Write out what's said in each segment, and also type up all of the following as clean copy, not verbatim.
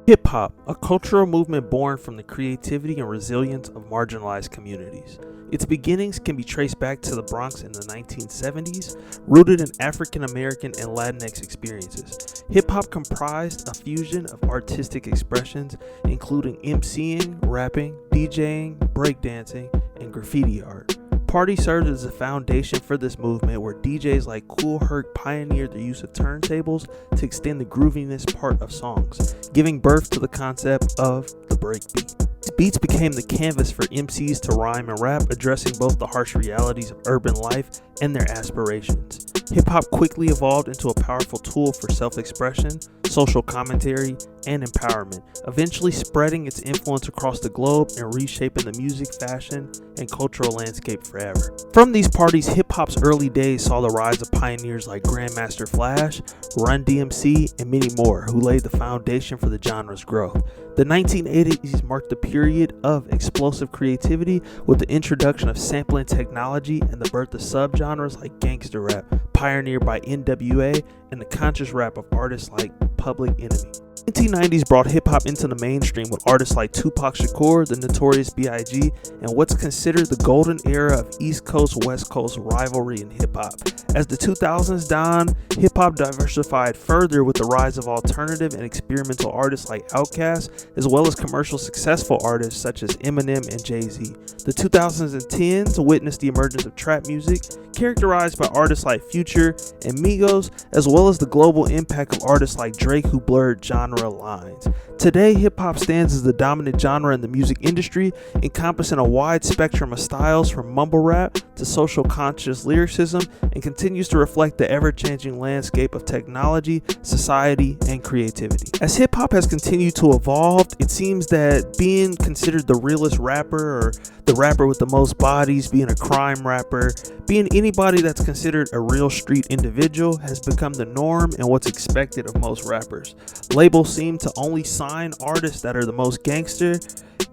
Hip hop, a cultural movement born from the creativity and resilience of marginalized communities. Its beginnings can be traced back to the Bronx in the 1970s, rooted in African American and Latinx experiences. Hip hop comprised a fusion of artistic expressions, including MCing, rapping, DJing, breakdancing, and graffiti art. Party served as the foundation for this movement, where DJs like Kool Herc pioneered the use of turntables to extend the grooviness part of songs, giving birth to the concept of the breakbeat. These beats became the canvas for MCs to rhyme and rap, addressing both the harsh realities of urban life and their aspirations. Hip-hop quickly evolved into a powerful tool for self-expression, social commentary, and empowerment, eventually spreading its influence across the globe and reshaping the music, fashion, and cultural landscape forever. From these parties, hip-hop's early days saw the rise of pioneers like Grandmaster Flash, Run DMC, and many more, who laid the foundation for the genre's growth. The 1980s marked the period of explosive creativity with the introduction of sampling technology and the birth of subgenres like gangster rap, pioneered by NWA, and the conscious rap of artists like Public Enemy. The 1990s brought hip-hop into the mainstream with artists like Tupac Shakur, the Notorious B.I.G., and what's considered the golden era of East Coast-West Coast rivalry in hip-hop. As the 2000s dawned, hip-hop diversified further with the rise of alternative and experimental artists like Outkast, as well as commercial successful artists such as Eminem and Jay-Z. The 2010s witnessed the emergence of trap music, characterized by artists like Future and Migos, as well as the global impact of artists like Drake, who blurred genre lines. Today, hip-hop stands as the dominant genre in the music industry, encompassing a wide spectrum of styles from mumble rap to social conscious lyricism, and continues to reflect the ever-changing landscape of technology, society, and creativity. As hip-hop has continued to evolve, it seems that being considered the realest rapper, or the rapper with the most bodies, being a crime rapper, being anybody that's considered a real street individual, has become the norm and what's expected of most rappers. Labels seem to only sign artists that are the most gangster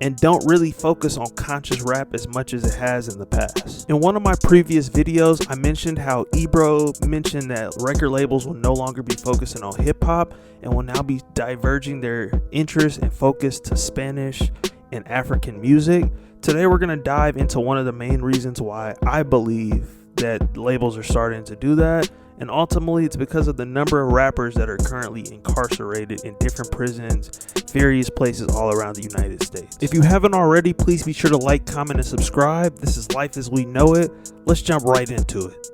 and don't really focus on conscious rap as much as it has in the past. In one of my previous videos, I mentioned how Ebro mentioned that record labels will no longer be focusing on hip hop and will now be diverging their interest and focus to Spanish and African music. Today we're going to dive into one of the main reasons why I believe that labels are starting to do that, and ultimately it's because of the number of rappers that are currently incarcerated in different prisons, various places all around the United States. If you haven't already, please be sure to like, comment, and subscribe. This is Life as We Know It. Let's jump right into it.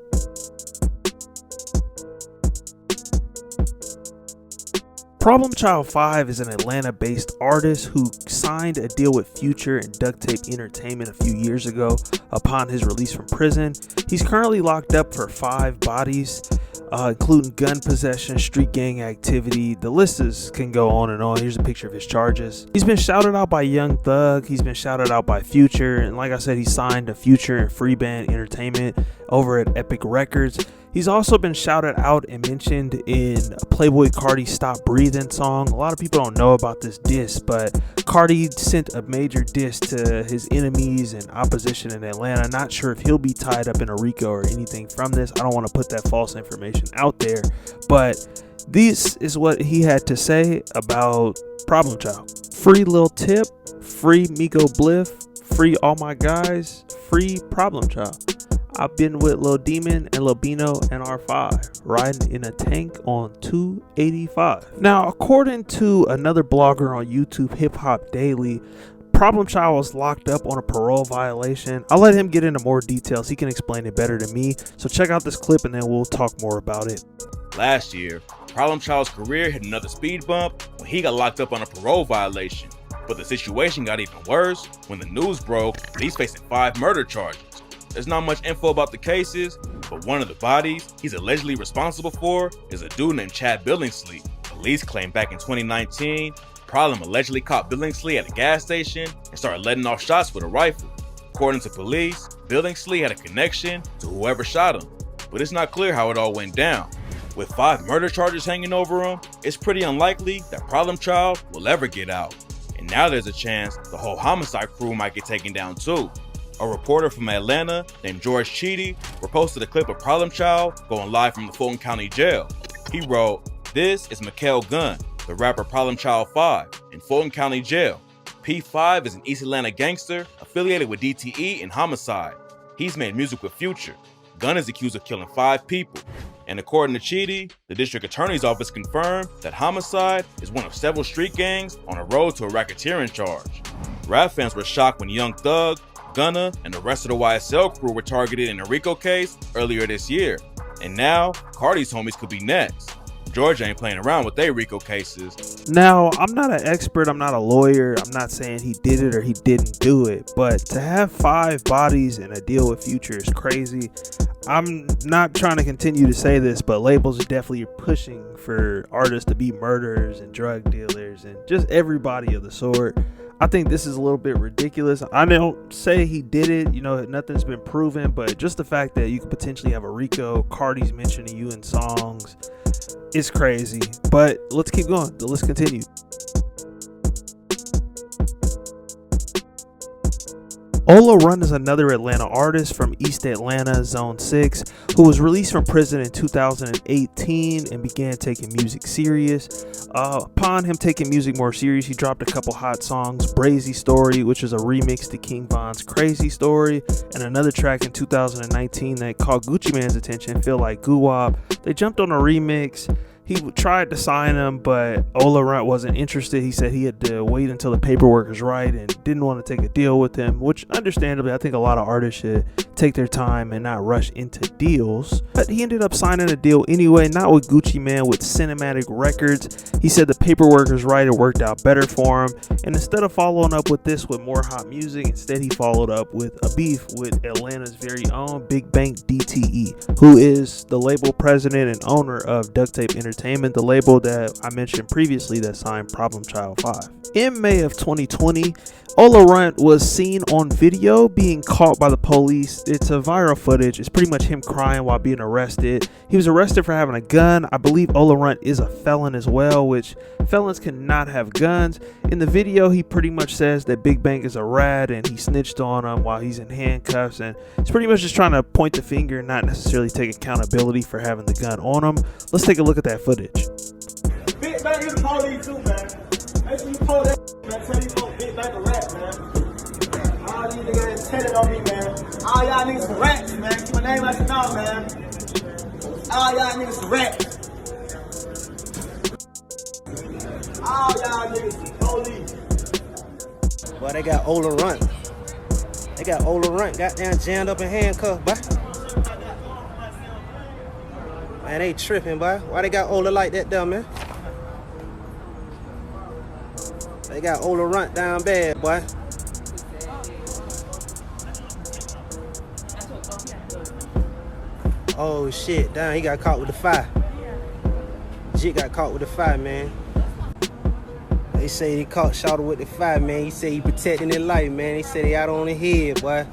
Problem Child 5 is an Atlanta-based artist who signed a deal with Future and Duct Tape Entertainment a few years ago upon his release from prison. He's currently locked up for 5 bodies, including gun possession, street gang activity. The list can go on and on. Here's a picture of his charges. He's been shouted out by Young Thug. He's been shouted out by Future. And like I said, he signed to Future and Freeband Entertainment over at Epic Records. He's also been shouted out and mentioned in Playboi Carti's Stop Breathing song. A lot of people don't know about this diss, but Carti sent a major diss to his enemies and opposition in Atlanta. Not sure if he'll be tied up in a RICO or anything from this. I don't want to put that false information out there, but this is what he had to say about Problem Child. Free Lil Tip, free Migo Bliff, free all my guys, free Problem Child. I've been with Lil Demon and Lil Bino and R5, riding in a tank on 285. Now, according to another blogger on YouTube, Hip Hop Daily, Problem Child was locked up on a parole violation. I'll let him get into more details. He can explain it better than me. So check out this clip and then we'll talk more about it. Last year, Problem Child's career hit another speed bump when he got locked up on a parole violation. But the situation got even worse when the news broke that he's facing 5 murder charges. There's not much info about the cases, but one of the bodies he's allegedly responsible for is a dude named Chad Billingsley. Police claim back in 2019, Problem allegedly caught Billingsley at a gas station and started letting off shots with a rifle. According to police, Billingsley had a connection to whoever shot him, but it's not clear how it all went down. With 5 murder charges hanging over him, it's pretty unlikely that Problem Child will ever get out. And now there's a chance the whole homicide crew might get taken down too. A reporter from Atlanta named George Cheedy reposted a clip of Problem Child going live from the Fulton County Jail. He wrote, "This is Mikael Gunn, the rapper Problem Child 5, in Fulton County Jail. P5 is an East Atlanta gangster affiliated with DTE and Homicide. He's made music with Future. Gunn is accused of killing 5 people. And according to Chidi, the district attorney's office confirmed that Homicide is one of several street gangs on a road to a racketeering charge. Rap fans were shocked when Young Thug, Gunna, and the rest of the YSL crew were targeted in a RICO case earlier this year. And now, Cardi's homies could be next. Georgia ain't playing around with their RICO cases. Now, I'm not an expert, I'm not a lawyer, I'm not saying he did it or he didn't do it, but to have 5 bodies and a deal with Future is crazy. I'm not trying to continue to say this, but labels are definitely pushing for artists to be murderers and drug dealers and just everybody of the sort. I think this is a little bit ridiculous. I don't say he did it, nothing's been proven, but just the fact that you could potentially have a RICO, Cardi's mentioning you in songs, it's crazy. But let's keep going. Let's continue. Ola Run is another Atlanta artist from East Atlanta, Zone 6, who was released from prison in 2018 and began taking music serious. Upon him taking music more serious, he dropped a couple hot songs, Brazy Story, which is a remix to King Von's Crazy Story, and another track in 2019 that caught Gucci Mane's attention, Feel Like Guwap. They jumped on a remix. He tried to sign him, but Ola Run wasn't interested. He said he had to wait until the paperwork was right and didn't want to take a deal with him, which understandably, I think a lot of artists should take their time and not rush into deals. But he ended up signing a deal anyway, not with Gucci Mane, with Cinematic Records. He said the paperwork was right, it worked out better for him. And instead of following up with this with more hot music, instead he followed up with a beef with Atlanta's very own Big Bank DTE, who is the label president and owner of Duct Tape Entertainment, the label that I mentioned previously that signed Problem Child 5. In May of 2020, Ola Run was seen on video being caught by the police. It's a viral footage. It's pretty much him crying while being arrested. He was arrested for having a gun. I believe Ola Run is a felon as well, which felons cannot have guns. In the video, he pretty much says that Big Bank is a rat and he snitched on him while he's in handcuffs, and he's pretty much just trying to point the finger and not necessarily take accountability for having the gun on him. Let's take a look at that footage. Big Bank is the police too, man. Make sure you pull that man. Tell you folks Big Bank a rat, man. All these niggas intended on me, man. All y'all niggas some rats, man. Keep my name out your mouth, man. All y'all niggas some rats. All y'all niggas some police. Boy, they got Ola Run. They got Ola Run goddamn jammed up in handcuffs, boy. Man, they tripping, boy. Why they got Ola like that, though, man? They got Ola Run down bad, boy. Oh, shit. Damn, he got caught with the fire. Jit got caught with the fire, man. They say he caught Shawty with the fire, man. He say he protecting his life, man. They say they out on his head, boy.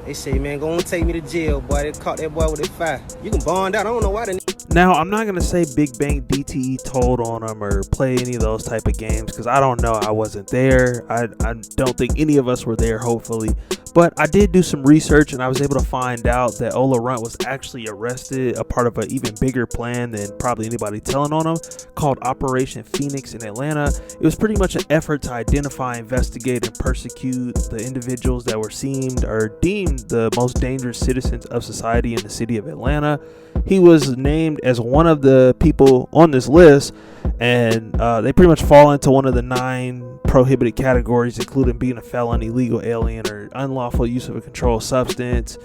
They say, man, go on take me to jail, boy. They caught that boy with the fire. You can bond out. I don't know why they... Now, I'm not going to say Big Bang DTE told on him or play any of those type of games because I don't know. I wasn't there. I don't think any of us were there, hopefully. But I did do some research and I was able to find out that Ola Run was actually arrested, a part of an even bigger plan than probably anybody telling on him, called Operation Phoenix in Atlanta. It was pretty much an effort to identify, investigate, and persecute the individuals that were deemed the most dangerous citizens of society in the city of Atlanta. He was named as one of the people on this list, and they pretty much fall into one of the 9 prohibited categories, including being a felon, illegal alien, or unlawful use of a controlled substance.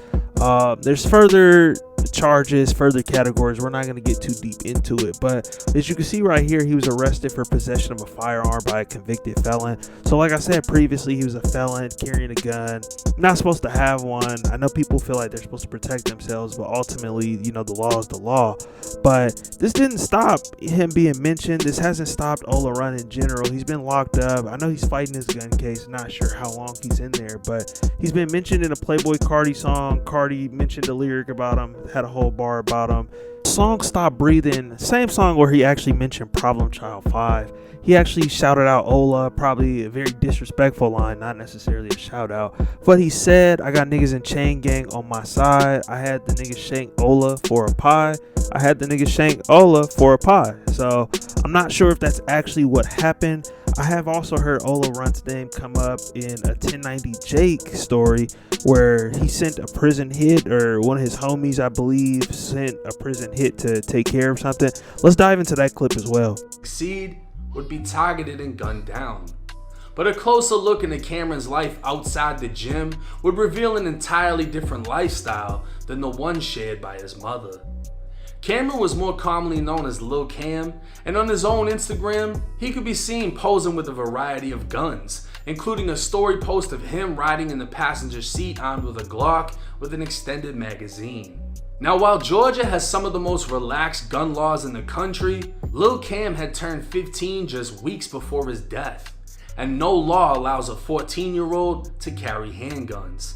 There's further charges, further categories. We're not going to get too deep into it, but as you can see right here, he was arrested for possession of a firearm by a convicted felon. So like I said previously, he was a felon carrying a gun, not supposed to have one. I know people feel like they're supposed to protect themselves, but ultimately, the law is the law. But this didn't stop him being mentioned. This hasn't stopped Ola Run in general. He's been locked up. I know he's fighting his gun case, not sure how long he's in there, but he's been mentioned in a Playboy Cardi song. Cardi mentioned a lyric about him, had a whole bar about him. Song Stop Breathing, same song where he actually mentioned Problem Child 5. He actually shouted out Ola, probably a very disrespectful line, not necessarily a shout out. But he said, I got niggas in chain gang on my side. I had the niggas shank Ola for a pie. I had the niggas shank Ola for a pie. So I'm not sure if that's actually what happened. I have also heard Ola Run's name come up in a 1090 Jake story where he sent a prison hit, or one of his homies, I believe, sent a prison hit to take care of something. Let's dive into that clip as well. Succeed would be targeted and gunned down. But a closer look into Cameron's life outside the gym would reveal an entirely different lifestyle than the one shared by his mother. Cameron was more commonly known as Lil Cam, and on his own Instagram, he could be seen posing with a variety of guns, including a story post of him riding in the passenger seat armed with a Glock with an extended magazine. Now, while Georgia has some of the most relaxed gun laws in the country, Lil Cam had turned 15 just weeks before his death, and no law allows a 14-year-old to carry handguns.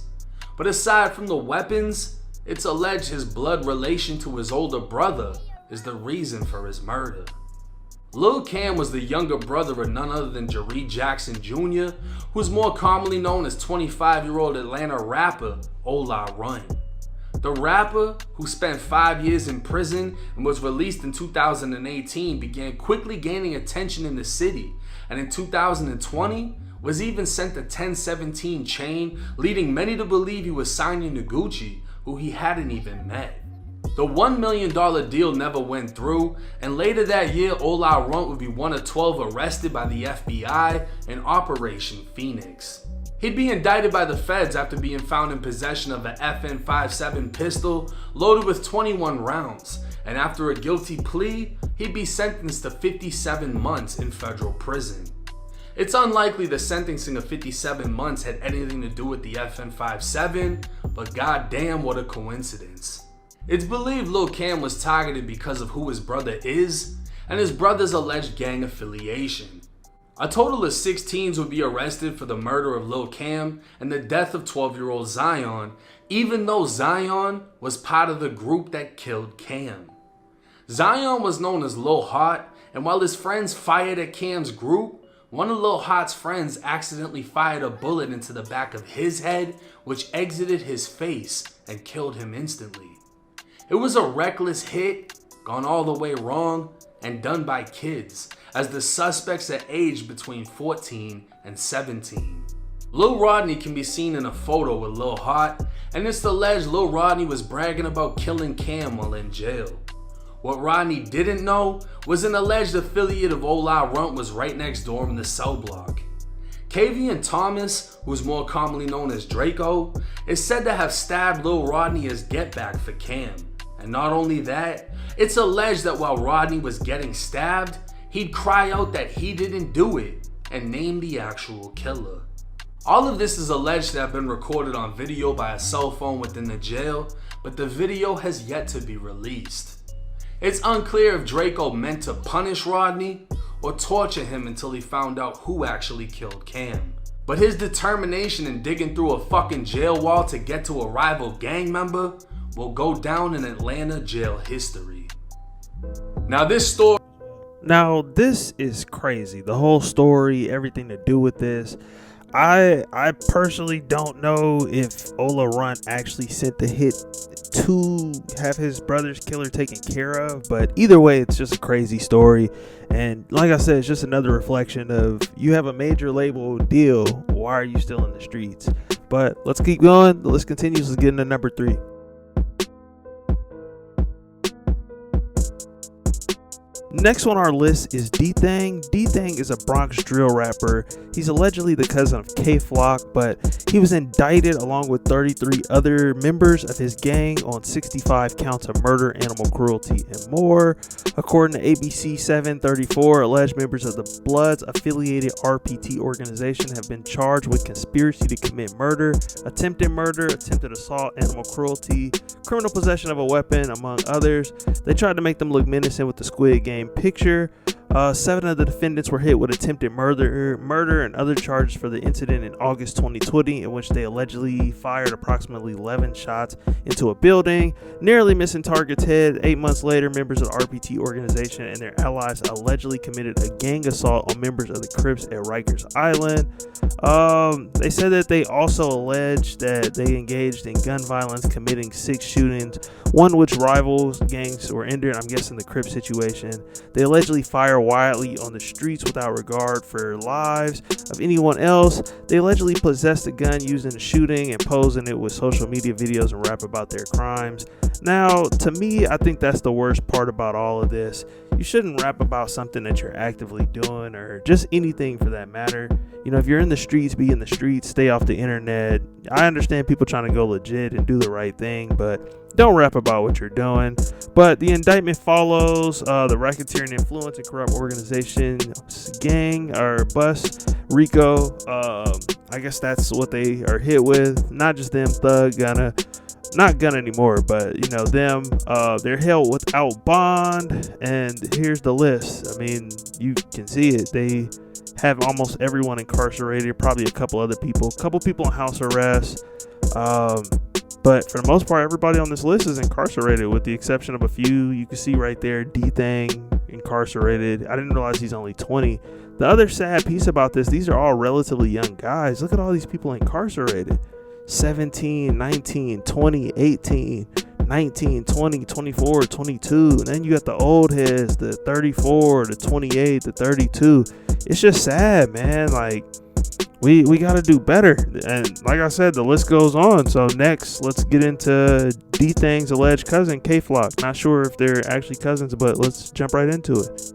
But aside from the weapons, it's alleged his blood relation to his older brother is the reason for his murder. Lil Cam was the younger brother of none other than Jeree Jackson Jr., who's more commonly known as 25-year-old Atlanta rapper Ola Run. The rapper, who spent 5 years in prison and was released in 2018, began quickly gaining attention in the city, and in 2020 was even sent a 1017 chain, leading many to believe he was signing to Gucci, who he hadn't even met. The $1 million deal never went through, and later that year, Ola Run would be one of 12 arrested by the FBI in Operation Phoenix. He'd be indicted by the feds after being found in possession of an FN-57 pistol loaded with 21 rounds, and after a guilty plea, he'd be sentenced to 57 months in federal prison. It's unlikely the sentencing of 57 months had anything to do with the FN-57, but goddamn, what a coincidence. It's believed Lil Cam was targeted because of who his brother is and his brother's alleged gang affiliation. A total of 6 teens would be arrested for the murder of Lil Cam and the death of 12-year-old Zion, even though Zion was part of the group that killed Cam. Zion was known as Lil Hot, and while his friends fired at Cam's group, one of Lil Hot's friends accidentally fired a bullet into the back of his head, which exited his face and killed him instantly. It was a reckless hit, gone all the way wrong, and done by kids, as the suspects are aged between 14 and 17. Lil Rodney can be seen in a photo with Lil Hot, and it's alleged Lil Rodney was bragging about killing Cam while in jail. What Rodney didn't know was an alleged affiliate of Ola Run was right next door in the cell block. Kavian Thomas, who's more commonly known as Draco, is said to have stabbed Lil Rodney as get back for Cam. And not only that, it's alleged that while Rodney was getting stabbed, he'd cry out that he didn't do it and name the actual killer. All of this is alleged to have been recorded on video by a cell phone within the jail, but the video has yet to be released. It's unclear if Draco meant to punish Rodney or torture him until he found out who actually killed Cam. But his determination in digging through a fucking jail wall to get to a rival gang member will go down in Atlanta jail history. Now this is crazy. The whole story, everything to do with this. I personally don't know if Ola Run actually sent the hit to have his brother's killer taken care of, but either way, it's just a crazy story. And like I said, it's just another reflection of, you have a major label deal, why are you still in the streets? But let's keep going. Let's continue. Let's get into number 3. Next on our list is D-Thang. D-Thang is a Bronx drill rapper. He's allegedly the cousin of K-Flock, but he was indicted along with 33 other members of his gang on 65 counts of murder, animal cruelty, and more. According to ABC 734, alleged members of the Bloods affiliated RPT organization have been charged with conspiracy to commit murder, attempted assault, animal cruelty, criminal possession of a weapon, among others. They tried to make them look menacing with the Squid Game picture. 7 of the defendants were hit with attempted murder and other charges for the incident in August 2020, in which they allegedly fired approximately 11 shots into a building, nearly missing target's head. 8 months later, members of the RPT organization and their allies allegedly committed a gang assault on members of the Crips at Rikers Island. They said that they also alleged that they engaged in gun violence, committing 6 shootings, one which rivals gangs were injured. I'm guessing the Crips situation. They allegedly fired wildly on the streets without regard for lives of anyone else. They allegedly possessed a gun used in the shooting and posing it with social media videos and rap about their crimes. Now, to me, I think that's the worst part about all of this. You shouldn't rap about something that you're actively doing, or just anything for that matter. You know, if you're in the streets, be in the streets, stay off the internet. I understand people trying to go legit and do the right thing, but don't rap about what you're doing. But the indictment follows the racketeering influence and corrupt organization gang or bust Rico. I guess that's what they are hit with. Not just them, Thug, Gunna. Not Gunna anymore, but you know them. They're held without bond, and here's the list. I mean, you can see it. They have almost everyone incarcerated, probably a couple other people, on house arrest. But for the most part, everybody on this list is incarcerated, with the exception of a few. You can see right there, D-Thang incarcerated. I didn't realize he's only 20. The other sad piece about this, these are all relatively young guys. Look at all these people incarcerated. 17, 19, 20, 18, 19, 20, 24, 22. And then you got the old heads, the 34, the 28, the 32. It's just sad, man. Like, we got to do better. And like I said, the list goes on. So next, let's get into D-Thang's alleged cousin, Klock. Not sure if they're actually cousins, but let's jump right into it.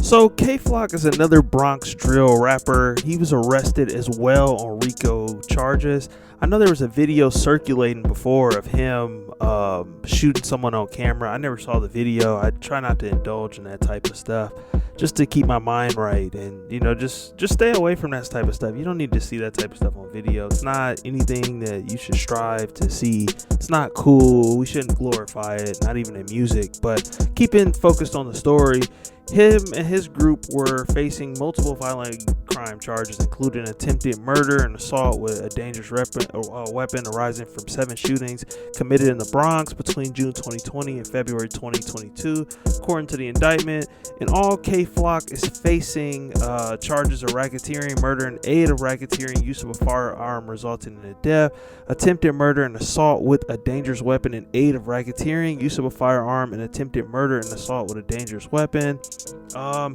So Klock is another Bronx drill rapper. He was arrested as well on RICO charges. I know there was a video circulating before of him shooting someone on camera. I never saw the video. I try not to indulge in that type of stuff, just to keep my mind right, and you know, just stay away from that type of stuff. You don't need to see that type of stuff on video. It's not anything that you should strive to see. It's not cool. We shouldn't glorify it, not even in music. But keeping focused on the story, him and his group were facing multiple violent crime charges, including attempted murder and assault with a dangerous weapon arising from 7 shootings committed in the Bronx between June 2020 and February 2022, according to the indictment. In all, Klock is facing charges of racketeering, murder and aid of racketeering, use of a firearm resulting in a death, attempted murder and assault with a dangerous weapon and aid of racketeering, use of a firearm, and attempted murder and assault with a dangerous weapon.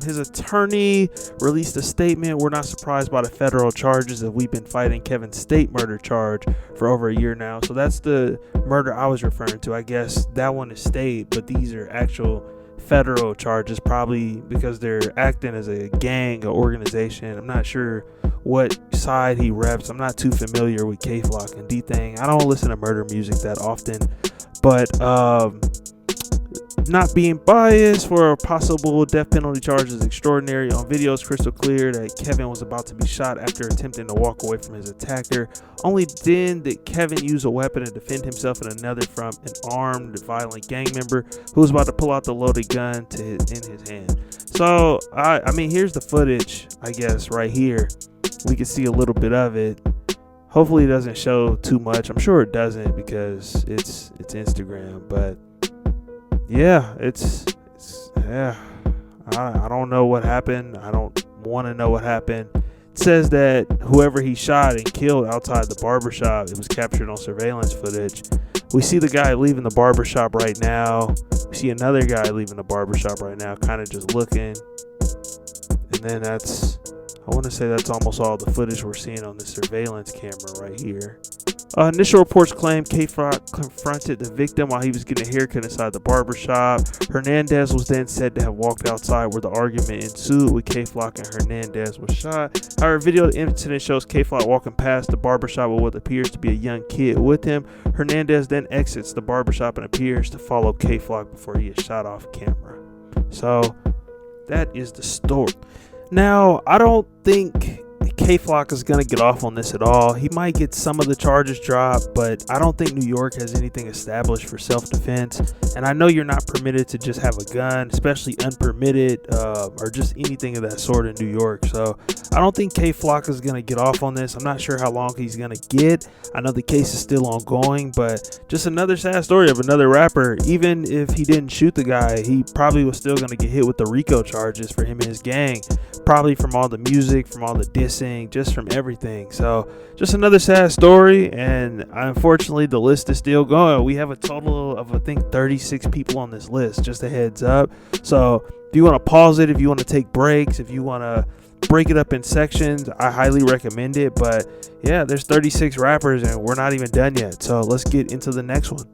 His attorney released a statement. We're not surprised by the federal charges, that we've been fighting Kevin's state murder charge for over a year now. So that's the murder I was referring to. I guess that one is state, but these are actual federal charges, probably because they're acting as a gang or organization. I'm not sure what side he reps. I'm not too familiar with Klock and D-Thang. I don't listen to murder music that often, but not being biased for a possible death penalty charge is extraordinary. On video, it's crystal clear that Kevin was about to be shot after attempting to walk away from his attacker. Only then did Kevin use a weapon to defend himself and another from an armed, violent gang member who was about to pull out the loaded gun in his hand. So, I mean, here's the footage, I guess, right here. We can see a little bit of it. Hopefully it doesn't show too much. I'm sure it doesn't, because it's Instagram, but yeah, I don't know what happened. I don't want to know what happened. It says that whoever he shot and killed outside the barbershop, it was captured on surveillance footage. We see the guy leaving the barbershop right now. We see another guy leaving the barbershop right now, kind of just looking. And then I want to say that's almost all the footage we're seeing on the surveillance camera right here. Initial reports claim Klock confronted the victim while he was getting a haircut inside the barbershop. Hernandez was then said to have walked outside where the argument ensued with Klock, and Hernandez was shot. However, video of the incident shows Klock walking past the barbershop with what appears to be a young kid with him. Hernandez then exits the barbershop and appears to follow Klock before he is shot off camera. So that is the story. Now, I don't think Klock is going to get off on this at all. He might get some of the charges dropped, but I don't think New York has anything established for self-defense. And I know you're not permitted to just have a gun, especially unpermitted, or just anything of that sort in New York. So I don't think Klock is going to get off on this. I'm not sure how long he's going to get. I know the case is still ongoing, but just another sad story of another rapper. Even if he didn't shoot the guy, he probably was still going to get hit with the RICO charges for him and his gang. Probably from all the music, from all the dissing, missing just from everything. So just another sad story, and unfortunately the list is still going. We have a total of I think 36 people on this list, just a heads up. So if you want to pause it, if you want to take breaks, if you want to break it up in sections, I highly recommend it. But yeah, there's 36 rappers and we're not even done yet, so let's get into the next one.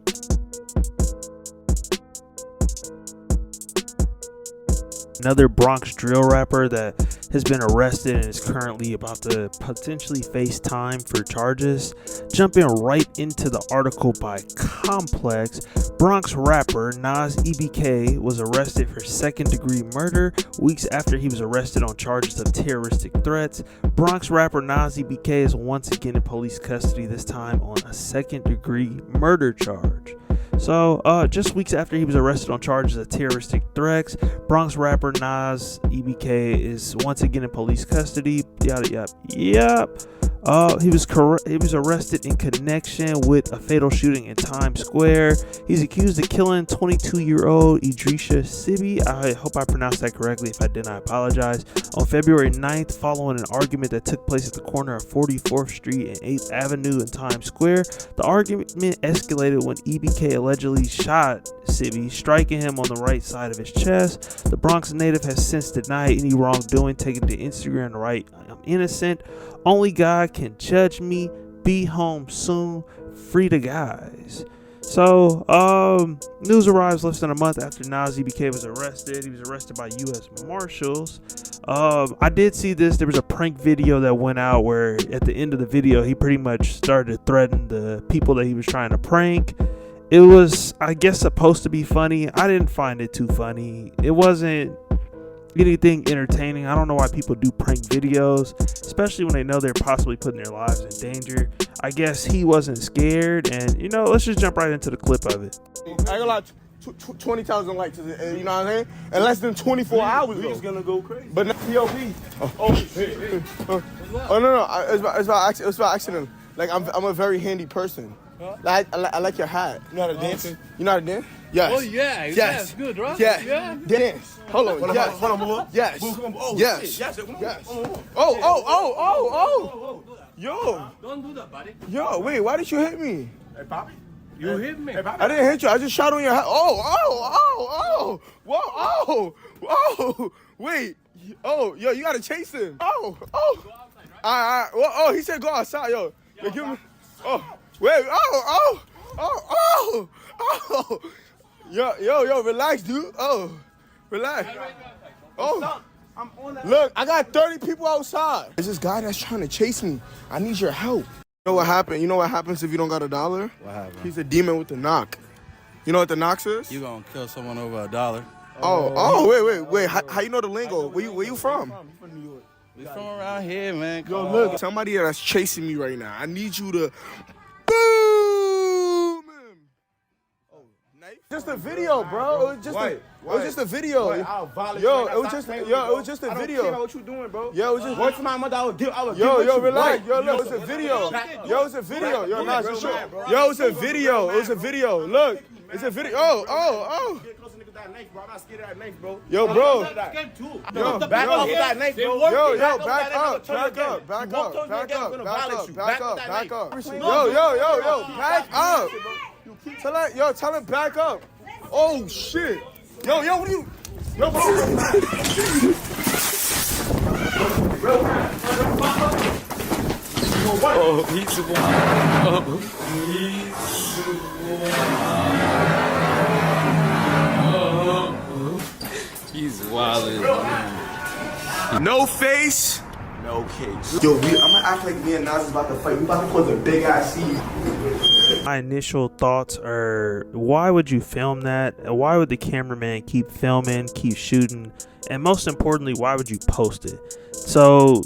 Another Bronx drill rapper that has been arrested and is currently about to potentially face time for charges. Jumping right into the article by Complex, Bronx rapper Nas EBK was arrested for second-degree murder weeks after he was arrested on charges of terroristic threats. Bronx rapper Nas EBK is once again in police custody, this time on a second-degree murder charge. So, just weeks after he was arrested on charges of terroristic threats, Bronx rapper Nas EBK is once again in police custody. Yep. He was arrested in connection with a fatal shooting in Times Square. He's accused of killing 22-year-old Idrisha Sibi. I hope I pronounced that correctly. If I didn't, I apologize. On February 9th, following an argument that took place at the corner of 44th Street and 8th Avenue in Times Square, the argument escalated when EBK allegedly shot Sibi, striking him on the right side of his chest. The Bronx native has since denied any wrongdoing, taking to Instagram to write, "I'm innocent. Only God can judge me. Be home soon. Free the guys." So, news arrives less than a month after Nas EBK was arrested. He was arrested by U.S. Marshals. I did see this. There was a prank video that went out where at the end of the video, he pretty much started to threaten the people that he was trying to prank. It was, I guess, supposed to be funny. I didn't find it too funny. It wasn't anything entertaining. I don't know why people do prank videos, especially when they know they're possibly putting their lives in danger. I guess he wasn't scared, and let's just jump right into the clip of it. I ain't gonna lie, 20,000 likes, you know what I'm saying? In less than 24 hours, We just gonna go crazy. But not POP. No. It's by accident. Like I'm a very handy person. Like, I like your hat. You know how to dance? You know how to dance? Yes. Oh yeah, Yes. That's good, right? Yes. Yeah. Dance. Hold on. Yes. Hold on, move. Yes. Oh, Yes. shit. Yes. Yes. Oh. Yo. Don't do that, buddy. Yo, wait, why did you hit me? Hey, Poppy. You hit me. Hey, Poppy. I didn't hit you. I just shot on your hat. Oh. Whoa. Wait. Oh, yo, you gotta chase him. Oh. All right. Well, he said go outside, yo. Yo, give me. Oh. Wait. Oh. Yo, relax, dude. Oh, relax. Oh. I'm on that. Look, I got 30 people outside. There's this guy that's trying to chase me. I need your help. You know what happened? You know what happens if you don't got $1? What happened? He's a demon with the knock. You know what the knock is? You gonna kill someone over $1? Wait. How you know the lingo? Where you from? From New York. We from around here, man. Yo, look, somebody that's chasing me right now. I need you to boom him. Oh, knife? Just a video, bro. It was just a video. I'll violate Yo, you. it was just a I don't video. care about what you doing, bro. Yo, it was just. Once my mother, I would give Yo, relax. right. Yo, look, it's a video. Yo, it's a video. Yo, nah, just show. Yo, it's a video. It's a video. Look, it's a video. Oh. Get close to niggas that knife, bro. I'm not scared of that knife, bro. Yo, bro. Yo, back up with that knife, bro. Yo, back up. Back up. Back up. Tell him back up. Oh shit. Yo, what are you? Yo, bro. Oh, he's the one. He's wild. No face. No case. Yo, I'm gonna act like me and Nas is about to fight. We about to cause a big ass scene. My initial thoughts are, why would you film that? Why would the cameraman keep filming, keep shooting? And most importantly, why would you post it? So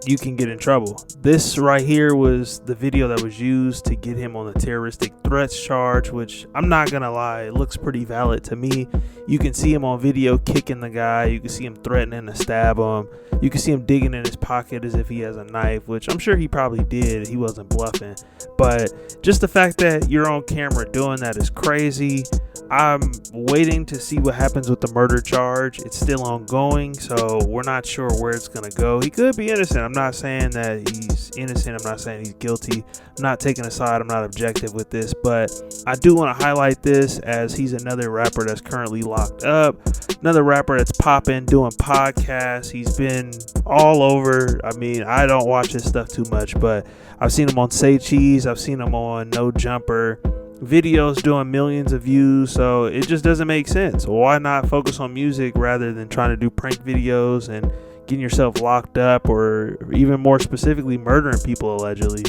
you can get in trouble. This right here was the video that was used to get him on the terroristic threats charge, which I'm not gonna lie, it looks pretty valid to me. You can see him on video kicking the guy. You can see him threatening to stab him. You can see him digging in his pocket as if he has a knife, which I'm sure he probably did. He wasn't bluffing. But just the fact that you're on camera doing that is crazy. I'm waiting to see what happens with the murder charge. It's still ongoing, so we're not sure where it's gonna go. He could be innocent. I'm not saying that he's innocent. I'm not saying he's guilty. I'm not taking a side. I'm not objective with this, but I do want to highlight this as he's another rapper that's currently locked up. Another rapper that's popping, doing podcasts. He's been all over. I mean, I don't watch his stuff too much, but I've seen him on Say Cheese. I've seen him on No Jumper. Videos doing millions of views, so it just doesn't make sense. Why not focus on music rather than trying to do prank videos and getting yourself locked up, or even more specifically murdering people allegedly?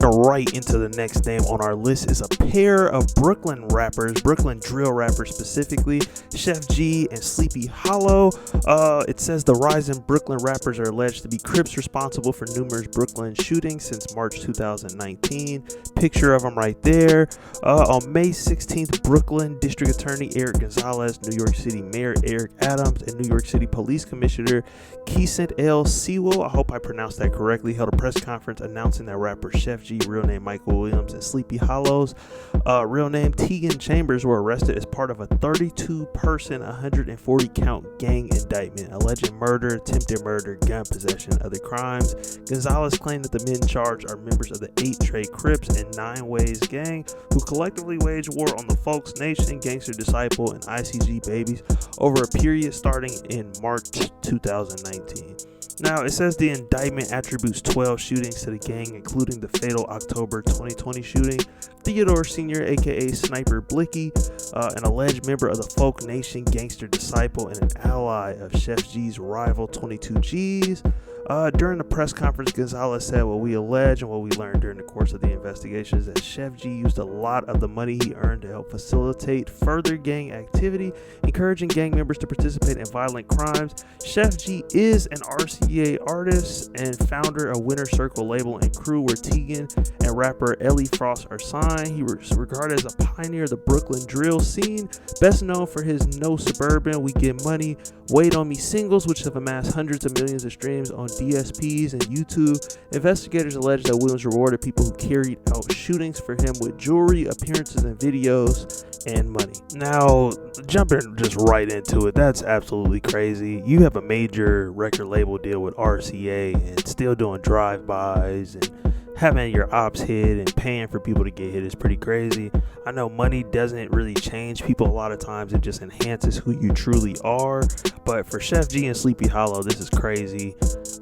Right into the next name on our list is a pair of Brooklyn rappers, Brooklyn drill rappers specifically, Chef G and Sleepy Hollow. It says the rising Brooklyn rappers are alleged to be Crips responsible for numerous Brooklyn shootings since March 2019. Picture of them right there. On May 16th, Brooklyn District Attorney Eric Gonzalez, New York City Mayor Eric Adams, and New York City Police Commissioner Keesant L. Sewell, I hope I pronounced that correctly, held a press conference announcing that rapper Chef G, real name Michael Williams, and Sleepy Hollow's real name Tegan Chambers were arrested as part of a 32-person, 140-count gang indictment alleging murder, attempted murder, gun possession, other crimes. Gonzalez claimed that the men charged are members of the 8 Trey Crips and 9 Ways gang, who collectively waged war on the Folks Nation, Gangster Disciple, and ICG Babies over a period starting in March 2019. Now, it says the indictment attributes 12 shootings to the gang, including the fatal October 2020 shooting. Theodore Sr., aka Sniper Blicky, an alleged member of the Folk Nation, Gangster Disciple, and an ally of Chef G's rival 22 G's. During the press conference, Gonzalez said what we allege and what we learned during the course of the investigation is that Chef G used a lot of the money he earned to help facilitate further gang activity, encouraging gang members to participate in violent crimes. Chef G is an RCA artist and founder of Winter Circle label and crew, where Tegan and rapper Ellie Frost are signed. He was regarded as a pioneer of the Brooklyn drill scene, best known for his No Suburban, We Get Money, Wait On Me singles, which have amassed hundreds of millions of streams on DSPs and YouTube. Investigators allege that Williams rewarded people who carried out shootings for him with jewelry, appearances in videos, and money. Now, jumping just right into it, that's absolutely crazy. You have a major record label deal with RCA and still doing drive-bys and having your ops hit and paying for people to get hit is pretty crazy. I know money doesn't really change people a lot of times, it just enhances who you truly are. But for Chef G and Sleepy Hollow, this is crazy.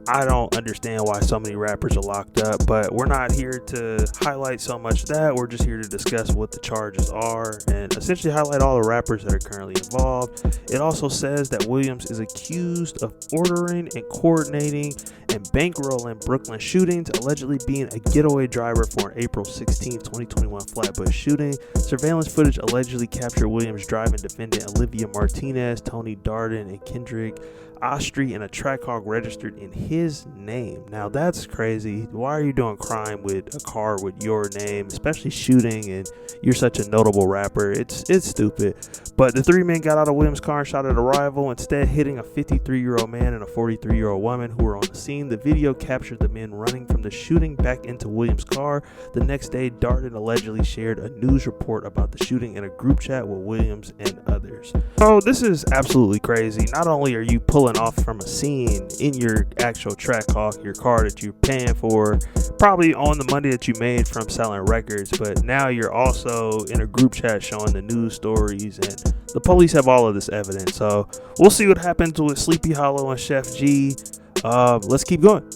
I don't understand why so many rappers are locked up, but we're not here to highlight so much that. We're just here to discuss what the charges are and essentially highlight all the rappers that are currently involved. It also says that Williams is accused of ordering and coordinating and bankrolling Brooklyn shootings, allegedly being a getaway driver for an April 16, 2021 Flatbush shooting. Surveillance footage allegedly captured Williams driving defendant Olivia Martinez, Tony Darden, and Kendrick Ostry in a Trackhawk registered in his name. Now that's crazy. Why are you doing crime with a car with your name, especially shooting, and you're such a notable rapper? It's stupid. But the 3 men got out of Williams' car and shot at a rival, instead hitting a 53-year-old man and a 43-year-old woman who were on the scene. The video captured the men running from the shooting back into Williams' car. The next day, Darden allegedly shared a news report about the shooting in a group chat with Williams and others. So this is absolutely crazy. Not only are you pulling off from a scene in your actual Trackhawk, your car that you're paying for, probably on the money that you made from selling records, but now you're also in a group chat showing the news stories, and the police have all of this evidence. So we'll see what happens with Sleepy Hollow and Chef G. Let's keep going.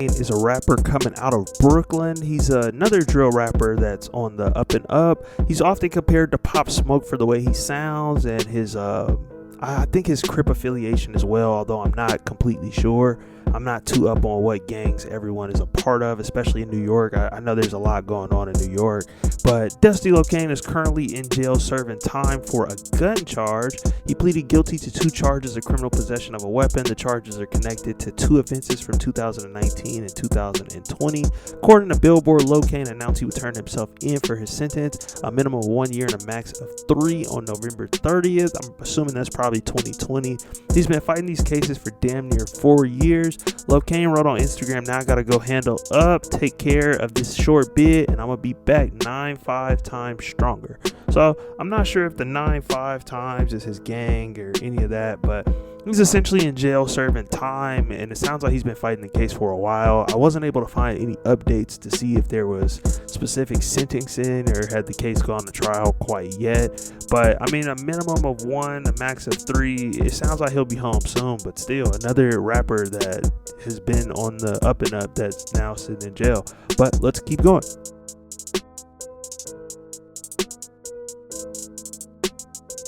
Is a rapper coming out of Brooklyn. He's another drill rapper that's on the up and up. He's often compared to Pop Smoke for the way he sounds and his I think his Crip affiliation as well, although I'm not completely sure. I'm not too up on what gangs everyone is a part of, especially in New York. I know there's a lot going on in New York, but Dusty Locane is currently in jail serving time for a gun charge. He pleaded guilty to 2 charges of criminal possession of a weapon. The charges are connected to 2 offenses from 2019 and 2020. According to Billboard, Locane announced he would turn himself in for his sentence, a minimum of 1 year and a max of 3 on November 30th. I'm assuming that's probably 2020. He's been fighting these cases for damn near 4 years. Lil Kane wrote on Instagram, "Now I gotta go handle up, take care of this short bit, and I'm gonna be back 9-5 times stronger." So I'm not sure if the 9-5 times is his gang or any of that, but he's essentially in jail serving time, and it sounds like he's been fighting the case for a while. I wasn't able to find any updates to see if there was specific sentencing or had the case gone to trial quite yet. But I mean, a minimum of 1, a max of 3. It sounds like he'll be home soon, but still another rapper that has been on the up and up that's now sitting in jail. But let's keep going.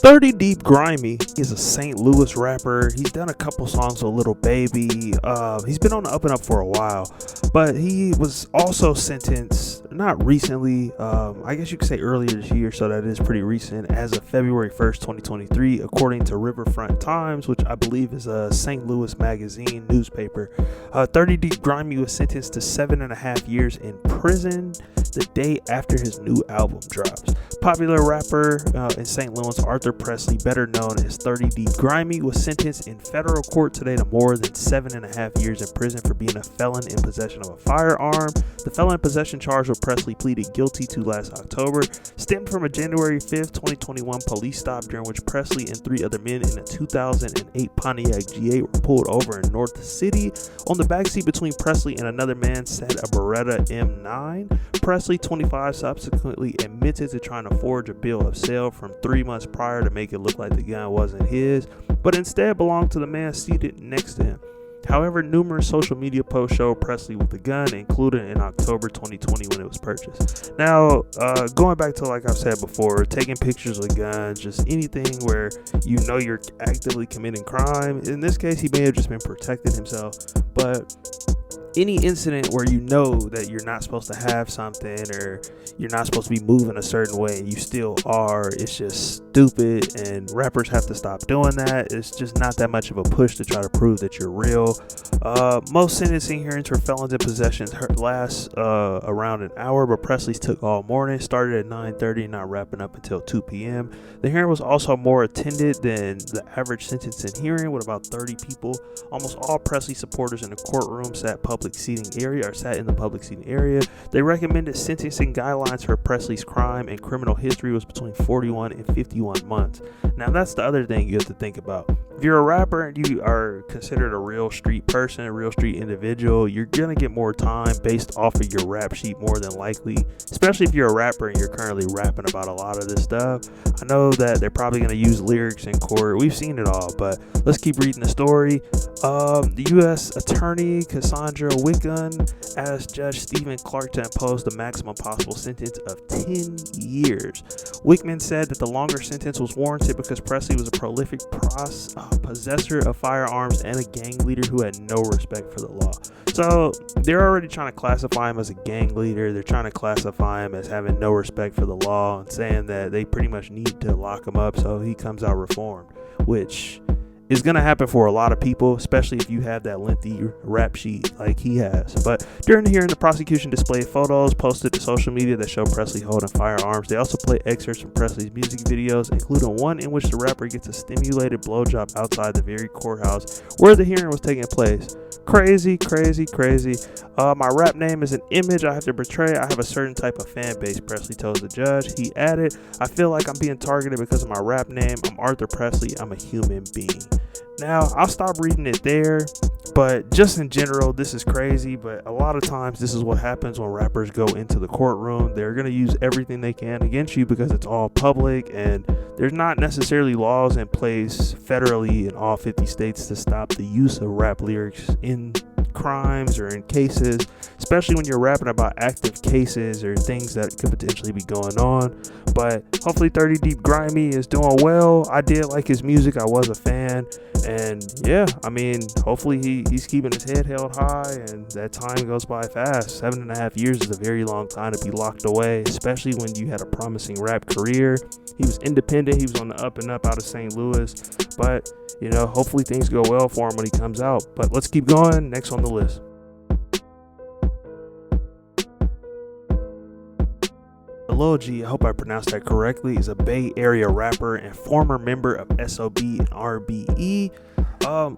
30 Deep Grimy is a St. Louis rapper. He's done a couple songs with Lil Baby. He's been on the up and up for a while, but he was also sentenced, not recently, I guess you could say earlier this year, so that is pretty recent, as of February 1st, 2023, according to Riverfront Times, which I believe is a St. Louis magazine newspaper. 30 Deep Grimy was sentenced to 7.5 years in prison the day after his new album drops. Popular rapper in St. Louis, Arthur Presley, better known as 30 Deep Grimy, was sentenced in federal court today to more than 7.5 years in prison for being a felon in possession of a firearm. The felon in possession charge what Presley pleaded guilty to last October stemmed from a January 5th, 2021 police stop during which Presley and 3 other men in a 2008 Pontiac G8 were pulled over in North City. On the backseat between Presley and another man sat a Beretta M9. Presley, 25, subsequently admitted to trying to forge a bill of sale from 3 months prior to make it look like the gun wasn't his, but instead belonged to the man seated next to him. However, numerous social media posts show Presley with the gun, including in October 2020 when it was purchased. Now, going back to, like I've said before, taking pictures of guns, just anything where you know you're actively committing crime. In this case, he may have just been protecting himself, but any incident where you know that you're not supposed to have something or you're not supposed to be moving a certain way and you still are, it's just stupid, and rappers have to stop doing that. It's just not that much of a push to try to prove that you're real. Most sentencing hearings for felons in possession last around an hour, but Presley's took all morning, started at 9:30 and not wrapping up until 2 p.m. The hearing was also more attended than the average sentencing hearing, with about 30 people. Almost all Presley supporters in the courtroom sat in the public seating area. They recommended sentencing guidelines for Presley's crime and criminal history was between 41 and 51 months. Now, that's the other thing you have to think about. If you're a rapper and you are considered a real street person, a real street individual, you're gonna get more time based off of your rap sheet more than likely, especially if you're a rapper and you're currently rapping about a lot of this stuff. I know that they're probably gonna use lyrics in court. We've seen it all, but let's keep reading the story. The U.S. Attorney Cassandra Wickman asked Judge Stephen Clark to impose the maximum possible sentence of 10 years. Wickman said that the longer sentence was warranted because Presley was a prolific possessor of firearms and a gang leader who had no respect for the law. So they're already trying to classify him as a gang leader. They're trying to classify him as having no respect for the law and saying that they pretty much need to lock him up so he comes out reformed, which is going to happen for a lot of people, especially if you have that lengthy rap sheet like he has. But during the hearing, the prosecution displayed photos posted to social media that show Presley holding firearms. They also played excerpts from Presley's music videos, including one in which the rapper gets a stimulated blowjob outside the very courthouse where the hearing was taking place. Crazy, crazy, crazy. My rap name is an image I have to portray. I have a certain type of fan base, Presley told the judge. He added, I feel like I'm being targeted because of my rap name. I'm Arthur Presley. I'm a human being. Now, I'll stop reading it there, but just in general, this is crazy. But a lot of times, this is what happens when rappers go into the courtroom. They're going to use everything they can against you because it's all public, and there's not necessarily laws in place federally in all 50 states to stop the use of rap lyrics in crimes or in cases, especially when you're rapping about active cases or things that could potentially be going on. But hopefully 30 Deep Grimy is doing well. I did like his music. I was a fan. And yeah, I mean, hopefully he's keeping his head held high and that time goes by fast. 7.5 years is a very long time to be locked away, especially when you had a promising rap career. He was independent. He was on the up and up out of St. Louis. But, you know, hopefully things go well for him when he comes out. But let's keep going. Next on the list. Lil G, I hope I pronounced that correctly, is a Bay Area rapper and former member of SOB and RBE.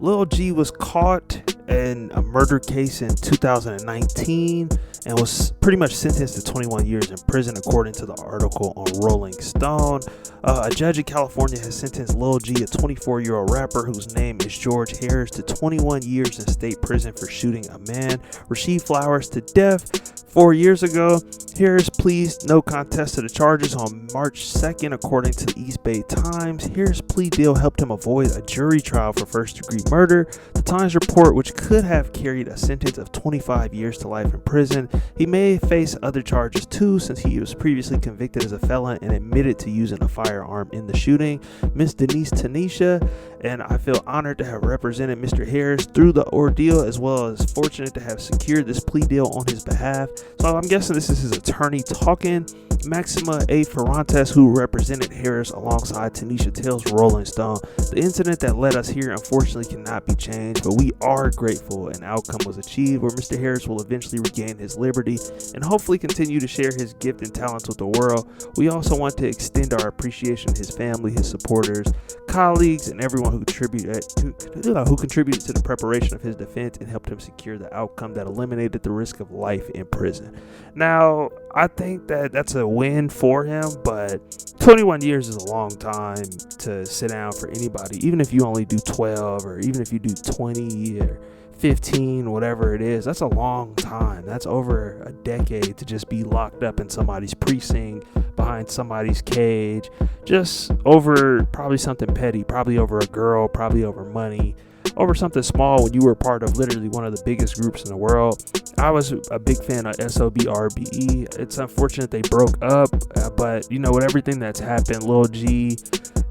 Lil G was caught in a murder case in 2019 and was pretty much sentenced to 21 years in prison, according to the article on Rolling Stone. A judge in California has sentenced Lil G, a 24-year-old rapper whose name is George Harris, to 21 years in state prison for shooting a man, Rasheed Flowers, to death 4 years ago. Harris pleads no contest to the charges on March 2nd, according to the East Bay Times. Harris' plea deal helped him avoid a jury trial for first-degree murder. The Times report, which could have carried a sentence of 25 years to life in prison. He may face other charges too, since he was previously convicted as a felon and admitted to using a firearm in the shooting. Miss Denise Tanisha, and I feel honored to have represented Mr. Harris through the ordeal, as well as fortunate to have secured this plea deal on his behalf. So I'm guessing this is his attorney talking. Maxima A. Ferrantes, who represented Harris alongside Tanisha, tells Rolling Stone, "The incident that led us here unfortunately cannot be changed, but we are grateful an outcome was achieved where Mr. Harris will eventually regain his liberty and hopefully continue to share his gift and talents with the world. We also want to extend our appreciation to his family, his supporters, colleagues, and everyone who contributed to the preparation of his defense and helped him secure the outcome that eliminated the risk of life in prison." Now, I think that that's a win for him, but 21 years is a long time to sit down for anybody, even if you only do 12 or even if you do 20 or 15, whatever it is. That's a long time. That's over a decade to just be locked up in somebody's precinct, behind somebody's cage, just over probably something petty, probably over a girl, probably over money, over something small when you were part of literally one of the biggest groups in the world. I was a big fan of SOBRBE. It's unfortunate they broke up, but you know, with everything that's happened, Lil G,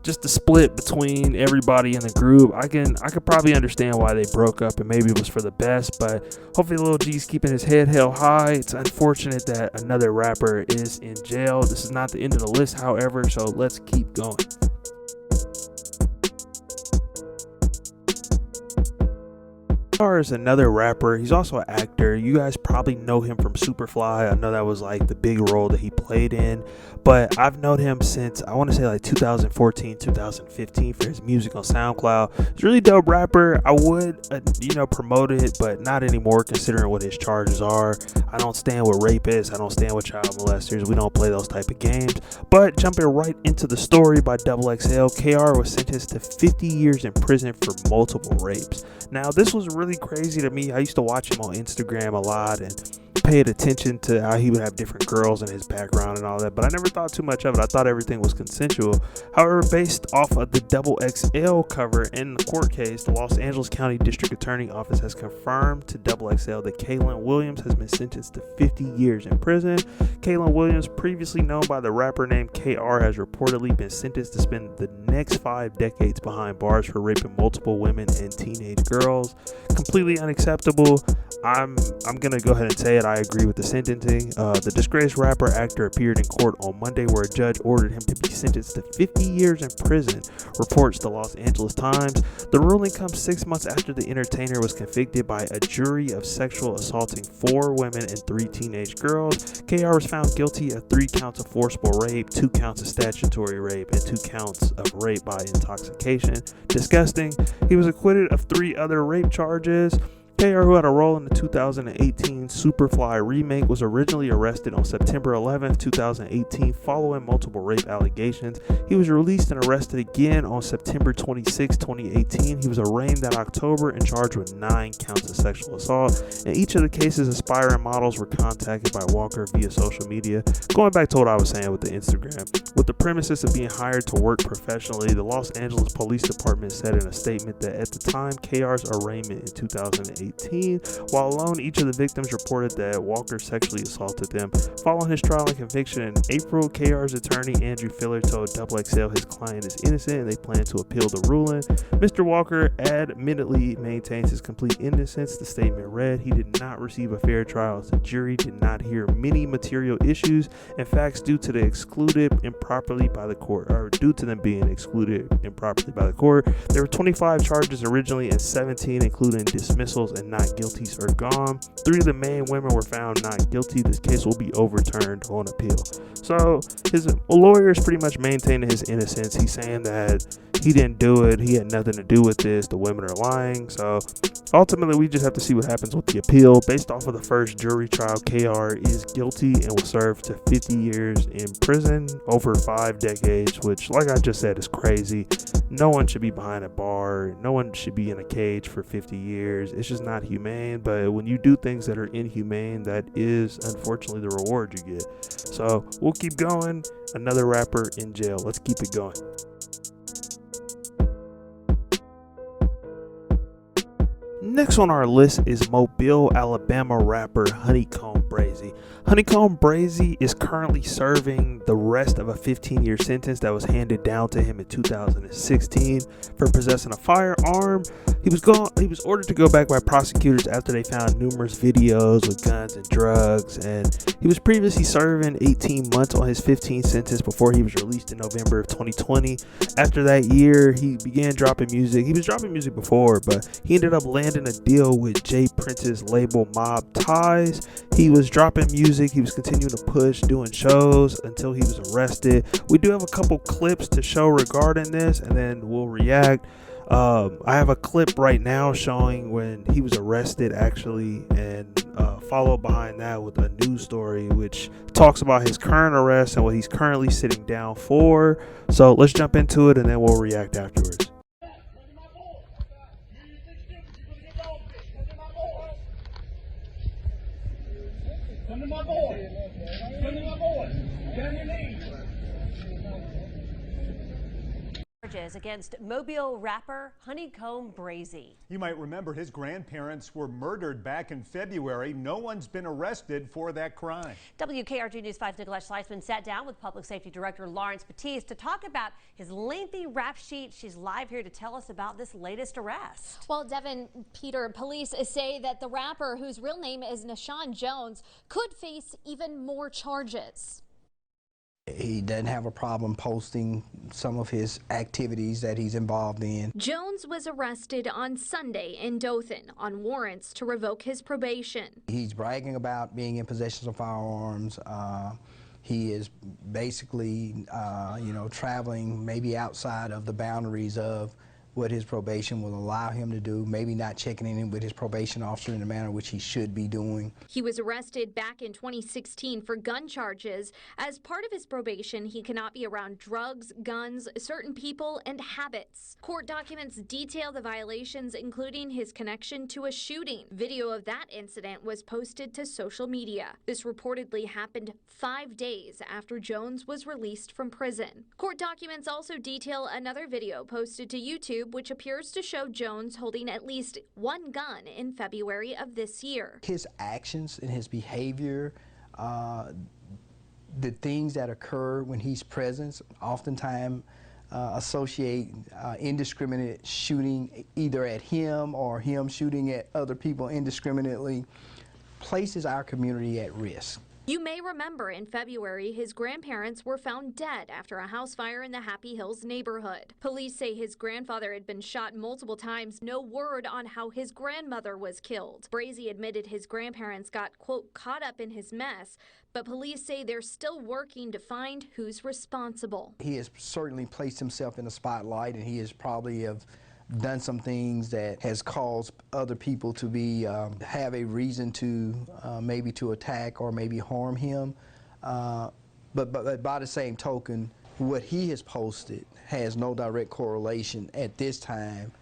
just the split between everybody in the group, I could probably understand why they broke up, and maybe it was for the best, but hopefully Lil G's keeping his head held high. It's unfortunate that another rapper is in jail. This is not the end of the list, however, so let's keep going. Is another rapper. He's also an actor. You guys probably know him from Superfly. I know that was like the big role that he played in, but I've known him since I want to say like 2014, 2015 for his music on SoundCloud. He's a really dope rapper. I would promote it, but not anymore considering what his charges are. I don't stand with rapists. I don't stand with child molesters. We don't play those type of games. But jumping right into the story by XXL, KR was sentenced to 50 years in prison for multiple rapes. Now, this was really crazy to me. I used to watch him on Instagram a lot and paid attention to how he would have different girls in his background and all that, but I never thought too much of it. I thought everything was consensual. However, based off of the XXL cover in the court case, the Los Angeles County District Attorney Office has confirmed to XXL that Kaylin Williams has been sentenced to 50 years in prison. Kaylin Williams, previously known by the rapper name KR, has reportedly been sentenced to spend the next 5 decades behind bars for raping multiple women and teenage girls. Completely unacceptable. I'm gonna go ahead and say it. I agree with the sentencing. The disgraced rapper actor appeared in court on Monday where a judge ordered him to be sentenced to 50 years in prison, reports the Los Angeles Times. The ruling comes 6 months after the entertainer was convicted by a jury of sexual assaulting 4 women and 3 teenage girls. KR was found guilty of 3 counts of forcible rape, 2 counts of statutory rape, and 2 counts of rape by intoxication. Disgusting. He was acquitted of 3 other rape charges. KR, who had a role in the 2018 Superfly remake, was originally arrested on September 11, 2018 following multiple rape allegations. He was released and arrested again on September 26, 2018. He was arraigned that October and charged with 9 counts of sexual assault. In each of the cases, aspiring models were contacted by Walker via social media. Going back to what I was saying with the Instagram, with the premises of being hired to work professionally, the Los Angeles Police Department said in a statement that at the time KR's arraignment in 2018, while alone, each of the victims reported that Walker sexually assaulted them. Following his trial and conviction in April, KR's attorney Andrew Filler told XXL his client is innocent and they plan to appeal the ruling. Mr. Walker admittedly maintains his complete innocence. The statement read, he did not receive a fair trial as the jury did not hear many material issues and facts due to them being excluded improperly by the court. There were 25 charges originally and 17 including dismissals and not guilties are gone. 3 of the main women were found not guilty. This case will be overturned on appeal. So his lawyers pretty much maintaining his innocence. He's saying that he didn't do it. He had nothing to do with this. The women are lying. So ultimately, we just have to see what happens with the appeal. Based off of the first jury trial, KR is guilty and will serve to 50 years in prison over 5 decades, which, like I just said, is crazy. No one should be behind a bar. No one should be in a cage for 50 years. It's just not humane. But when you do things that are inhumane, that is unfortunately the reward you get. So we'll keep going. Another rapper in jail. Let's keep it going. Next on our list is Mobile, Alabama rapper Honeycomb Brazy. Honeycomb Brazy is currently serving the rest of a 15-year sentence that was handed down to him in 2016 for possessing a firearm. He was ordered to go back by prosecutors after they found numerous videos with guns and drugs, and he was previously serving 18 months on his 15 sentence before he was released in November of 2020. After that year, he began dropping music. He was dropping music before, but he ended up landing a deal with Jay Prince's label Mob Ties. He was dropping music. He was continuing to push, doing shows until he was arrested. We do have a couple clips to show regarding this, and then we'll react. I have a clip right now showing when he was arrested, actually, and followed behind that with a news story which talks about his current arrest and what he's currently sitting down for. So let's jump into it, and then we'll react afterwards. Come to my boy. Come to my boy. Down your knees. Charges against Mobile rapper Honeycomb Brazy. You might remember his grandparents were murdered back in February. No one's been arrested for that crime. WKRG News 5's Nicolette Schleisman sat down with Public Safety Director Lawrence Batiste to talk about his lengthy rap sheet. She's live here to tell us about this latest arrest. Well, Devin, Peter, police say that the rapper, whose real name is Nashawn Jones, could face even more charges. He doesn't have a problem posting some of his activities that he's involved in. Jones was arrested on Sunday in Dothan on warrants to revoke his probation. He's bragging about being in possession of firearms. He is basically, traveling maybe outside of the boundaries of what his probation will allow him to do, maybe not checking in with his probation officer in the manner which he should be doing. He was arrested back in 2016 for gun charges. As part of his probation, he cannot be around drugs, guns, certain people, and habits. Court documents detail the violations, including his connection to a shooting. Video of that incident was posted to social media. This reportedly happened 5 days after Jones was released from prison. Court documents also detail another video posted to YouTube which appears to show Jones holding at least one gun in February of this year. His actions and his behavior, the things that occur when he's present, oftentimes associate indiscriminate shooting either at him or him shooting at other people indiscriminately, places our community at risk. You may remember in February, his grandparents were found dead after a house fire in the Happy Hills neighborhood. Police say his grandfather had been shot multiple times. No word on how his grandmother was killed. Brazy admitted his grandparents got, quote, caught up in his mess, but police say they're still working to find who's responsible. He has certainly placed himself in the spotlight, and he has probably done some things that has caused other people to be have a reason to maybe to attack or maybe harm him. But by the same token, what he has posted has no direct correlation at this time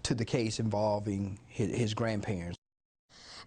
to the case involving his grandparents.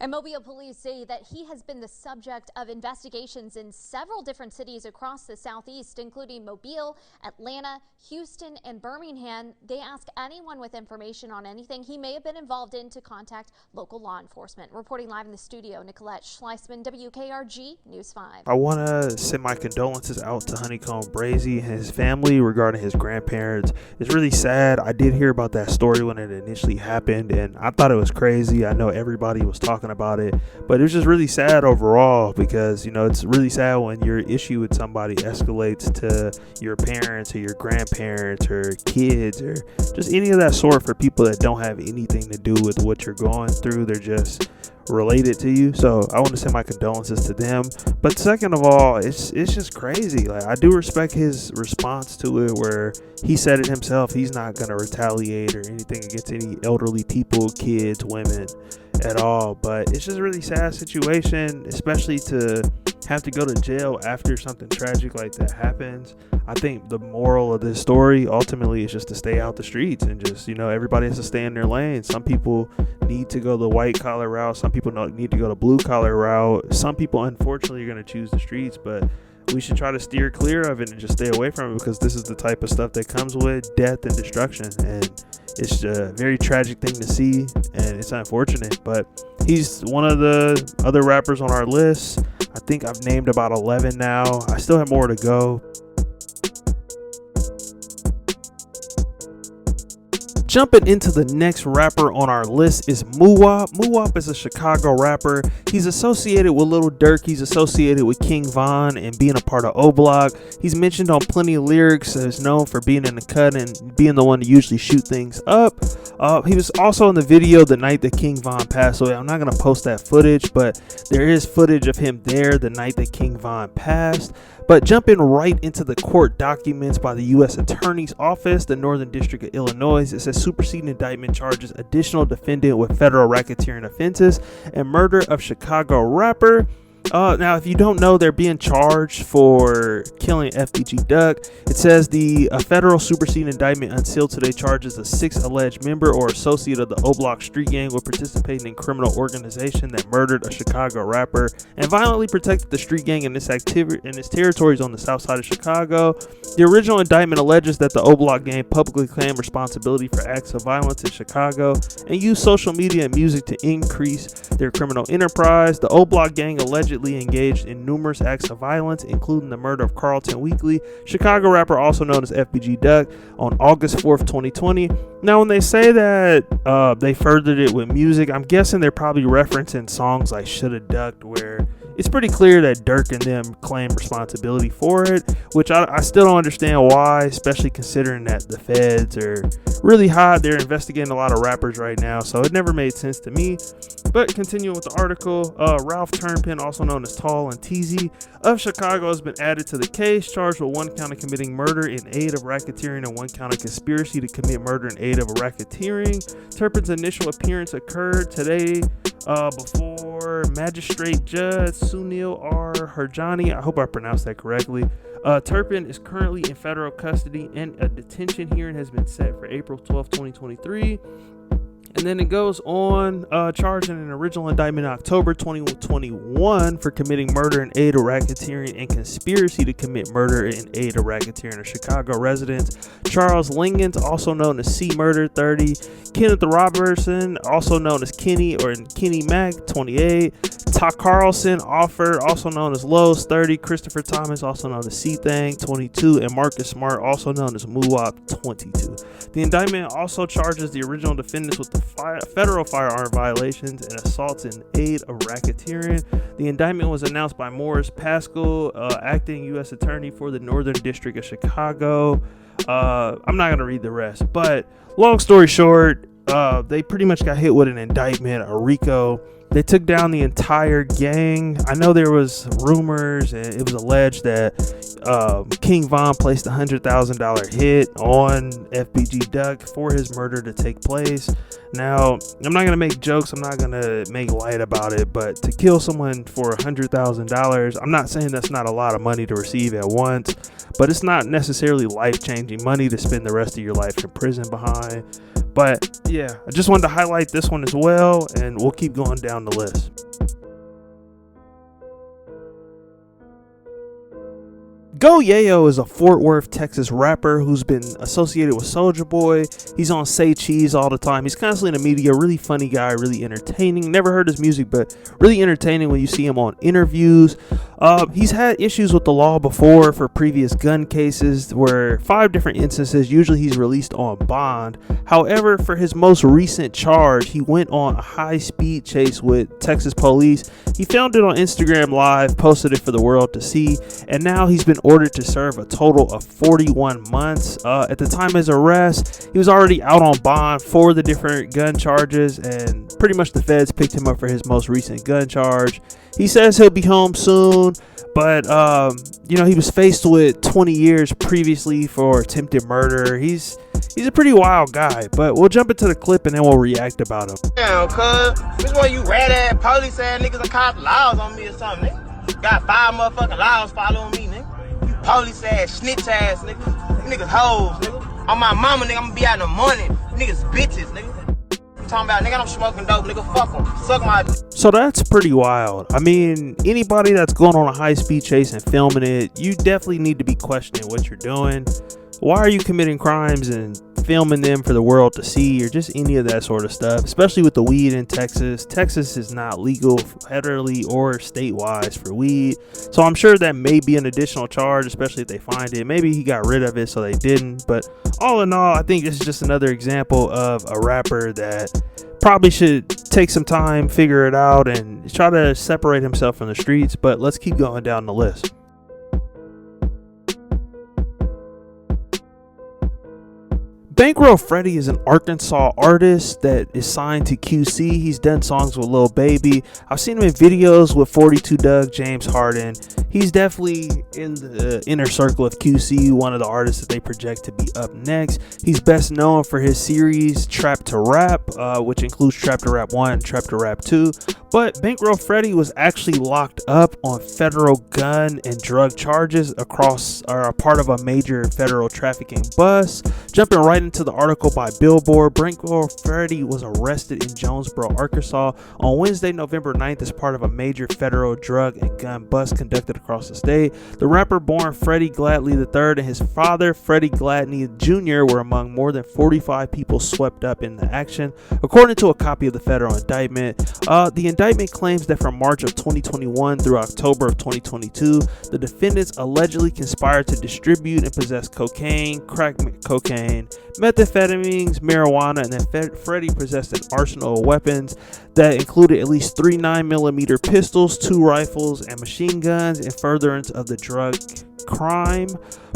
And Mobile police say that he has been the subject of investigations in several different cities across the Southeast, including Mobile, Atlanta, Houston, and Birmingham. They ask anyone with information on anything he may have been involved in to contact local law enforcement. Reporting live in the studio, Nicolette Schleisman, WKRG News 5. I want to send my condolences out to Honeycomb Brazy and his family regarding his grandparents. It's really sad. I did hear about that story when it initially happened, and I thought it was crazy. I know everybody was talking talking about it. But it was just really sad overall because, you know, it's really sad when your issue with somebody escalates to your parents or your grandparents or kids or just any of that sort for people that don't have anything to do with what you're going through. They're just related to you. So I want to send my condolences to them. But second of all, it's just crazy. Like, I do respect his response to it, where he said it himself. He's not going to retaliate or anything against any elderly people, kids, women at all. But it's just a really sad situation, especially to have to go to jail after something tragic like that happens. I think the moral of this story ultimately is just to stay out the streets and just, you know, everybody has to stay in their lane. Some people need to go the white collar route. Some people need to go the blue collar route. Some people, unfortunately, are going to choose the streets, but we should try to steer clear of it and just stay away from it, because this is the type of stuff that comes with death and destruction. And it's a very tragic thing to see, and it's unfortunate. But he's one of the other rappers on our list. I think I've named about 11 now. I still have more to go. Jumping into the next rapper on our list is Muap. Muap is a Chicago rapper. He's associated with Lil Durk. He's associated with King Von and being a part of O Block. He's mentioned on plenty of lyrics. Is known for being in the cut and being the one to usually shoot things up. He was also in the video the night that King Von passed away. I'm not going to post that footage, but there is footage of him there the night that King Von passed. But jumping right into the court documents by the U.S. Attorney's Office, the Northern District of Illinois, it says superseding indictment charges additional defendant with federal racketeering offenses and murder of Chicago rapper. Now, if you don't know, they're being charged for killing FBG Duck. It says the federal superseding indictment unsealed today charges a 6 alleged member or associate of the O Block street gang with participating in criminal organization that murdered a Chicago rapper and violently protected the street gang in its territories on the south side of Chicago. The original indictment alleges that the O Block gang publicly claimed responsibility for acts of violence in Chicago and used social media and music to increase their criminal enterprise. The O Block gang allegedly engaged in numerous acts of violence, including the murder of Carlton Weekly, Chicago rapper also known as FBG Duck, on August 4th, 2020. Now, when they say that they furthered it with music, I'm guessing they're probably referencing songs like Shoulda Ducked, where it's pretty clear that Durk and them claim responsibility for it, which I still don't understand why, especially considering that the feds are really hot. They're investigating a lot of rappers right now, so it never made sense to me. But continuing with the article, Ralph Turnpin, also known as Tall and Teasy, of Chicago, has been added to the case, charged with 1 count of committing murder in aid of racketeering and 1 count of conspiracy to commit murder in aid of racketeering. Turpin's initial appearance occurred today before Magistrate Judge Sunil R. Harjani. I hope I pronounced that correctly. Turpin is currently in federal custody, and a detention hearing has been set for April 12, 2023. And then it goes on, charging an original indictment in October 2021 for committing murder in aid of racketeering and conspiracy to commit murder in aid of racketeering of Chicago residents Charles Lingens, also known as C Murder, 30, Kenneth Robertson, also known as Kenny or Kenny Mac, 28, Todd Carlson, Offer, also known as Lowe's, 30, Christopher Thomas, also known as C Thang, 22, and Marcus Smart, also known as Muap, 22. The indictment also charges the original defendants with the federal firearm violations and assaults in aid of racketeering. The indictment was announced by Morris Pascal, acting U.S. Attorney for the Northern District of Chicago. I'm not going to read the rest, but long story short, they pretty much got hit with an indictment, a RICO. They took down the entire gang. I know there was rumors and it was alleged that King Von placed a $100,000 hit on FBG Duck for his murder to take place. Now, I'm not going to make jokes. I'm not going to make light about it, but to kill someone for $100,000, I'm not saying that's not a lot of money to receive at once, but it's not necessarily life-changing money to spend the rest of your life in prison behind. But yeah, I just wanted to highlight this one as well, and we'll keep going down the list. Go YoYo is a Fort Worth, Texas rapper who's been associated with Soulja Boy. He's on Say Cheese all the time. He's constantly in the media. Really funny guy, really entertaining. Never heard his music, but really entertaining when you see him on interviews. He's had issues with the law before for previous gun cases, where 5 different instances. Usually he's released on bond. However, for his most recent charge, he went on a high-speed chase with Texas police. He filmed it on Instagram Live, posted it for the world to see, and now he's been ordered to serve a total of 41 months. At the time of his arrest, he was already out on bond for the different gun charges, and pretty much the feds picked him up for his most recent gun charge. He says he'll be home soon, but he was faced with 20 years previously for attempted murder. He's a pretty wild guy, but we'll jump into the clip and then we'll react about him. Damn, cuz, which one you rat ass police ass niggas that cop laws on me or something, nigga? Got 5 motherfucking laws following me, nigga. You police ass, snitch ass niggas. You niggas hoes, nigga. On my mama, nigga, I'm gonna be out in the morning. Niggas bitches, nigga. I'm talking about, nigga, I'm smoking dope, nigga, fuck them. Suck my. So that's pretty wild. I mean, anybody that's going on a high-speed chase and filming it, you definitely need to be questioning what you're doing. Why are you committing crimes and filming them for the world to see, or just any of that sort of stuff, especially with the weed in Texas. Texas is not legal federally or state-wise for weed, so I'm sure that may be an additional charge, especially if they find it. Maybe he got rid of it so they didn't, but all in all, I think this is just another example of a rapper that probably should take some time, figure it out, and try to separate himself from the streets. But let's keep going down the list. Bango Freddy is an Arkansas artist that is signed to QC. He's done songs with Lil Baby. I've seen him in videos with 42 Doug, James Harden. He's definitely in the inner circle of QC, one of the artists that they project to be up next. He's best known for his series Trap to Rap, which includes Trap to Rap 1 and Trap to Rap 2. But Bango Freddy was actually locked up on federal gun and drug charges a part of a major federal trafficking bust. Jumping right into the article by Billboard, Bango Freddy was arrested in Jonesboro, Arkansas on Wednesday, November 9th as part of a major federal drug and gun bust conducted across the state. The rapper, born Freddie Gladney III, and his father, Freddie Gladney Jr., were among more than 45 people swept up in the action, according to a copy of the federal indictment. The indictment claims that from March of 2021 through October of 2022, the defendants allegedly conspired to distribute and possess cocaine, crack cocaine, methamphetamines, marijuana, and then Freddie possessed an arsenal of weapons that included at least 3 9mm pistols, 2 rifles, and machine guns in furtherance of the drug crime.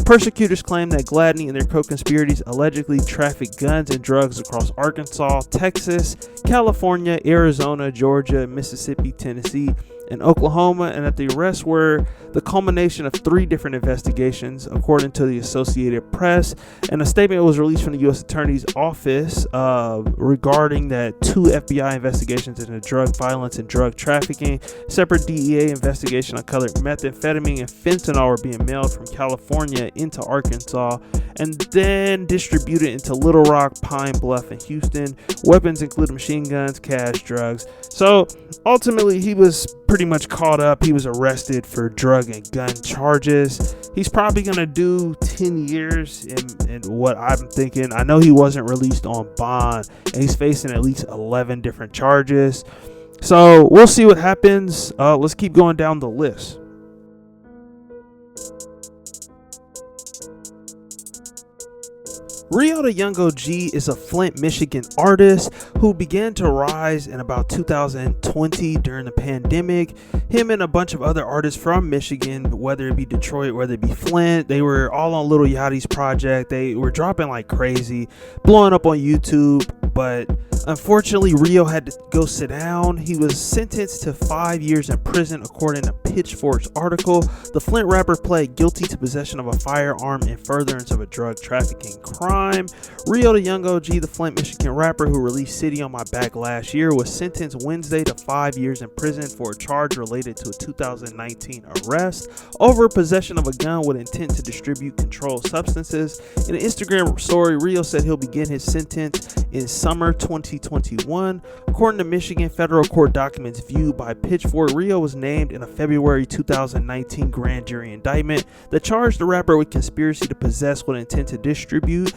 Prosecutors claim that Gladney and their co-conspirators allegedly trafficked guns and drugs across Arkansas, Texas, California, Arizona, Georgia, Mississippi, Tennessee, and Oklahoma, and that the arrests were the culmination of 3 different investigations, according to the Associated Press. And a statement was released from the U.S. Attorney's Office regarding that 2 FBI investigations into drug violence and drug trafficking, separate DEA investigation on colored methamphetamine and fentanyl were being mailed from California into Arkansas and then distributed into Little Rock, Pine Bluff, and Houston. Weapons included machine guns, cash, drugs. So ultimately, he was pretty much caught up. He was arrested for drug and gun charges. He's probably gonna do 10 years in what I'm thinking. I know he wasn't released on bond, and he's facing at least 11 different charges. So we'll see what happens. Let's keep going down the list. Rio G is a Flint, Michigan artist who began to rise in about 2020 during the pandemic. Him and a bunch of other artists from Michigan, whether it be Detroit, whether it be Flint, they were all on Lil Yachty's project. They were dropping like crazy, blowing up on YouTube. But unfortunately, Rio had to go sit down. He was sentenced to 5 years in prison, according to Pitchfork's article. The Flint rapper pled guilty to possession of a firearm in furtherance of a drug trafficking crime. Rio G, the Flint, Michigan rapper who released City on My Back last year, was sentenced Wednesday to 5 years in prison for a charge related to a 2019 arrest over possession of a gun with intent to distribute controlled substances. In an Instagram story, Rio said he'll begin his sentence in summer 2020 2021. According to Michigan federal court documents viewed by Pitchfork, Rio was named in a February 2019 grand jury indictment that charged the rapper with conspiracy to possess with intent to distribute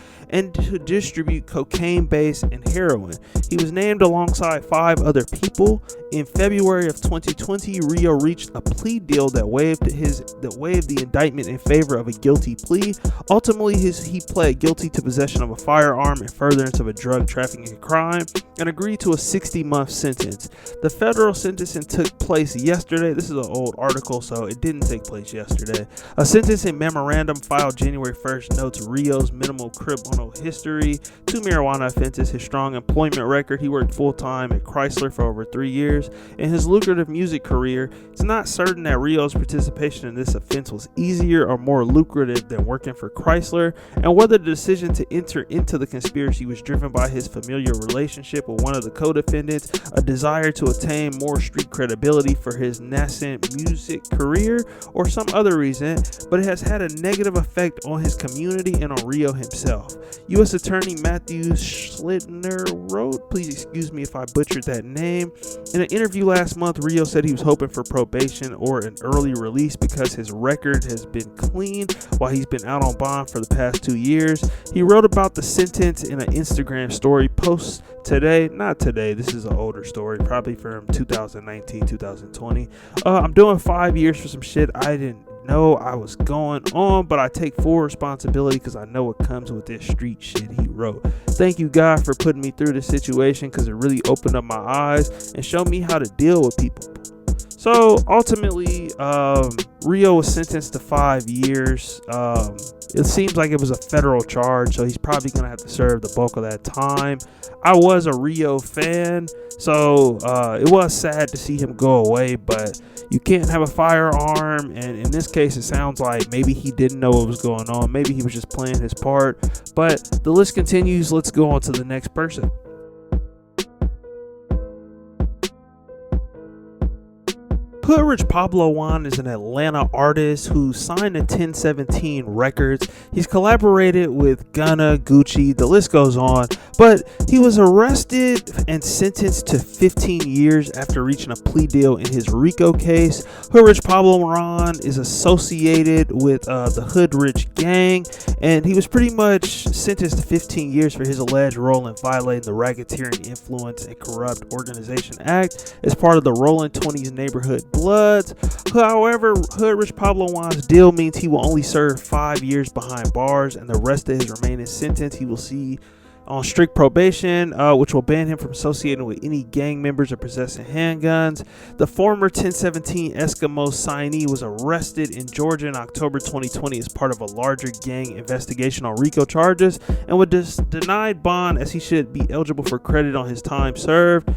cocaine base and heroin. He was named alongside 5 other people. In February of 2020, Rio reached a plea deal that waived the indictment in favor of a guilty plea. Ultimately, he pled guilty to possession of a firearm and furtherance of a drug trafficking crime and agreed to a 60-month sentence. The federal sentencing took place yesterday. This is an old article, so it didn't take place yesterday. A sentencing memorandum filed January 1st notes Rio's minimal criminal history, 2 marijuana offenses, his strong employment record. He worked full-time at Chrysler for over 3 years, and his lucrative music career. It's not certain that Rio's participation in this offense was easier or more lucrative than working for Chrysler, and whether the decision to enter into the conspiracy was driven by his familiar relationship with one of the co-defendants, a desire to attain more street credibility for his nascent music career, or some other reason, but it has had a negative effect on his community and on Rio himself. U.S. Attorney Matthew Schlitner wrote, please excuse me if I butchered that name. In an interview last month, Rio said he was hoping for probation or an early release because his record has been clean while he's been out on bond for the past 2 years. He wrote about the sentence in an Instagram story post today. Not today, this is an older story, probably from 2019, 2020. I'm doing 5 years for some shit I didn't know I was going on, but I take full responsibility because I know what comes with this street shit, he wrote. Thank you, God, for putting me through this situation because it really opened up my eyes and showed me how to deal with people. So ultimately, Rio was sentenced to 5 years. It seems like it was a federal charge, so he's probably going to have to serve the bulk of that time. I was a Rio fan, so it was sad to see him go away, but you can't have a firearm, and in this case, it sounds like maybe he didn't know what was going on. Maybe he was just playing his part, but the list continues. Let's go on to the next person. Hood Rich Pablo Wan is an Atlanta artist who signed to 1017 Records. He's collaborated with Gunna, Gucci, the list goes on, but he was arrested and sentenced to 15 years after reaching a plea deal in his RICO case. Hood Rich Pablo Wan is associated with the Hood Rich gang, and he was pretty much sentenced to 15 years for his alleged role in violating the Racketeering Influence and Corrupt Organization Act as part of the Rolling 20s Neighborhood Bloods. However, Hood Rich Pablo Wan's deal means he will only serve 5 years behind bars, and the rest of his remaining sentence he will see on strict probation, which will ban him from associating with any gang members or possessing handguns. The former 1017 Eskimo signee was arrested in Georgia in October 2020 as part of a larger gang investigation on RICO charges and was denied bond as he should be eligible for credit on his time served.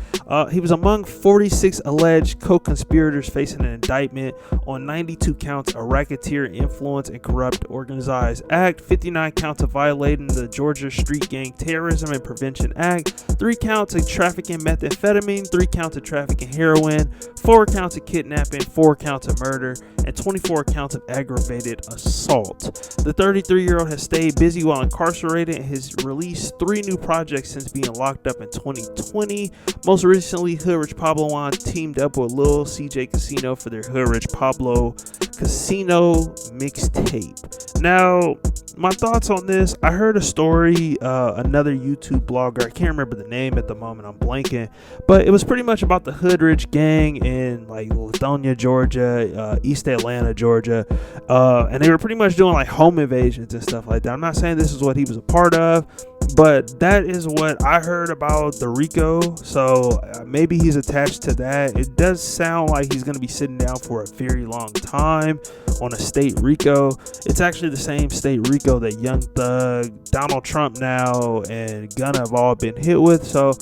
He was among 46 alleged co-conspirators facing an indictment on 92 counts of racketeer influence and corrupt organized act, 59 counts of violating the Georgia Street Gang Terrorism and Prevention Act, 3 counts of trafficking methamphetamine, 3 counts of trafficking heroin, 4 counts of kidnapping, 4 counts of murder, and 24 counts of aggravated assault. The 33-year-old has stayed busy while incarcerated and has released 3 new projects since being locked up in 2020. Most recently, Hood Rich Pablo Wan teamed up with Lil CJ Casino for their Hood Rich Pablo Casino mixtape. Now, my thoughts on this, I heard a story, another YouTube blogger, I can't remember the name at the moment, I'm blanking, but it was pretty much about the Hood Rich gang in like Lithonia, Georgia, East Atlanta, Georgia, and they were pretty much doing like home invasions and stuff like that. I'm not saying this is what he was a part of, but that is what I heard about the RICO, so maybe he's attached to that. It does sound like he's going to be sitting down for a very long time on a state RICO. It's actually the same state RICO that Young Thug, Donald Trump now, and Gunna have all been hit with. So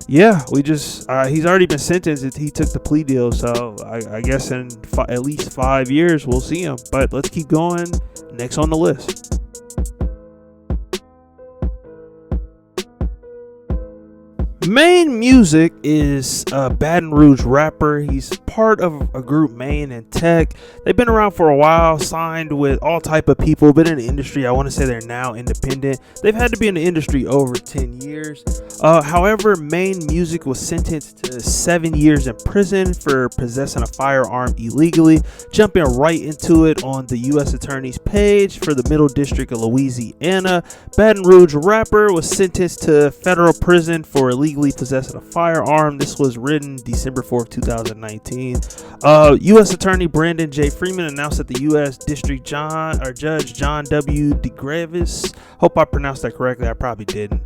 yeah, he's already been sentenced. He took the plea deal, so I guess in at least 5 years we'll see him. But let's keep going. Next on the list. Main Music is a Baton Rouge rapper. He's part of a group, Main and Tech. They've been around for a while, signed with all type of people, been in the industry. I want to say they're now independent. They've had to be in the industry over 10 years. However, Main Music was sentenced to 7 years in prison for possessing a firearm illegally. Jumping right into it on the U.S. Attorney's page for the Middle District of Louisiana, Baton Rouge rapper was sentenced to federal prison for illegally possessing a firearm. This was written December 4th, 2019. U.S. Attorney Brandon J. Freeman announced that the U.S. District Judge John W. DeGravis, hope I pronounced that correctly, I probably didn't,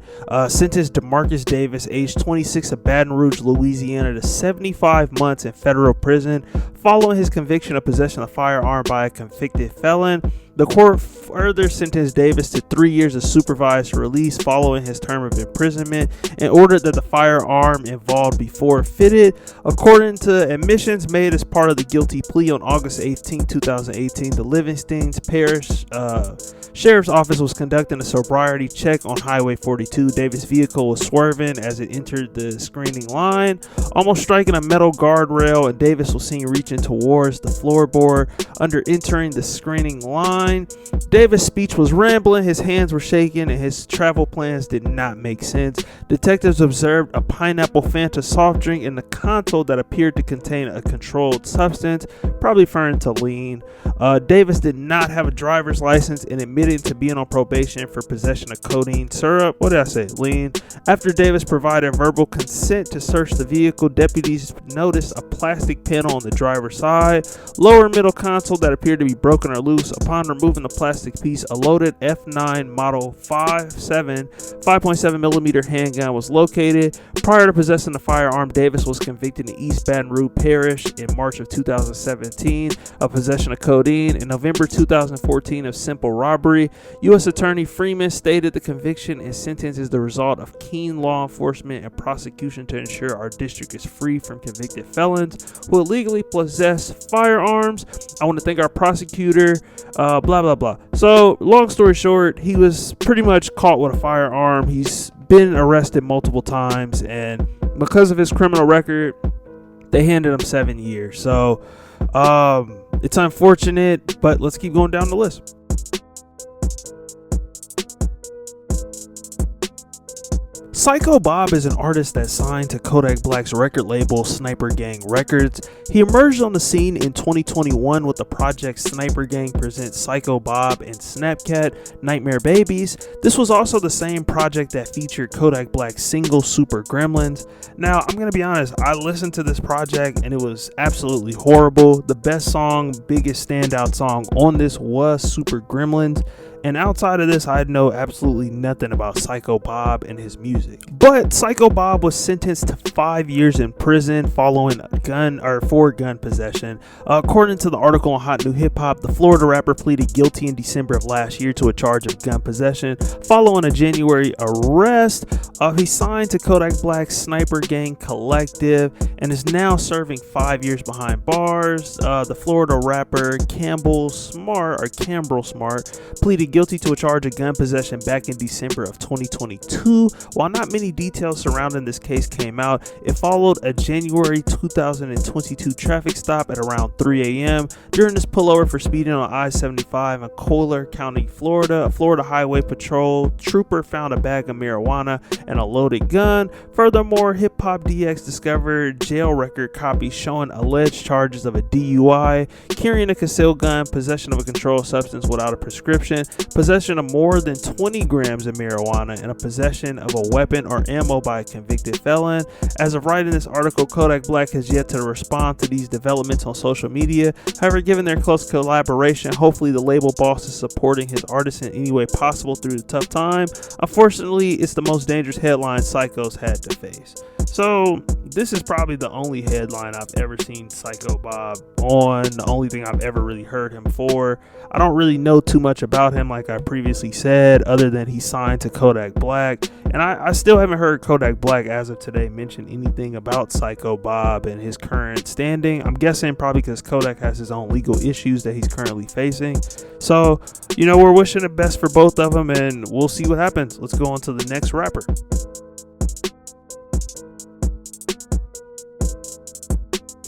sentenced DeMarcus Davis, age 26, of Baton Rouge, Louisiana, to 75 months in federal prison following his conviction of possession of a firearm by a convicted felon. The court further sentenced Davis to 3 years of supervised release following his term of imprisonment and ordered that the firearm involved be forfeited. According to admissions made as part of the guilty plea on August 18, 2018, the Livingston's Parish Sheriff's Office was conducting a sobriety check on Highway 42. Davis' vehicle was swerving as it entered the screening line, almost striking a metal guardrail, and Davis was seen reaching towards the floorboard under entering the screening line. Davis' speech was rambling, his hands were shaking, and his travel plans did not make sense. Detectives observed a pineapple Fanta soft drink in the console that appeared to contain a controlled substance, probably referring to lean. Davis did not have a driver's license and admitted to being on probation for possession of codeine syrup. What did I say? Lean. After Davis provided verbal consent to search the vehicle, deputies noticed a plastic panel on the driver's side, lower middle console that appeared to be broken or loose. Upon removing the plastic piece, a loaded F9 model 5.7 millimeter handgun was located. Prior to possessing the firearm, Davis was convicted in East Baton Rouge Parish in March of 2017 of possession of codeine. In November 2014 of simple robbery. U.S. Attorney Freeman stated the conviction and sentence is the result of keen law enforcement and prosecution to ensure our district is free from convicted felons who illegally possess firearms. I want to thank our prosecutor, blah, blah, blah. So, long story short, he was pretty much caught with a firearm. He's been arrested multiple times, and because of his criminal record, they handed him 7 years. So, it's unfortunate, but let's keep going down the list. Psycho Bob is an artist that signed to Kodak Black's record label Sniper Gang Records. He emerged on the scene in 2021 with the project Sniper Gang Presents Psycho Bob and Snapcat Nightmare Babies. This was also the same project that featured Kodak Black's single Super Gremlins. Now, I'm going to be honest, I listened to this project and it was absolutely horrible. The best song, biggest standout song on this was Super Gremlins. And outside of this, I know absolutely nothing about Psycho Bob and his music. But Psycho Bob was sentenced to 5 years in prison following for gun possession. According to the article on Hot New Hip Hop, the Florida rapper pleaded guilty in December of last year to a charge of gun possession. Following a January arrest, he signed to Kodak Black's Sniper Gang Collective and is now serving 5 years behind bars. The Florida rapper Campbell Smart pleaded guilty to a charge of gun possession back in December of 2022. While not many details surrounding this case came out, it followed a January 2022 traffic stop at around 3 a.m. During this pullover for speeding on I-75 in Collier County, Florida, a Florida Highway Patrol trooper found a bag of marijuana and a loaded gun. Furthermore, Hip Hop DX discovered jail record copies showing alleged charges of a DUI, carrying a concealed gun, possession of a controlled substance without a prescription, possession of more than 20 grams of marijuana, and a possession of a weapon or ammo by a convicted felon. As of writing this article, Kodak Black has yet to respond to these developments on social media. However, given their close collaboration, hopefully the label boss is supporting his artists in any way possible through the tough time. Unfortunately, it's the most dangerous headline Psychos had to face. So this is probably the only headline I've ever seen Psycho Bob on, the only thing I've ever really heard him for. I don't really know too much about him, like I previously said, other than he signed to Kodak Black. And I still haven't heard Kodak Black as of today mention anything about Psycho Bob and his current standing. I'm guessing probably because Kodak has his own legal issues that he's currently facing. So, we're wishing the best for both of them, and we'll see what happens. Let's go on to the next rapper.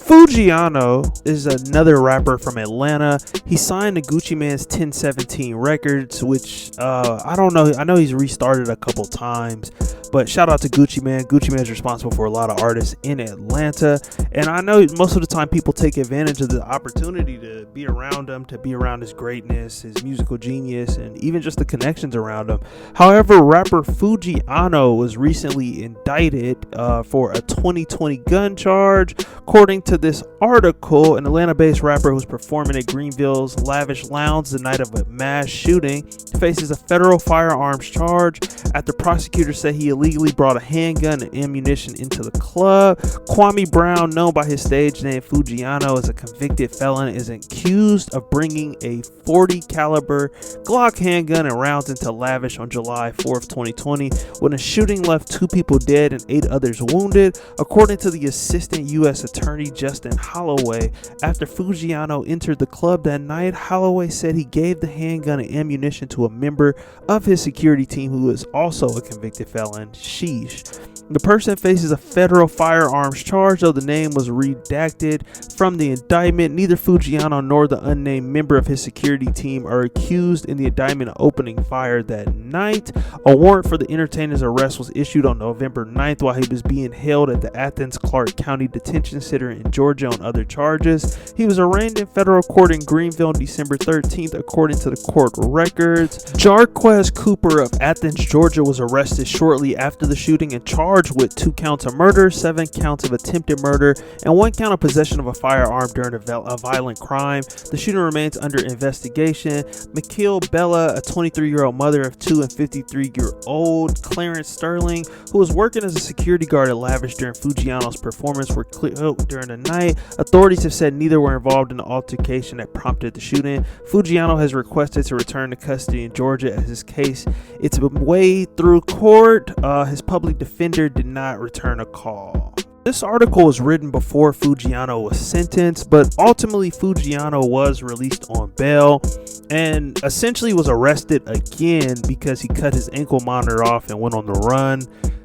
Fujiano is another rapper from Atlanta. He signed to Gucci Mane's 1017 Records, which I don't know. I know he's restarted a couple times, but shout out to Gucci Mane. Gucci Mane is responsible for a lot of artists in Atlanta, and I know most of the time people take advantage of the opportunity to be around him, to be around his greatness, his musical genius, and even just the connections around him. However, rapper Fujiano was recently indicted for a 2020 gun charge. According to this article, an Atlanta-based rapper who was performing at Greenville's Lavish Lounge the night of a mass shooting faces a federal firearms charge after prosecutors said he illegally brought a handgun and ammunition into the club. Kwame Brown, known by his stage name Fujiano, is a convicted felon, is accused of bringing a .40 caliber Glock handgun and rounds into Lavish on July 4th, 2020, when a shooting left 2 people dead and 8 others wounded. According to the Assistant U.S. Attorney Justin Holloway, after Fujiano entered the club that night, Holloway said he gave the handgun and ammunition to a member of his security team who is also a convicted felon. Sheesh. The person faces a federal firearms charge, though the name was redacted from the indictment. Neither Fujiano nor the unnamed member of his security team are accused in the indictment of opening fire that night. A warrant for the entertainer's arrest was issued on November 9th while he was being held at the Athens Clark County Detention Center in Georgia on other charges. He was arraigned in federal court in Greenville on December 13th, according to the court records. Jarquez Cooper of Athens, Georgia, was arrested shortly after the shooting and charged with 2 counts of murder, 7 counts of attempted murder, and 1 count of possession of a firearm during a violent crime. The shooter remains under investigation. Mikhail Bella, a 23-year-old mother of 2 and 53-year-old Clarence Sterling, who was working as a security guard at Lavish during Fujiano's performance, were killed during the night. Authorities have said neither were involved in the altercation that prompted the shooting. Fujiano has requested to return to custody in Georgia as his case it's been weighed through court. His public defender did not return a call. This article was written before Fujiano was sentenced, but ultimately Fujiano was released on bail and essentially was arrested again because he cut his ankle monitor off and went on the run.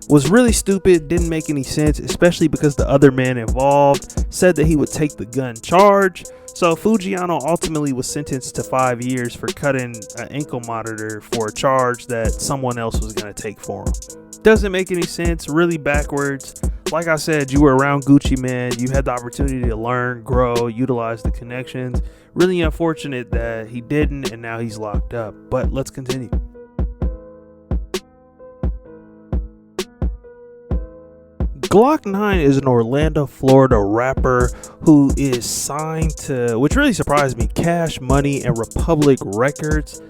Was really stupid, didn't make any sense, especially because the other man involved said that he would take the gun charge. So Fujiano ultimately was sentenced to 5 years for cutting an ankle monitor for a charge that someone else was going to take for him. Doesn't make any sense, really backwards. Like I said, you were around Gucci Mane, you had the opportunity to learn, grow, utilize the connections. Really unfortunate that he didn't and now he's locked up. But let's continue. Glock 9 is an Orlando, Florida rapper who is signed to, which really surprised me, Cash Money and Republic Records.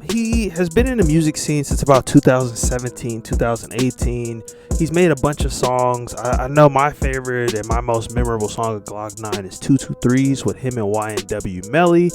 He has been in the music scene since about 2017, 2018. He's made a bunch of songs. I know my favorite and my most memorable song of Glock 9 is 223s with him and YNW Melly.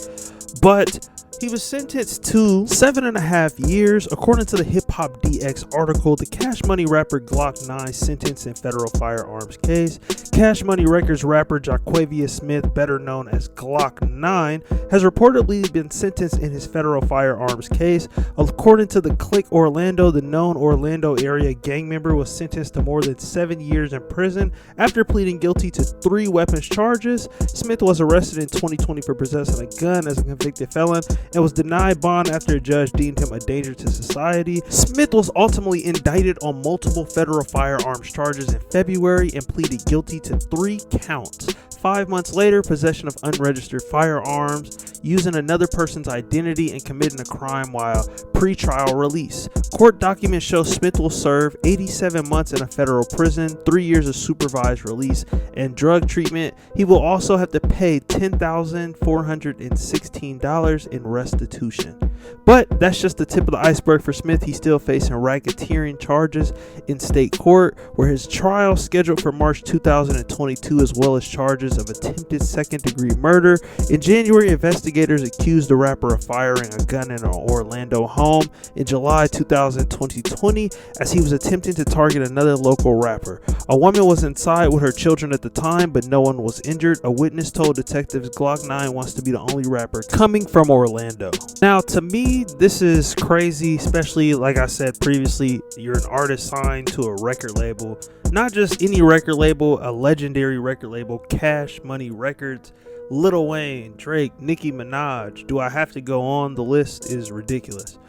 But he was sentenced to 7.5 years. According to the Hip Hop DX article, the Cash Money rapper Glock 9 sentenced in federal firearms case. Cash Money Records rapper Jaquavia Smith, better known as Glock 9, has reportedly been sentenced in his federal firearms case. According to the Click Orlando, the known Orlando area gang member was sentenced to more than 7 years in prison after pleading guilty to 3 weapons charges. Smith was arrested in 2020 for possessing a gun as a convicted felon and was denied bond after a judge deemed him a danger to society. Smith was ultimately indicted on multiple federal firearms charges in February and pleaded guilty to 3 counts. 5 months later, possession of unregistered firearms, using another person's identity, and committing a crime while pre-trial release. Court documents show Smith will serve 87 months in a federal prison, 3 years of supervised release, and drug treatment. He will also have to pay $10,416 in restitution. But that's just the tip of the iceberg for Smith. He's still facing racketeering charges in state court, where his trial scheduled for March 2022, as well as charges of attempted second-degree murder. In January, investigators accused the rapper of firing a gun in an Orlando home in July 2020 as he was attempting to target another local rapper. A woman was inside with her children at the time, but no one was injured. A witness told detectives Glock 9 wants to be the only rapper coming from Orlando. Now, to me, this is crazy, especially like I said previously, you're an artist signed to a record label. Not just any record label, a legendary record label, Cash Money Records. Lil Wayne, Drake, Nicki Minaj. Do I have to go on? The list is ridiculous.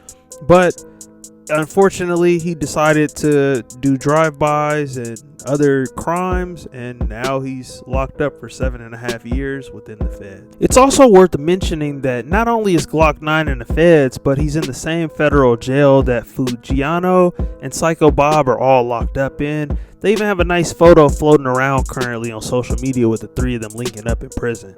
But unfortunately, he decided to do drive-bys and other crimes, and now he's locked up for 7.5 years within the Fed. It's also worth mentioning that not only is Glock 9 in the Feds, but he's in the same federal jail that Fujiano and Psycho Bob are all locked up in. They even have a nice photo floating around currently on social media with the three of them linking up in prison.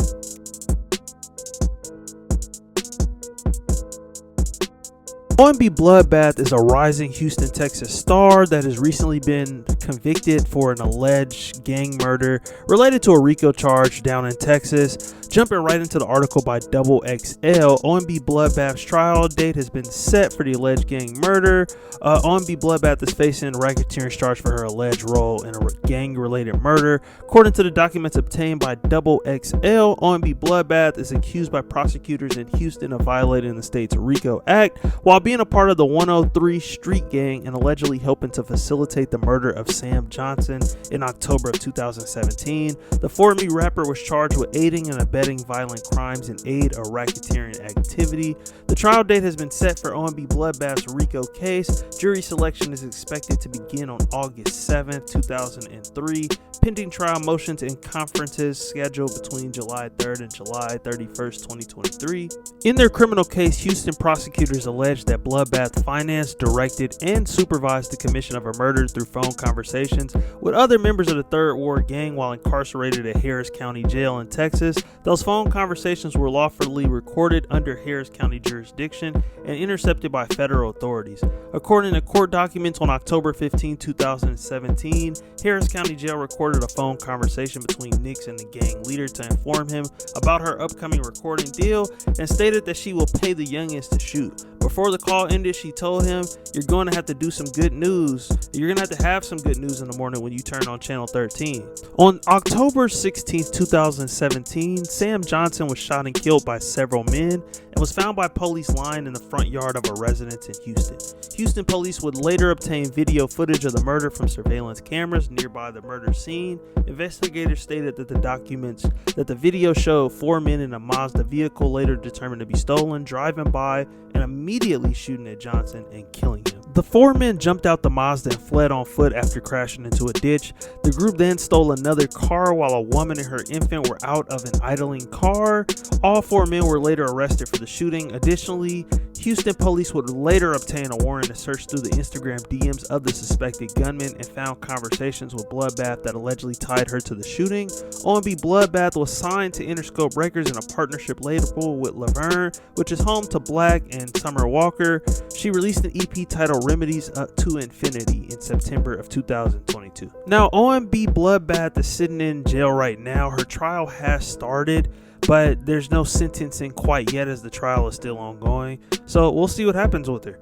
OMB Bloodbath is a rising Houston, Texas star that has recently been convicted for an alleged gang murder related to a RICO charge down in Texas. Jumping right into the article by Double XL, OMB Bloodbath's trial date has been set for the alleged gang murder. OMB Bloodbath is facing a racketeering charge for her alleged role in a gang-related murder. According to the documents obtained by Double XL, OMB Bloodbath is accused by prosecutors in Houston of violating the state's RICO Act while being a part of the 103 Street Gang and allegedly helping to facilitate the murder of Sam Johnson in October of 2017. The 4Me rapper was charged with aiding and abetting violent crimes and aid of racketeering activity. The trial date has been set for OMB Bloodbath's RICO case. Jury selection is expected to begin on August 7th, 2003. Pending trial motions and conferences scheduled between July 3rd and July 31st, 2023. In their criminal case, Houston prosecutors alleged that Bloodbath financed, directed, and supervised the commission of a murder through phone conversations with other members of the Third Ward Gang while incarcerated at Harris County Jail in Texas. Those phone conversations were lawfully recorded under Harris County jurisdiction and intercepted by federal authorities. According to court documents on October 15, 2017, Harris County Jail recorded a phone conversation between Nix and the gang leader to inform him about her upcoming recording deal and stated that she will pay the youngins to shoot. Before the call ended, she told him, "You're going to have to do some good news. You're going to have some good news in the morning when you turn on Channel 13. On October 16, 2017, Sam Johnson was shot and killed by several men and was found by police lying in the front yard of a residence in Houston. Houston police would later obtain video footage of the murder from surveillance cameras nearby the murder scene. Investigators stated that the video showed 4 men in a Mazda vehicle later determined to be stolen, driving by and immediately shooting at Johnson and killing him. The 4 men jumped out the Mazda and fled on foot after crashing into a ditch. The group then stole another car while a woman and her infant were out of an idling car. All 4 men were later arrested for the shooting. Additionally, Houston police would later obtain a warrant to search through the Instagram DMs of the suspected gunman and found conversations with Bloodbath that allegedly tied her to the shooting. OMB Bloodbath was signed to Interscope Records in a partnership label with Laverne, which is home to Black and Summer Walker. She released an EP titled Remedies Up to Infinity in September of 2022. Now, OMB Bloodbath is sitting in jail right now. Her trial has started, but there's no sentencing quite yet as the trial is still ongoing. So we'll see what happens with her.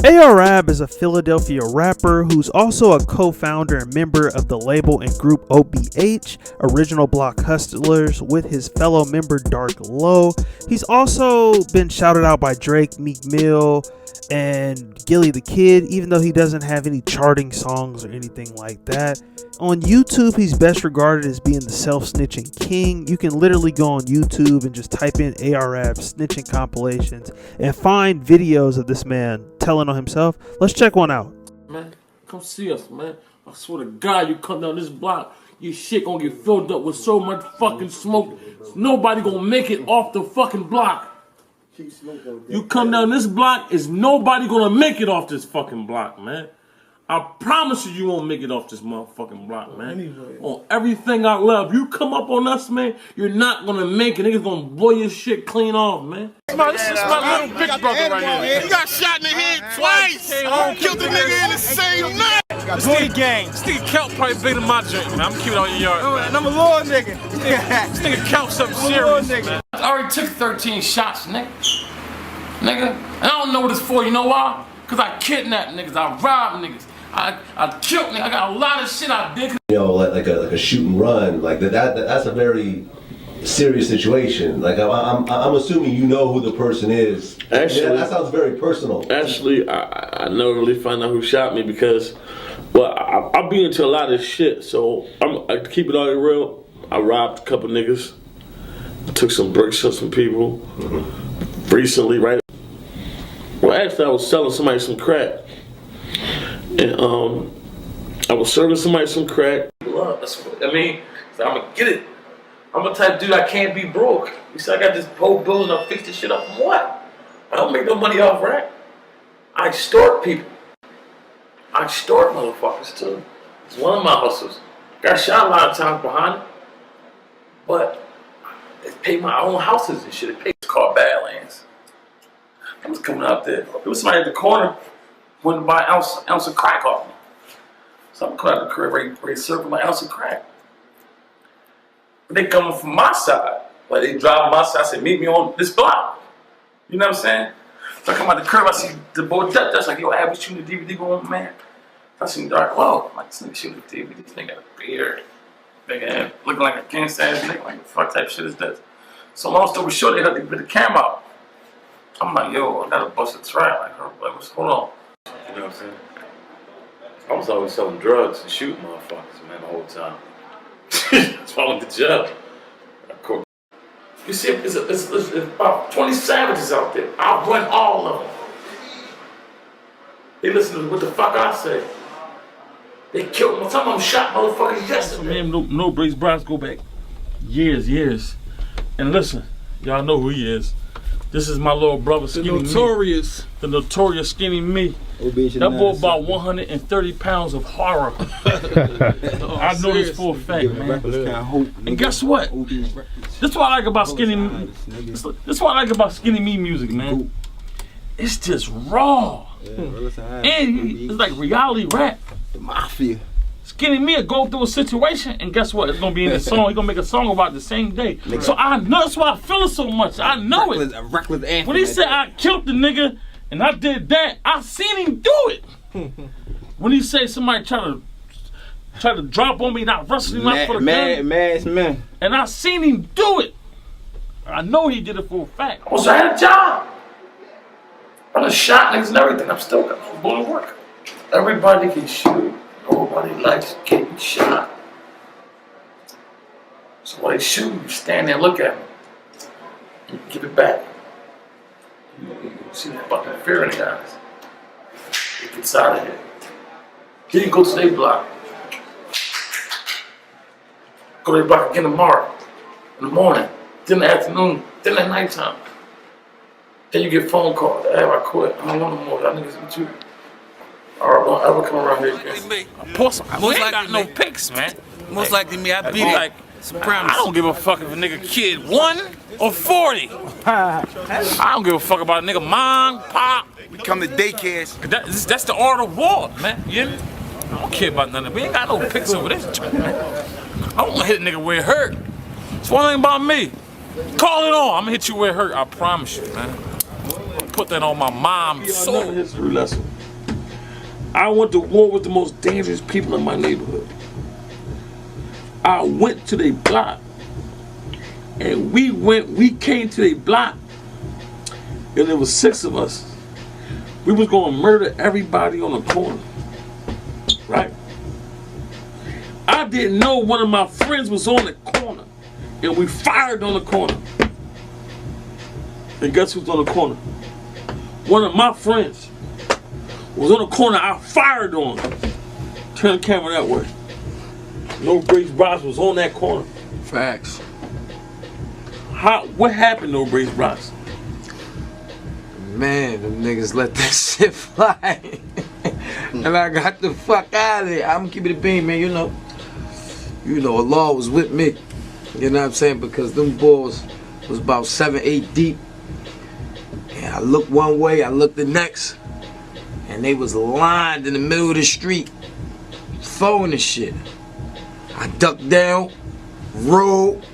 A-Rab is a Philadelphia rapper who's also a co-founder and member of the label and group OBH, Original Block Hustlers, with his fellow member Dark Low. He's also been shouted out by Drake, Meek Mill, and Gilly the Kid, even though he doesn't have any charting songs or anything like that. On YouTube, he's best regarded as being the self-snitching king. You can literally go on YouTube and just type in A-Rab snitching compilations and find videos of this man telling on himself. Let's check one out. Man, come see us, man. I swear to God, you come down this block, your shit gonna get filled up with so much fucking smoke. Nobody gonna make it off the fucking block. You come down this block, is nobody gonna make it off this fucking block, man. I promise you, you won't make it off this motherfucking block, man. Anyway. On everything I love, you come up on us, man, you're not gonna make it. Niggas gonna blow your shit clean off, man. This is my little big brother right here. He got shot in the head twice. Killed the nigga in the same night. This nigga gang. This nigga count probably bigger than my drink, man. I'm cute on your yard. And I'm a little nigga. This nigga count something serious, man. I already took 13 shots, nigga. And I don't know what it's for. You know why? Cause I kidnapped niggas, I robbed niggas, I killed niggas, I got a lot of shit I did. You know, like a shoot and run, like that's a very serious situation. Like I'm assuming you know who the person is. Actually, that sounds very personal. Actually, I never really found out who shot me because, well, I've been into a lot of shit. So I keep it all real. I robbed a couple niggas, took some bricks from some people recently, right? Well, actually, I was selling somebody some crack, and I was serving somebody some crack. I mean, I'm gonna get it. I'm the type of dude, I can't be broke. You see, I got this whole building, I'll fix this shit up from what? I don't make no money off rap. I extort people. I extort motherfuckers too. It's one of my hustles. Got shot a lot of times behind it, but they pay my own houses and shit. It's called Badlands. I was coming out there. There was somebody at the corner wanting to buy an ounce of crack off me. So I'm coming out the crib, ready to serve my ounce of crack. But they coming from my side. Like they drive my side, say, meet me on this block. You know what I'm saying? So I come out the curb, I see the boy Dutch like, yo, Abby shooting the DVD going, man. I seen Dark, whoa, like this nigga shooting the DVD, this nigga got a beard. Nigga looking like a gangster ass nigga, like the fuck type shit is this? So long story short, they had to put the camera out. I'm like, yo, I gotta bust a trap. Like, what's going on? You know what I'm saying? I was always selling drugs and shooting motherfuckers, man, the whole time. That's why I went to jail. You see, it's about 20 savages out there. I run all of them. They listen to what the fuck I say. They killed me. Some of them shot motherfuckers yesterday. No, Brace Bronx go back years. And listen, y'all know who he is. This is my little brother, Skinny Me. The notorious Skinny Me. That boy about 130 pounds of horror. I know this for a fact, man. And guess what? This is what I like about Skinny Me. This is what I like about Skinny Me music, man. It's just raw. And it's like reality rap. The mafia. Skinny Me will go through a situation, and guess what? It's gonna be in the song. He's gonna make a song about it the same day. So I know that's why I feel it so much. I know it. A reckless anthem. When he said I killed the nigga and I did that, I seen him do it. When he said somebody try to drop on me and I wrestled him out for the gun, and I seen him do it. I know he did it for a fact. Also, I had a job. I done shot niggas and everything. I'm still going to work. Everybody can shoot. Nobody likes getting shot. So while they shoot, you stand there and look at them. You give it back. You see that fucking fear in the eyes. It gets out of here. Then you go to their block. Go to their block again tomorrow. In the morning. Then in the afternoon. Then at nighttime. Then you get phone calls. Hey, I quit. I don't want no more. Y'all niggas with you. Alright, don't ever come around here again. We ain't got no pics, man. Most likely me, I beat like, I don't give a fuck if a nigga kid 1 or 40. I don't give a fuck about a nigga mom, pop. We come to daycares. That's the art of war, man. You hear me? I don't care about none of it. We ain't got no pics over this joint, man. I don't want to hit a nigga where it hurt. It's one thing about me. Call it on. I'm gonna hit you where it hurt. I promise you, man. Put that on my mom's soul. History lesson. I went to war with the most dangerous people in my neighborhood. I went to their block, and we came to their block, and there was 6 of us. We was gonna murder everybody on the corner, right? I didn't know one of my friends was on the corner, and we fired on the corner. And guess who's on the corner? One of my friends was on the corner. I fired on. Turn the camera that way. No Brace Bronx was on that corner. Facts. What happened, No Brace Bronx? Man, them niggas let that shit fly. And I got the fuck out of there. I'm gonna keep it a beam, man. You know, Allah was with me. You know what I'm saying? Because them boys was about 7, 8 deep. And I looked one way, I looked the next. And they was lined in the middle of the street, throwing the shit. I ducked down, rolled,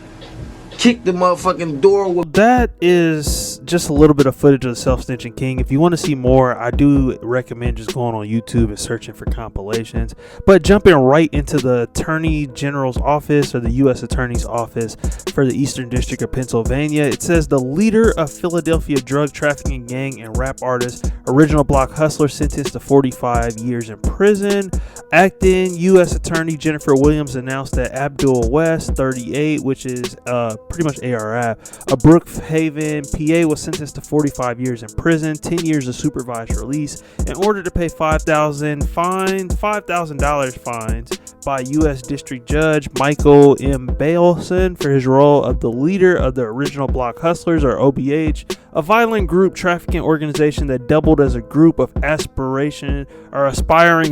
kicked the motherfucking door. That is just just a little bit of footage of the self-snitching king. If you want to see more, I do recommend just going on YouTube and searching for compilations. But jumping right into the Attorney General's office, or the U.S. Attorney's office for the Eastern District of Pennsylvania, it says the leader of Philadelphia drug trafficking gang and rap artist Original Block Hustler sentenced to 45 years in prison. Acting U.S. Attorney Jennifer Williams announced that Abdul West, 38, which is pretty much ARF, a Brookhaven, PA, was sentenced to 45 years in prison, 10 years of supervised release, in order to pay $5,000 fines by U.S. District Judge Michael M. Baleson for his role of the leader of the Original Block Hustlers, or OBH, a violent group trafficking organization that doubled as a group of aspiring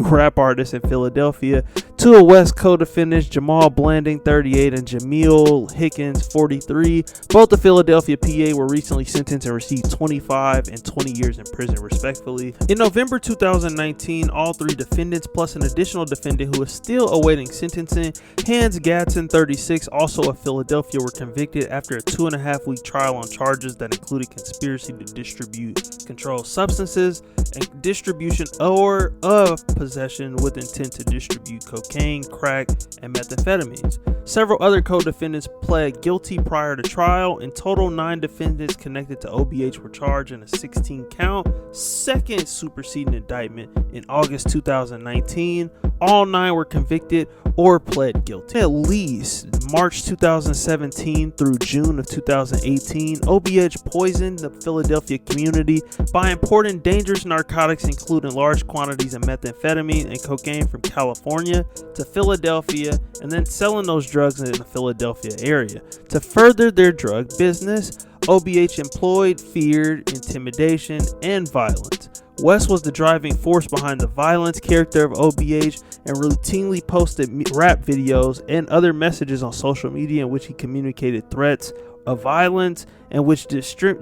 rap artists in Philadelphia. Two of West's co-defendants, Jamal Blanding, 38, and Jameel Hickens, 43, both of Philadelphia, PA, were recently sentenced and received 25 and 20 years in prison, respectively. In November 2019, all three defendants, plus an additional defendant who is still awaiting sentencing, Hans Gadsden, 36, also of Philadelphia, were convicted after a 2.5-week trial on charges that included conspiracy to distribute controlled substances and distribution or of possession with intent to distribute cocaine, crack, and methamphetamines. Several other co-defendants pled guilty prior to trial. In total, 9 defendants connected to OBH were charged in a 16-count second superseding indictment in August 2019. All 9 were convicted or pled guilty. At least March 2017 through June of 2018, OBH poisoned the Philadelphia community by importing dangerous narcotics, including large quantities of methamphetamine and cocaine from California to Philadelphia, and then selling those drugs in the Philadelphia area. To further their drug business, OBH employed fear, intimidation, and violence. West was the driving force behind the violence character of OBH and routinely posted rap videos and other messages on social media in which he communicated threats of violence and which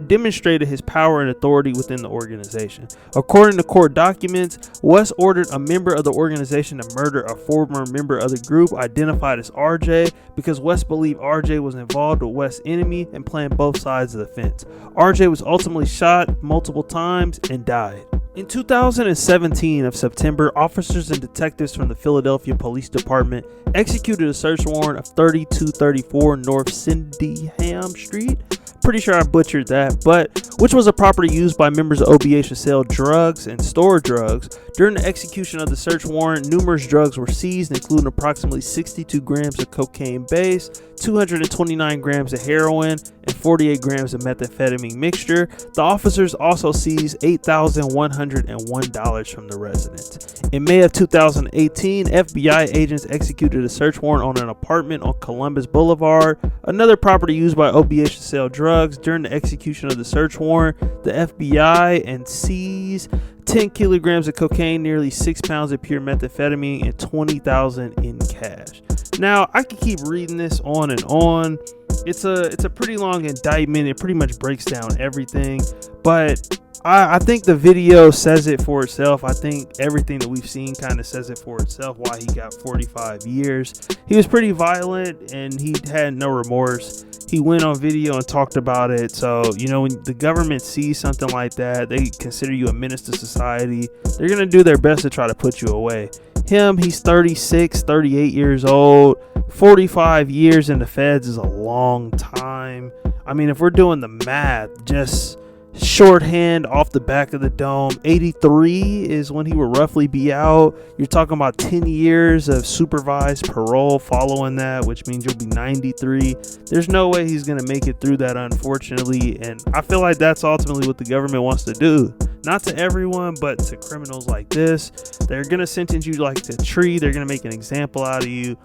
demonstrated his power and authority within the organization. According to court documents, West ordered a member of the organization to murder a former member of the group identified as RJ because West believed RJ was involved with West's enemy and playing both sides of the fence. RJ was ultimately shot multiple times and died. In 2017 of September, officers and detectives from the Philadelphia Police Department executed a search warrant of 3234 North Sydenham Street. Pretty sure I butchered that, but which was a property used by members of OBH to sell drugs and store drugs. During the execution of the search warrant, numerous drugs were seized, including approximately 62 grams of cocaine base, 229 grams of heroin, and 48 grams of methamphetamine mixture. The officers also seized $8,101 from the residence. In May of 2018, FBI agents executed a search warrant on an apartment on Columbus Boulevard, another property used by OBH to sell drugs. During the execution of the search warrant, the FBI and seized 10 kilograms of cocaine, nearly 6 pounds of pure methamphetamine, and $20,000 in cash. Now, I could keep reading this on and on. It's a pretty long indictment. It pretty much breaks down everything, but I think the video says it for itself. I think everything that we've seen kind of says it for itself, why he got 45 years. He was pretty violent and he had no remorse. He went on video and talked about it. So, you know, when the government sees something like that, they consider you a menace to society. They're going to do their best to try to put you away. He's 36, 38 years old. 45 years in the feds is a long time. I mean, if we're doing the math, just shorthand off the back of the dome, 83 is when he would roughly be out. You're talking about 10 years of supervised parole following that, which means you'll be 93. There's no way he's going to make it through that, unfortunately, and I feel like that's ultimately what the government wants to do. Not to everyone, but to criminals like this. They're going to sentence you like a tree. They're going to make an example out of you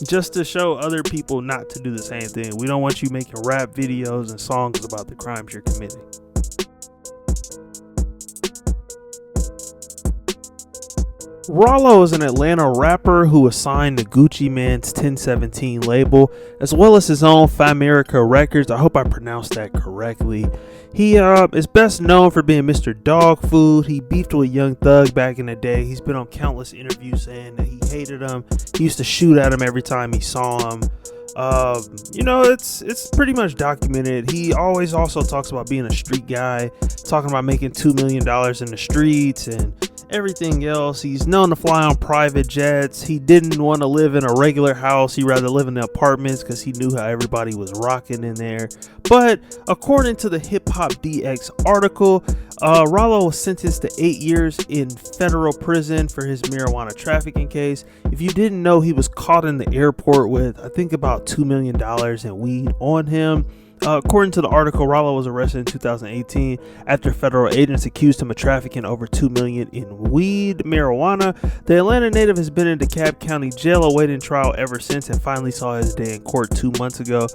just to show other people not to do the same thing. We don't want you making rap videos and songs about the crimes you're committing. Rollo is an Atlanta rapper who was signed to Gucci Mane's 1017 label, as well as his own Famerica Records. I hope I pronounced that correctly. He is best known for being Mr. Dog Food. He beefed with Young Thug back in the day. He's been on countless interviews saying that he hated him. He used to shoot at him every time he saw him. You know, it's pretty much documented. He always also talks about being a street guy, talking about making $2 million in the streets and everything else. He's known to fly on private jets. He didn't want to live in a regular house. He'd rather live in the apartments because he knew how everybody was rocking in there. But according to the Hip Hop DX article, Rollo was sentenced to 8 years in federal prison for his marijuana trafficking case. If you didn't know, he was caught in the airport with, I think, about $2 million in weed on him. According to the article, Rollo was arrested in 2018 after federal agents accused him of trafficking over $2 million in weed marijuana. The Atlanta native has been in DeKalb County Jail awaiting trial ever since and finally saw his day in court 2 months ago.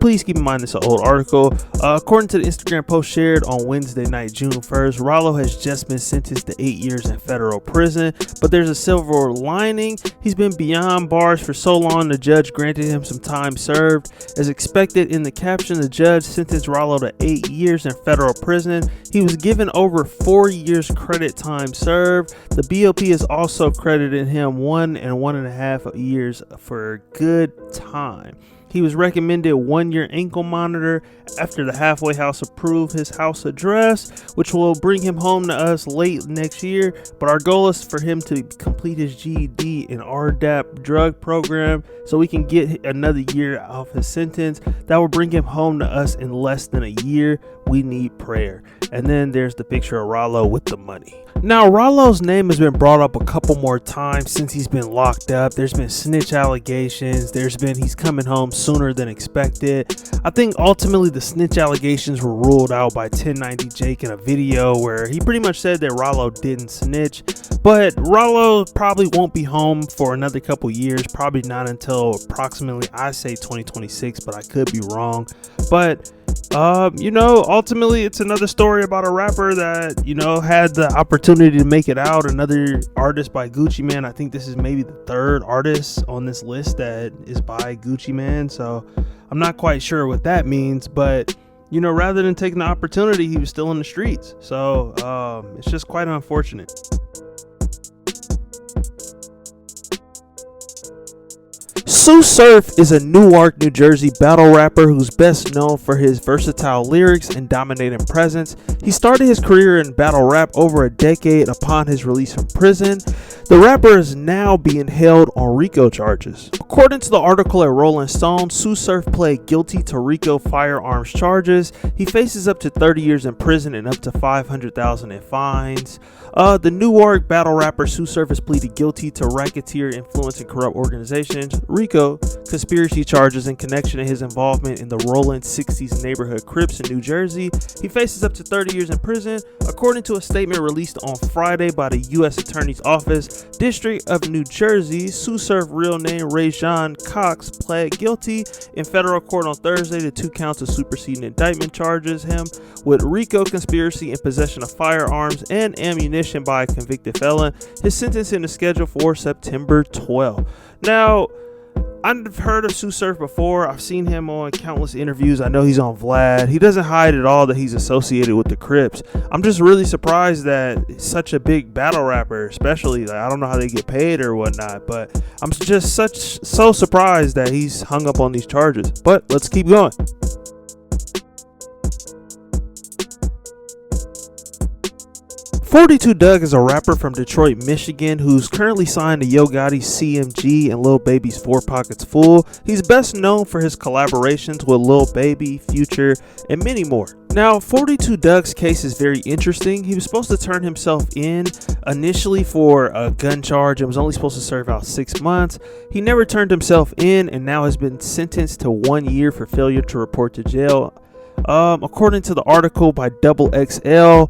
Please keep in mind this is an old article. According to the Instagram post shared on Wednesday night, June 1st, Rollo has just been sentenced to 8 years in federal prison, but there's a silver lining. He's been beyond bars for so long, the judge granted him some time served. As expected in the caption, the judge sentenced Rollo to 8 years in federal prison. He was given over 4 years credit time served. The BOP has also credited him 1 and 1.5 years for good time. He was recommended 1 year ankle monitor after the halfway house approved his house address, which will bring him home to us late next year. But our goal is for him to complete his GED and RDAP drug program so we can get another year off his sentence. That will bring him home to us in less than a year. We need prayer. And then there's the picture of Rollo with the money. Now, Rollo's name has been brought up a couple more times since he's been locked up. There's been snitch allegations. He's coming home sooner than expected. I think ultimately the snitch allegations were ruled out by 1090 Jake in a video where he pretty much said that Rollo didn't snitch. But Rollo probably won't be home for another couple years. Probably not until approximately, I say 2026, but I could be wrong. But ultimately it's another story about a rapper that, had the opportunity to make it out. Another artist by Gucci Mane. I think this is maybe the third artist on this list that is by Gucci Mane. So I'm not quite sure what that means, but rather than taking the opportunity, he was still in the streets. So it's just quite unfortunate. Sue Surf is a Newark, New Jersey battle rapper who's best known for his versatile lyrics and dominating presence. He started his career in battle rap over a decade upon his release from prison. The rapper is now being held on RICO charges. According to the article at Rolling Stone, Sue Surf pled guilty to RICO firearms charges. He faces up to 30 years in prison and up to $500,000 in fines. The Newark battle rapper Sue Surf has pleaded guilty to racketeer, influence, and corrupt organizations, RICO, conspiracy charges in connection to his involvement in the Rolling 60s neighborhood Crips in New Jersey. He faces up to 30 years in prison. According to a statement released on Friday by the U.S. Attorney's Office, District of New Jersey, Sue Surf, real name Rajon Cox, pled guilty in federal court on Thursday to 2 counts of superseding indictment charges him with RICO conspiracy and possession of firearms and ammunition by a convicted felon. His sentencing is scheduled for September 12th. Now, I've heard of Sue Surf before. I've seen him on countless interviews. I know he's on Vlad. He doesn't hide at all that he's associated with the Crips. I'm just really surprised that such a big battle rapper, especially, I don't know how they get paid or whatnot, but I'm just so surprised that he's hung up on these charges. But let's keep going. 42 Dugg is a rapper from Detroit, Michigan, who's currently signed to Yo Gotti's CMG and Lil Baby's Four Pockets Full. He's best known for his collaborations with Lil Baby, Future, and many more. Now, 42 Dugg's case is very interesting. He was supposed to turn himself in initially for a gun charge and was only supposed to serve out 6 months. He never turned himself in and now has been sentenced to 1 year for failure to report to jail. According to the article by Double XL,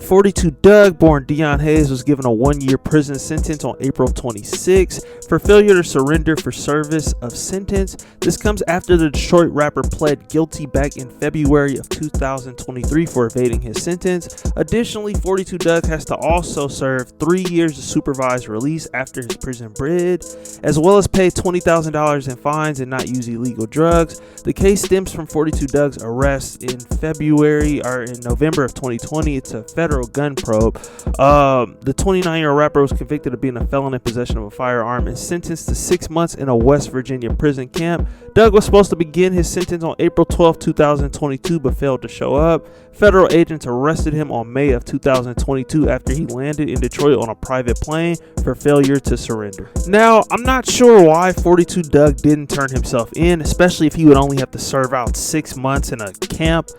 42 Dugg, born Dion Hayes, was given a 1 year prison sentence on April 26 for failure to surrender for service of sentence. This comes after the Detroit rapper pled guilty back in February of 2023 for evading his sentence. Additionally, 42 Dugg has to also serve 3 years of supervised release after his prison bid, as well as pay $20,000 in fines and not use illegal drugs. The case stems from 42 Dugg's arrest in November of 2020. It's a federal gun probe. The 29-year-old rapper was convicted of being a felon in possession of a firearm and sentenced to 6 months in a West Virginia prison camp. Doug was supposed to begin his sentence on April 12, 2022, but failed to show up. Federal agents arrested him on May of 2022 after he landed in Detroit on a private plane for failure to surrender. Now, I'm not sure why 42 Doug didn't turn himself in, especially if he would only have to serve out 6 months in a camp.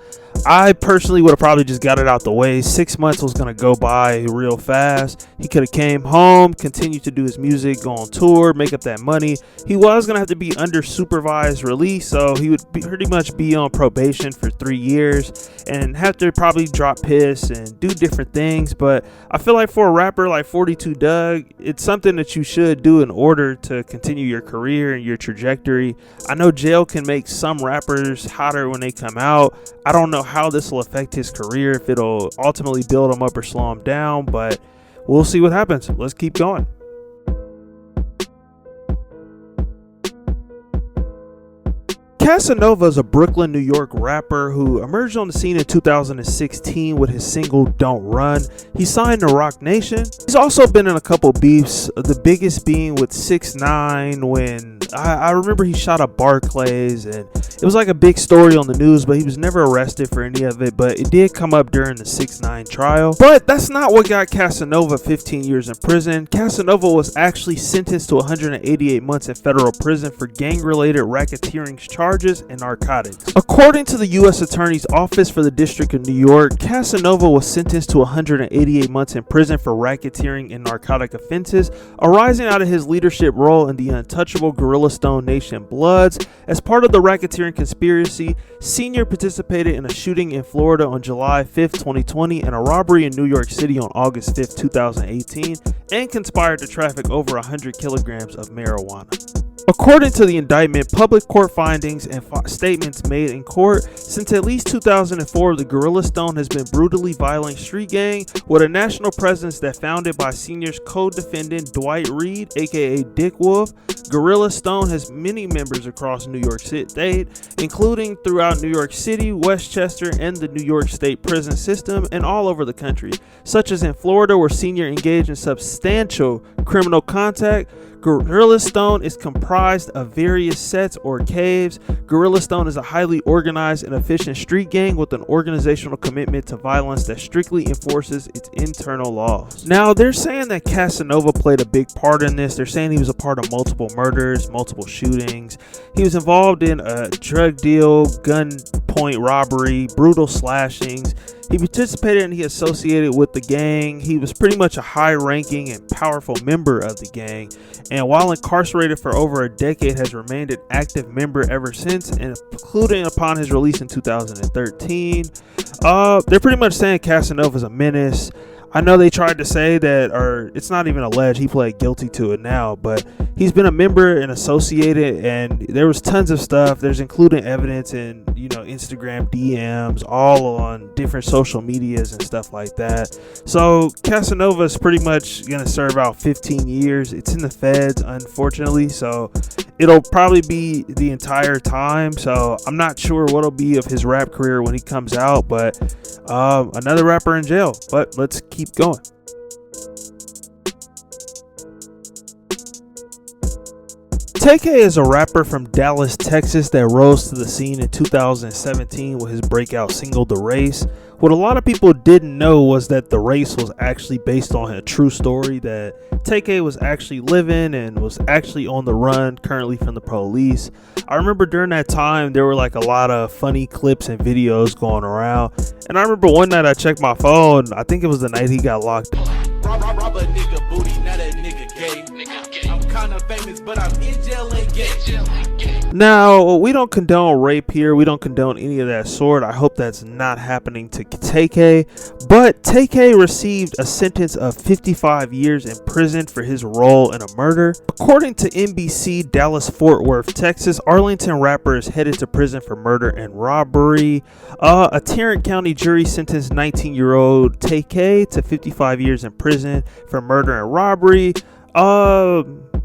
I personally would have probably just got it out the way. 6 months was going to go by real fast. He could have came home, continued to do his music, go on tour, make up that money. He was going to have to be under supervised release, so he would pretty much be on probation for 3 years and have to probably drop piss and do different things. But I feel like for a rapper like 42 Doug, it's something that you should do in order to continue your career and your trajectory. I know jail can make some rappers hotter when they come out. I don't know how this will affect his career, if it'll ultimately build him up or slow him down, but we'll see what happens. Let's keep going. Casanova is a Brooklyn, New York rapper who emerged on the scene in 2016 with his single Don't Run. He signed to Roc Nation. He's also been in a couple beefs, the biggest being with 6ix9ine when I remember he shot up Barclays, and it was like a big story on the news, but he was never arrested for any of it, but it did come up during the 6ix9ine trial. But that's not what got Casanova 15 years in prison. Casanova was actually sentenced to 188 months in federal prison for gang-related racketeering charges and narcotics. According to the U.S. Attorney's Office for the District of New York, Casanova was sentenced to 188 months in prison for racketeering and narcotic offenses arising out of his leadership role in the untouchable Gorilla Stone Nation Bloods. As part of the racketeering conspiracy, Senior participated in a shooting in Florida on July 5th, 2020, and a robbery in New York City on August 5th, 2018, and conspired to traffic over 100 kilograms of marijuana. According to the indictment, public court findings and statements made in court, since at least 2004, the Gorilla Stone has been brutally violent street gang with a national presence that founded by Senior's co-defendant Dwight Reed, aka Dick Wolf. Gorilla Stone has many members across New York State, including throughout New York City, Westchester, and the New York State prison system, and all over the country, such as in Florida, where Senior engaged in substantial criminal contact. Gorilla Stone is comprised of various sets or caves. Gorilla Stone is a highly organized and efficient street gang with an organizational commitment to violence that strictly enforces its internal laws. Now, they're saying that Casanova played a big part in this. They're saying he was a part of multiple murders, multiple shootings. He was involved in a drug deal, gunpoint robbery, brutal slashings. He participated and he associated with the gang. He was pretty much a high-ranking and powerful member of the gang, and while incarcerated for over a decade, has remained an active member ever since, and including upon his release in 2013. They're pretty much saying Casanova's a menace. I know they tried to say that, or it's not even alleged, he pled guilty to it now, but he's been a member and associated, and there was tons of stuff. There's including evidence in, Instagram DMs, all on different social medias and stuff like that. So Casanova is pretty much going to serve out 15 years. It's in the feds, unfortunately, so it'll probably be the entire time. So I'm not sure what'll be of his rap career when he comes out, but another rapper in jail. But let's keep going. TK is a rapper from Dallas, Texas that rose to the scene in 2017 with his breakout single The Race. What a lot of people didn't know was that The Race was actually based on a true story that TK was actually living and was actually on the run currently from the police. I remember during that time there were like a lot of funny clips and videos going around, and I remember one night I checked my phone. I think it was the night he got locked up. Rob a nigga booty, not a nigga gay. I'm kinda famous, but I'm in jail and gay. Now, we don't condone rape here. We don't condone any of that sort. I hope that's not happening to TK. But TK received a sentence of 55 years in prison for his role in a murder. According to NBC, Dallas Fort Worth, Texas, Arlington rapper is headed to prison for murder and robbery. A Tarrant County jury sentenced 19-year-old TK to 55 years in prison for murder and robbery.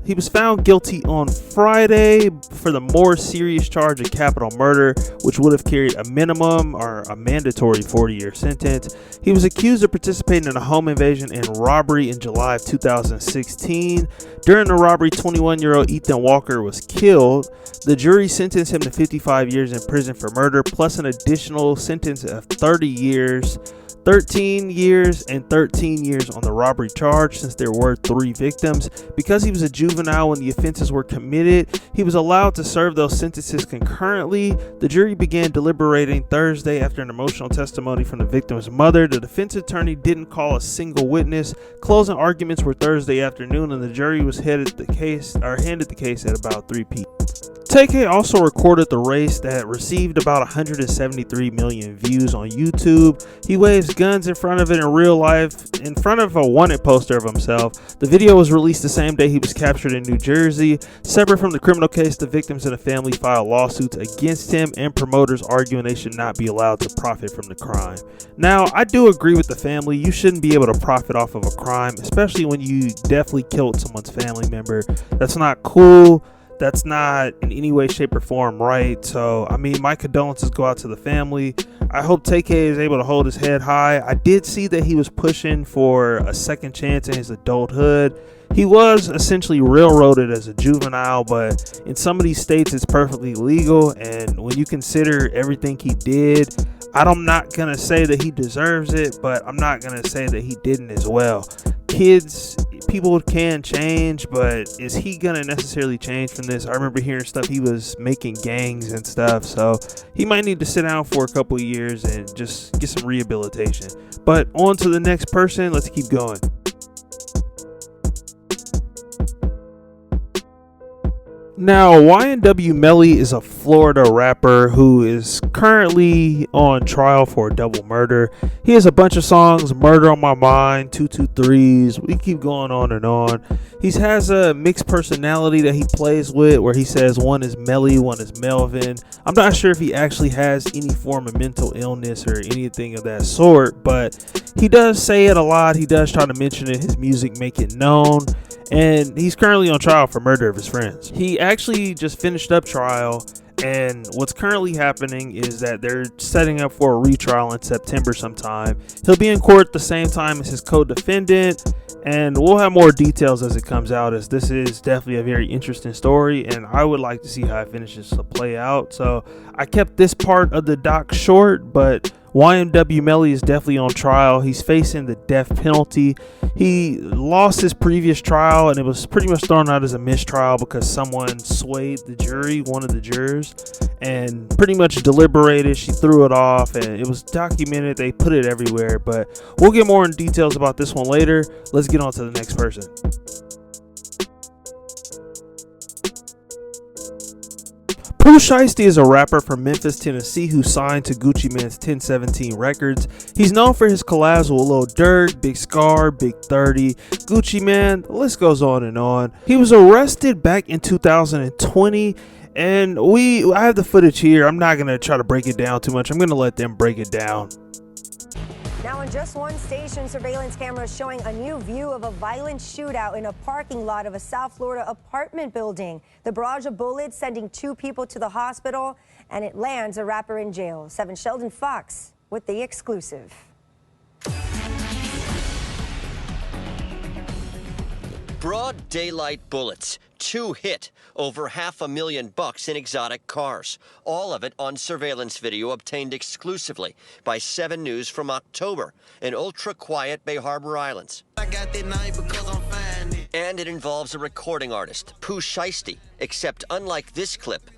He was found guilty on Friday for the more serious charge of capital murder, which would have carried a minimum or a mandatory 40-year sentence. He was accused of participating in a home invasion and robbery in July of 2016. During the robbery, 21-year-old Ethan Walker was killed. The jury sentenced him to 55 years in prison for murder, plus an additional sentence of 30 years. 13 years and 13 years on the robbery charge, since there were 3 victims. Because he was a juvenile when the offenses were committed, he was allowed to serve those sentences concurrently. The jury began deliberating Thursday after an emotional testimony from the victim's mother. The defense attorney didn't call a single witness. Closing arguments were Thursday afternoon, and the jury was handed the case at about 3 p.m. TK also recorded the race that received about 173 million views on YouTube. He waves guns in front of it in real life, in front of a wanted poster of himself. The video was released the same day he was captured in New Jersey. Separate from the criminal case, the victims and the family filed lawsuits against him, and promoters arguing they should not be allowed to profit from the crime. Now, I do agree with the family. You shouldn't be able to profit off of a crime, especially when you definitely killed someone's family member. That's not cool. That's not in any way, shape, or form right. So, I mean, my condolences go out to the family. I hope TK is able to hold his head high. I did see that he was pushing for a second chance in his adulthood. He was essentially railroaded as a juvenile, but in some of these states, it's perfectly legal. And when you consider everything he did, I'm not going to say that he deserves it, but I'm not going to say that he didn't as well. People can change, but is he gonna necessarily change from this? I remember hearing stuff, he was making gangs and stuff, so he might need to sit down for a couple of years and just get some rehabilitation. But on to the next person. Let's keep going. Now, YNW Melly is a Florida rapper who is currently on trial for a double murder. He has a bunch of songs: Murder on My Mind, 223s. We keep going on and on. He has a mixed personality that he plays with, where he says one is Melly, one is Melvin. I'm not sure if he actually has any form of mental illness or anything of that sort, but he does say it a lot. He does try to mention it in his music, make it known. And he's currently on trial for murder of his friends. He actually just finished up trial, and what's currently happening is that they're setting up for a retrial in September sometime. He'll be in court the same time as his co-defendant, and we'll have more details as it comes out, as this is definitely a very interesting story, and I would like to see how it finishes to play out. So I kept this part of the doc short, but YNW Melly is definitely on trial. He's facing the death penalty. He lost his previous trial, and it was pretty much thrown out as a mistrial because someone swayed the jury, one of the jurors, and pretty much deliberated. She threw it off, and it was documented. They put it everywhere, but we'll get more in details about this one later. Let's get on to the next person. Pooh Shiesty is a rapper from Memphis, Tennessee, who signed to Gucci Mane's 1017 Records. He's known for his collabs with Lil Durk, Big Scar, Big 30, Gucci Mane. The list goes on and on. He was arrested back in 2020, and I have the footage here. I'm not going to try to break it down too much. I'm going to let them break it down. Now, in just one station, surveillance cameras showing a new view of a violent shootout in a parking lot of a South Florida apartment building. The barrage of bullets sending 2 people to the hospital, and it lands a rapper in jail. 7 Sheldon Fox with the exclusive. Broad daylight bullets, 2 hit, over $500,000 in exotic cars. All of it on surveillance video obtained exclusively by 7 News from October in ultra-quiet Bay Harbor Islands. I got that name because I'm fine. And it involves a recording artist, Pooh Shiesty, except unlike this clip,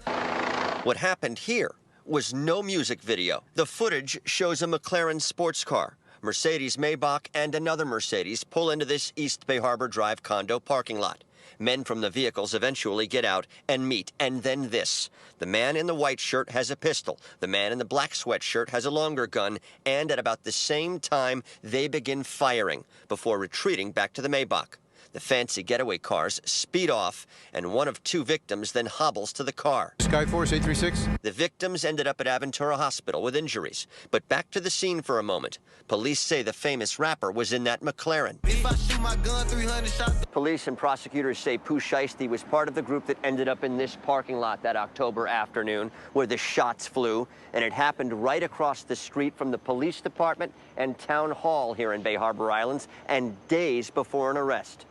what happened here was no music video. The footage shows a McLaren sports car, Mercedes Maybach, and another Mercedes pull into this East Bay Harbor Drive condo parking lot. Men from the vehicles eventually get out and meet, and then this. The man in the white shirt has a pistol. The man in the black sweatshirt has a longer gun, and at about the same time, they begin firing before retreating back to the Maybach. The fancy getaway cars speed off, and one of 2 victims then hobbles to the car. Skyforce 836. The victims ended up at Aventura Hospital with injuries. But back to the scene for a moment. Police say the famous rapper was in that McLaren. If I shoot my gun 300 shots. Police and prosecutors say Pooh Shiesty was part of the group that ended up in this parking lot that October afternoon where the shots flew, and it happened right across the street from the police department and town hall here in Bay Harbor Islands, and days before an arrest.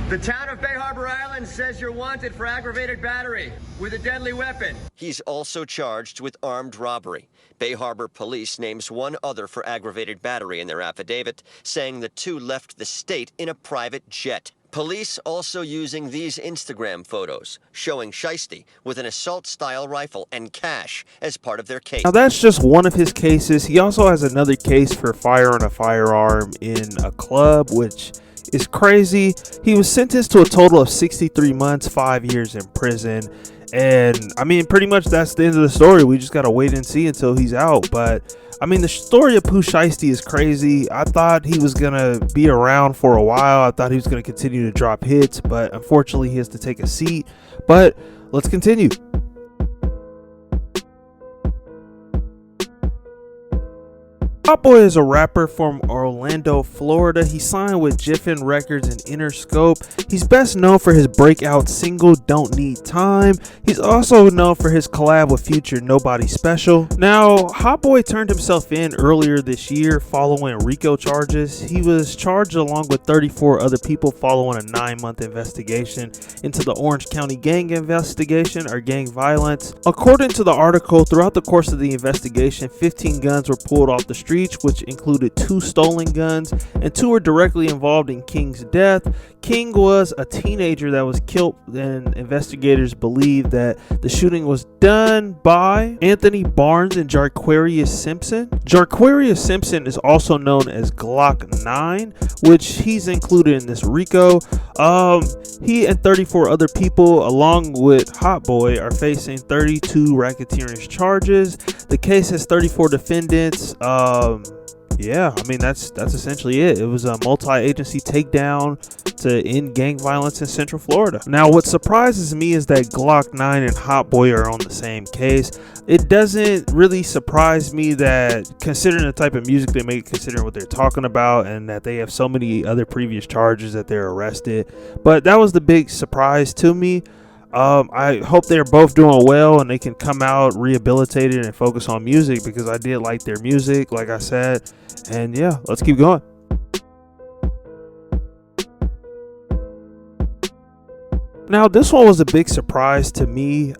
The town of Bay Harbor Islands says you're wanted for aggravated battery with a deadly weapon. He's also charged with armed robbery. Bay Harbor Police names one other for aggravated battery in their affidavit, saying the two left the state in a private jet. Police also using these Instagram photos, showing Shiesty with an assault-style rifle and cash as part of their case. Now that's just one of his cases. He also has another case for firing a firearm in a club, which is crazy. He was sentenced to a total of 63 months, 5 years in prison. And I mean, pretty much that's the end of the story. We just got to wait and see until he's out. But I mean, the story of Pooh Shiesty is crazy. I thought he was going to be around for a while. I thought he was going to continue to drop hits, but unfortunately he has to take a seat. But let's continue. Hot Boy is a rapper from Orlando, Florida. He signed with Jiffin Records and Interscope. He's best known for his breakout single, Don't Need Time. He's also known for his collab with Future, Nobody Special. Now, Hot Boy turned himself in earlier this year following RICO charges. He was charged along with 34 other people following a 9-month investigation into the Orange County gang investigation or gang violence. According to the article, throughout the course of the investigation, 15 guns were pulled off the street, which included 2 stolen guns, and 2 were directly involved in King's death. King was a teenager that was killed, and investigators believe that the shooting was done by Anthony Barnes and Jarquarius Simpson. Jarquarius Simpson is also known as Klock 9, which he's included in this RICO. He and 34 other people, along with Hot Boy, are facing 32 racketeering charges. The case has 34 defendants. Yeah, I mean, that's essentially it. It was a multi-agency takedown to end gang violence in Central Florida. Now, what surprises me is that Klock 9 and Hot Boy are on the same case. It doesn't really surprise me that, considering the type of music they make, considering what they're talking about, and that they have so many other previous charges, that they're arrested. But that was the big surprise to me. I hope they're both doing well and they can come out rehabilitated and focus on music, because I did like their music, like I said. And yeah, let's keep going. Now, this one was a big surprise to me.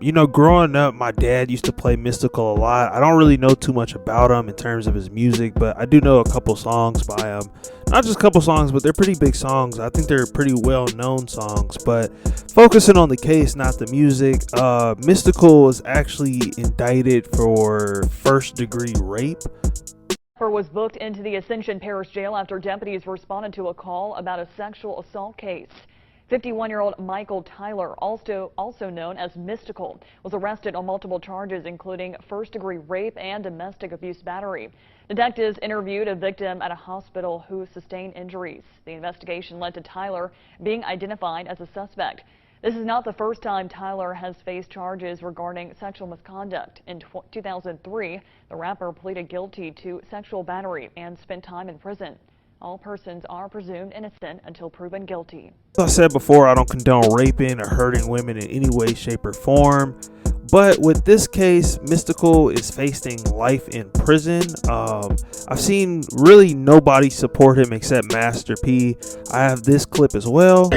You know, growing up, my dad used to play Mystical a lot. I don't really know too much about him in terms of his music, but I do know a couple songs by him. Not just a couple songs, but they're pretty big songs. I think they're pretty well-known songs. But focusing on the case, not the music, Mystical was actually indicted for first-degree rape. Was booked into the Ascension Parish Jail after deputies responded to a call about a sexual assault case. 51-year-old Michael Tyler, also known as Mystical, was arrested on multiple charges, including first-degree rape and domestic abuse battery. Detectives interviewed a victim at a hospital who sustained injuries. The investigation led to Tyler being identified as a suspect. This is not the first time Tyler has faced charges regarding sexual misconduct. In 2003, the rapper pleaded guilty to sexual battery and spent time in prison. All persons are presumed innocent until proven guilty. As I said before, I don't condone raping or hurting women in any way, shape, or form. But with this case, Mystical is facing life in prison. I've seen really nobody support him except Master P. I have this clip as well.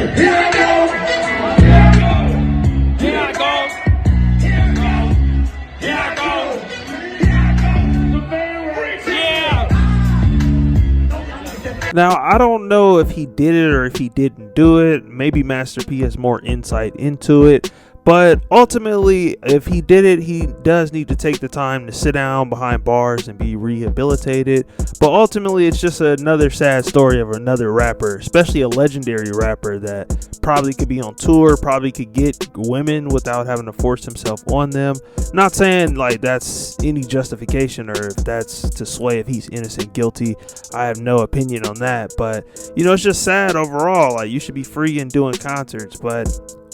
Now, I don't know if he did it or if he didn't do it. Maybe Master P has more insight into it. But ultimately, if he did it, he does need to take the time to sit down behind bars and be rehabilitated. But ultimately, it's just another sad story of another rapper, especially a legendary rapper that probably could be on tour, probably could get women without having to force himself on them. Not saying like that's any justification or if that's to sway if he's innocent, guilty. I have no opinion on that. But, you know, it's just sad overall. Like, you should be free and doing concerts, but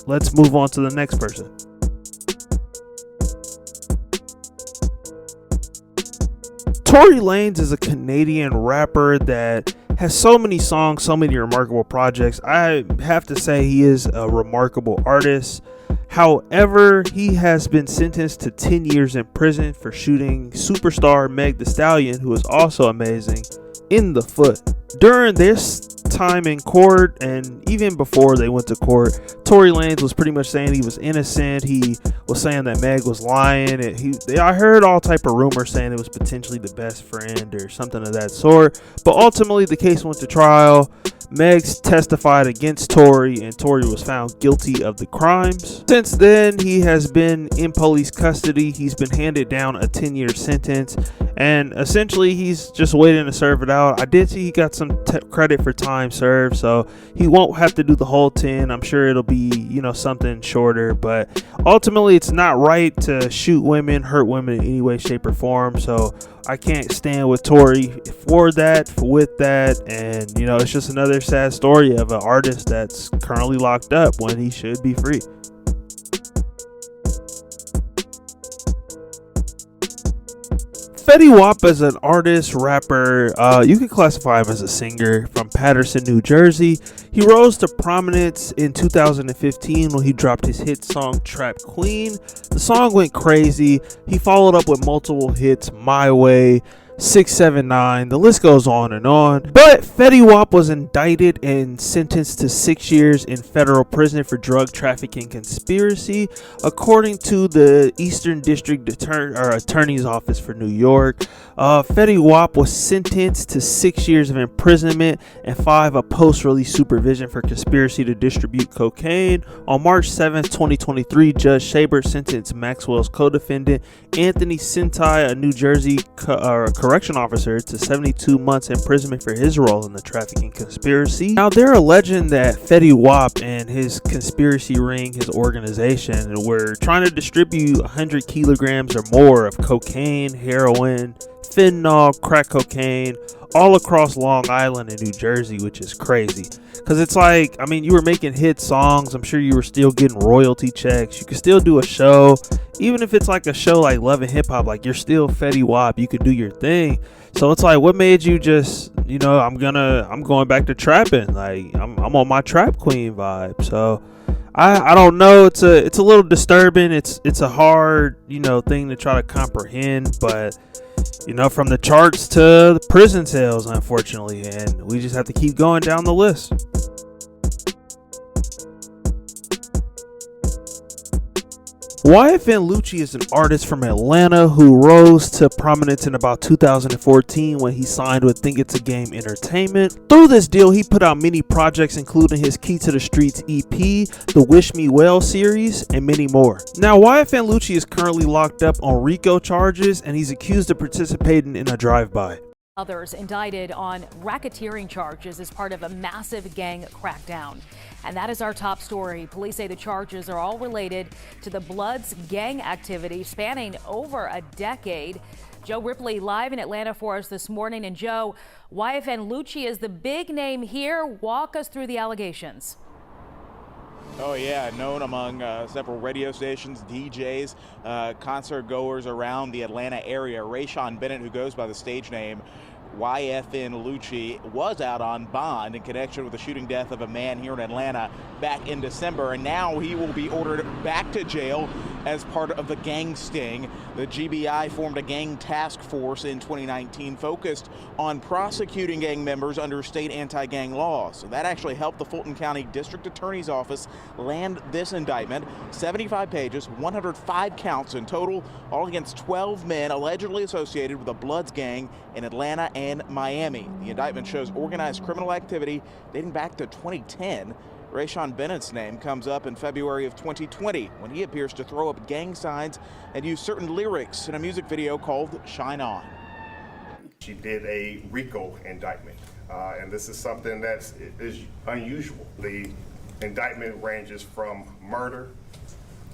let's move on to the next person. Tory Lanez is a Canadian rapper that has so many songs, so many remarkable projects. I have to say he is a remarkable artist. However, he has been sentenced to 10 years in prison for shooting superstar Meg Thee Stallion, who is also amazing, in the foot. During this time in court, and even before they went to court, Tory Lanez was pretty much saying he was innocent. He was saying that Meg was lying. I heard all type of rumors saying it was potentially the best friend or something of that sort. But ultimately, the case went to trial. Meg testified against Tory, and Tory was found guilty of the crimes. Since then, he has been in police custody. He's been handed down a 10-year sentence, and essentially he's just waiting to serve it out. I did see he got some credit for time served, so he won't have to do the whole 10. I'm sure it'll be, something shorter, but ultimately it's not right to shoot women, hurt women in any way, shape, or form. So I can't stand with Tory with that, and it's just another sad story of an artist that's currently locked up when he should be free. Fetty Wap is an artist, rapper, you could classify him as a singer from Paterson, New Jersey. He rose to prominence in 2015 when he dropped his hit song Trap Queen. The song went crazy. He followed up with multiple hits, My Way, 679, the list goes on and on. But Fetty Wap was indicted and sentenced to 6 years in federal prison for drug trafficking conspiracy, according to the Eastern District Attorney's Office for New York. Fetty Wap was sentenced to 6 years of imprisonment and 5 of post-release supervision for conspiracy to distribute cocaine. On March 7th, 2023, Judge Shaber sentenced Maxwell's co-defendant Anthony Sentai, a New Jersey correction officer, to 72 months imprisonment for his role in the trafficking conspiracy. Now, they're alleging that Fetty Wap and his conspiracy ring, his organization, were trying to distribute 100 kilograms or more of cocaine, heroin, fentanyl, crack cocaine, all across Long Island and New Jersey, which is crazy. Because it's like, you were making hit songs. I'm sure you were still getting royalty checks. You could still do a show. Even if it's like a show like Love and Hip Hop, like you're still Fetty Wap. You could do your thing. So it's like, what made you just, I'm going back to trapping. Like, I'm on my Trap Queen vibe. So I don't know. It's a little disturbing. It's a hard, thing to try to comprehend. But from the charts to the prison cells, unfortunately, and we just have to keep going down the list. YFN Lucci is an artist from Atlanta who rose to prominence in about 2014 when he signed with Think It's a Game Entertainment. Through this deal, he put out many projects, including his Key to the Streets EP, the Wish Me Well series, and many more. Now, YFN Lucci is currently locked up on RICO charges, and he's accused of participating in a drive-by. Others indicted on racketeering charges as part of a massive gang crackdown. And that is our top story. Police say the charges are all related to the Bloods gang activity spanning over a decade. Joe Ripley live in Atlanta for us this morning. And Joe, YFN Lucci is the big name here. Walk us through the allegations. Oh yeah, known among several radio stations, DJs, concert goers around the Atlanta area. Rayshawn Bennett, who goes by the stage name YFN Lucci, was out on bond in connection with the shooting death of a man here in Atlanta back in December, and now he will be ordered back to jail as part of the gang sting. The GBI formed a gang task force in 2019 focused on prosecuting gang members under state anti-gang laws. So that actually helped the Fulton County District Attorney's Office land this indictment. 75 pages, 105 counts in total, all against 12 men allegedly associated with the Bloods gang in Atlanta and Miami. The indictment shows organized criminal activity dating back to 2010. Rayshawn Bennett's name comes up in February of 2020 when he appears to throw up gang signs and use certain lyrics in a music video called Shine On. She did a RICO indictment, and this is something that is unusual. The indictment ranges from murder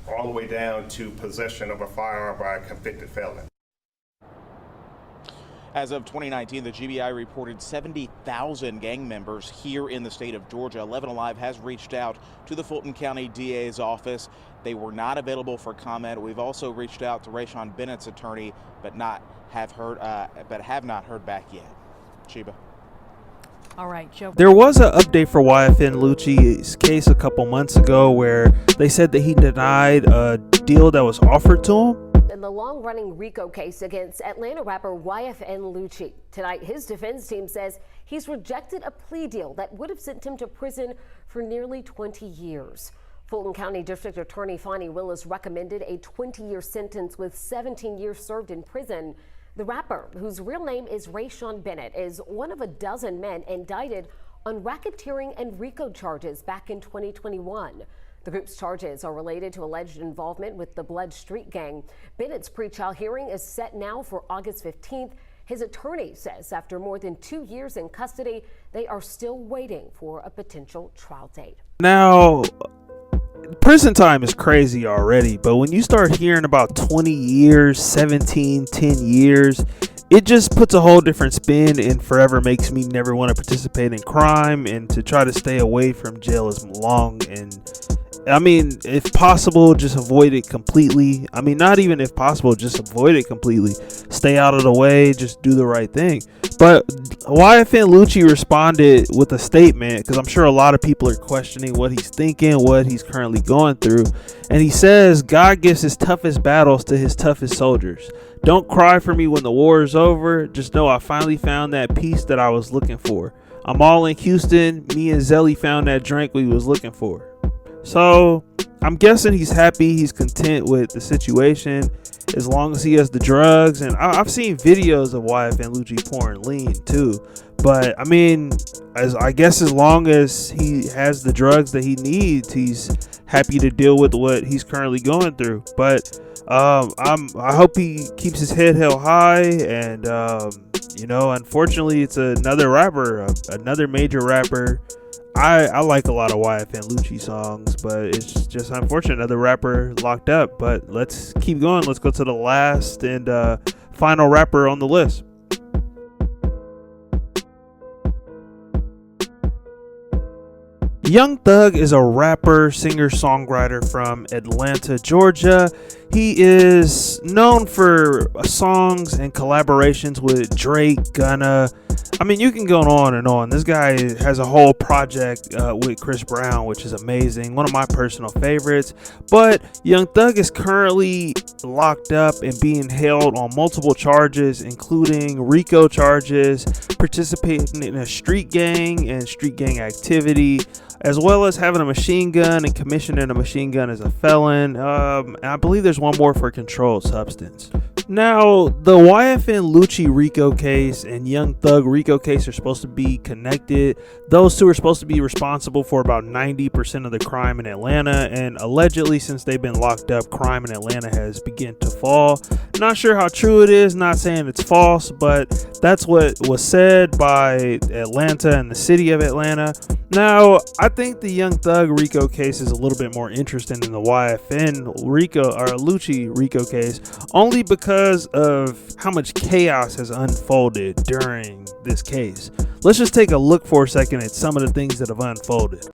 all the way down to possession of a firearm by a convicted felon. As of 2019, the GBI reported 70,000 gang members here in the state of Georgia. 11 Alive has reached out to the Fulton County DA's office. They were not available for comment. We've also reached out to Rayshawn Bennett's attorney, but have not heard back yet. Sheba. All right, Joe. There was an update for YFN Lucci's case a couple months ago where they said that he denied a deal that was offered to him. In the long-running RICO case against Atlanta rapper YFN Lucci. Tonight, his defense team says he's rejected a plea deal that would have sent him to prison for nearly 20 years. Fulton County District Attorney Fonnie Willis recommended a 20-year sentence with 17 years served in prison. The rapper, whose real name is Rayshawn Bennett, is one of a dozen men indicted on racketeering and RICO charges back in 2021. The group's charges are related to alleged involvement with the Blood Street Gang. Bennett's pretrial hearing is set now for August 15th. His attorney says after more than 2 years in custody, they are still waiting for a potential trial date. Now, prison time is crazy already, but when you start hearing about 20 years, 17, 10 years, it just puts a whole different spin and forever makes me never want to participate in crime and to try to stay away from jail as long. And I mean, if possible, just avoid it completely. I mean, not even if possible, just avoid it completely. Stay out of the way, just do the right thing. But YFN Lucci responded with a statement, because I'm sure a lot of people are questioning what he's thinking, what he's currently going through. And he says, God gives his toughest battles to his toughest soldiers. Don't cry for me when the war is over. Just know I finally found that peace that I was looking for. I'm all in Houston. Me and Zelly found that drink we was looking for. So I'm guessing he's happy, he's content with the situation as long as he has the drugs. And I've seen videos of YFN Lucci pouring lean too, but I mean, I guess as long as he has the drugs that he needs, he's happy to deal with what he's currently going through. But I hope he keeps his head held high. And you know, unfortunately, it's another rapper, another major rapper. I like a lot of YFN Lucci songs, but it's just unfortunate another rapper locked up. But let's keep going. Let's go to the last and final rapper on the list. Young Thug is a rapper, singer, songwriter from Atlanta, Georgia. He is known for songs and collaborations with Drake, Gunna. I mean, you can go on and on. This guy has a whole project with Chris Brown, which is amazing. One of my personal favorites. But Young Thug is currently locked up and being held on multiple charges, including RICO charges, participating in a street gang and street gang activity, as well as having a machine gun and commissioning a machine gun as a felon. I believe there's one more for controlled substance. Now, the YFN Lucci RICO case and Young Thug RICO case are supposed to be connected. Those two are supposed to be responsible for about 90% of the crime in Atlanta, and allegedly, since they've been locked up, crime in Atlanta has begun to fall. Not sure how true it is, not saying it's false, but that's what was said by Atlanta and the city of Atlanta. Now, I think the Young Thug RICO case is a little bit more interesting than the YFN Lucci RICO case, only because of how much chaos has unfolded during this case. Let's just take a look for a second at some of the things that have unfolded.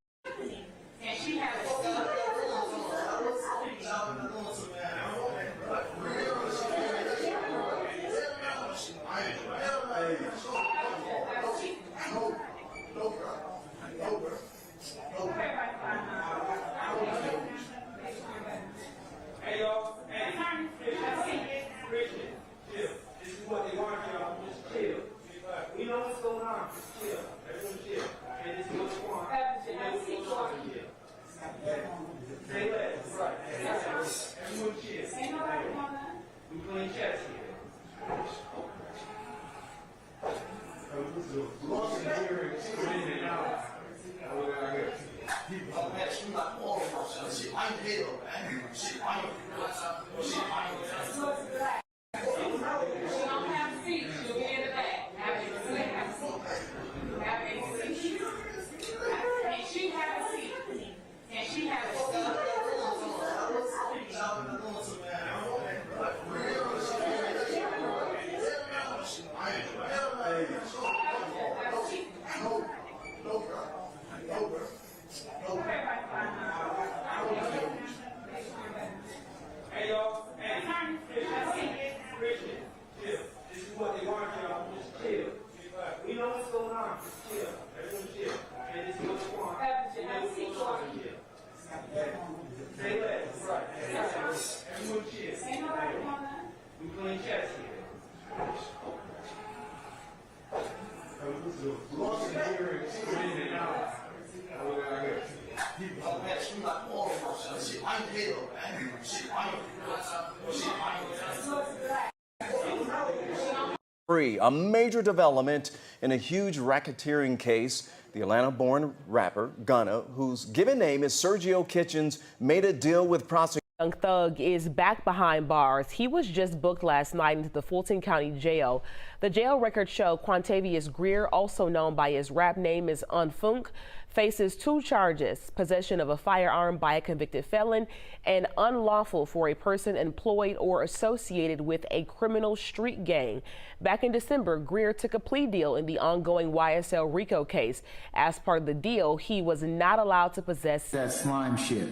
A major development in a huge racketeering case. The Atlanta-born rapper Gunna, whose given name is Sergio Kitchens, made a deal with prosecutors. Young Thug is back behind bars. He was just booked last night into the Fulton County Jail. The jail records show Quantavious Greer, also known by his rap name as Unfunk, faces 2 charges: possession of a firearm by a convicted felon and unlawful for a person employed or associated with a criminal street gang. Back in December, Greer took a plea deal in the ongoing YSL RICO case. As part of the deal, he was not allowed to possess that slime shit.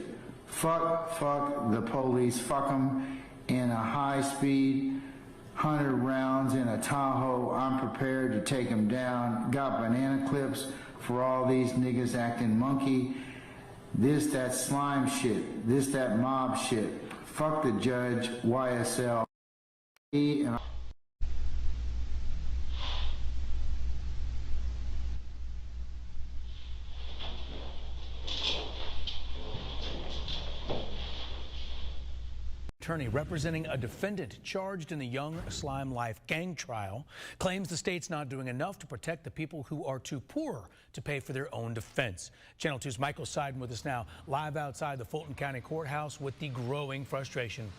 Fuck the police, fuck them in a high-speed, 100 rounds in a Tahoe. I'm prepared to take them down. Got banana clips for all these niggas acting monkey. This, that slime shit. This, that mob shit. Fuck the judge, YSL. And attorney representing a defendant charged in the Young Slime Life gang trial claims the state's not doing enough to protect the people who are too poor to pay for their own defense. Channel 2's Michael Seiden with us now, live outside the Fulton County Courthouse with the growing frustration.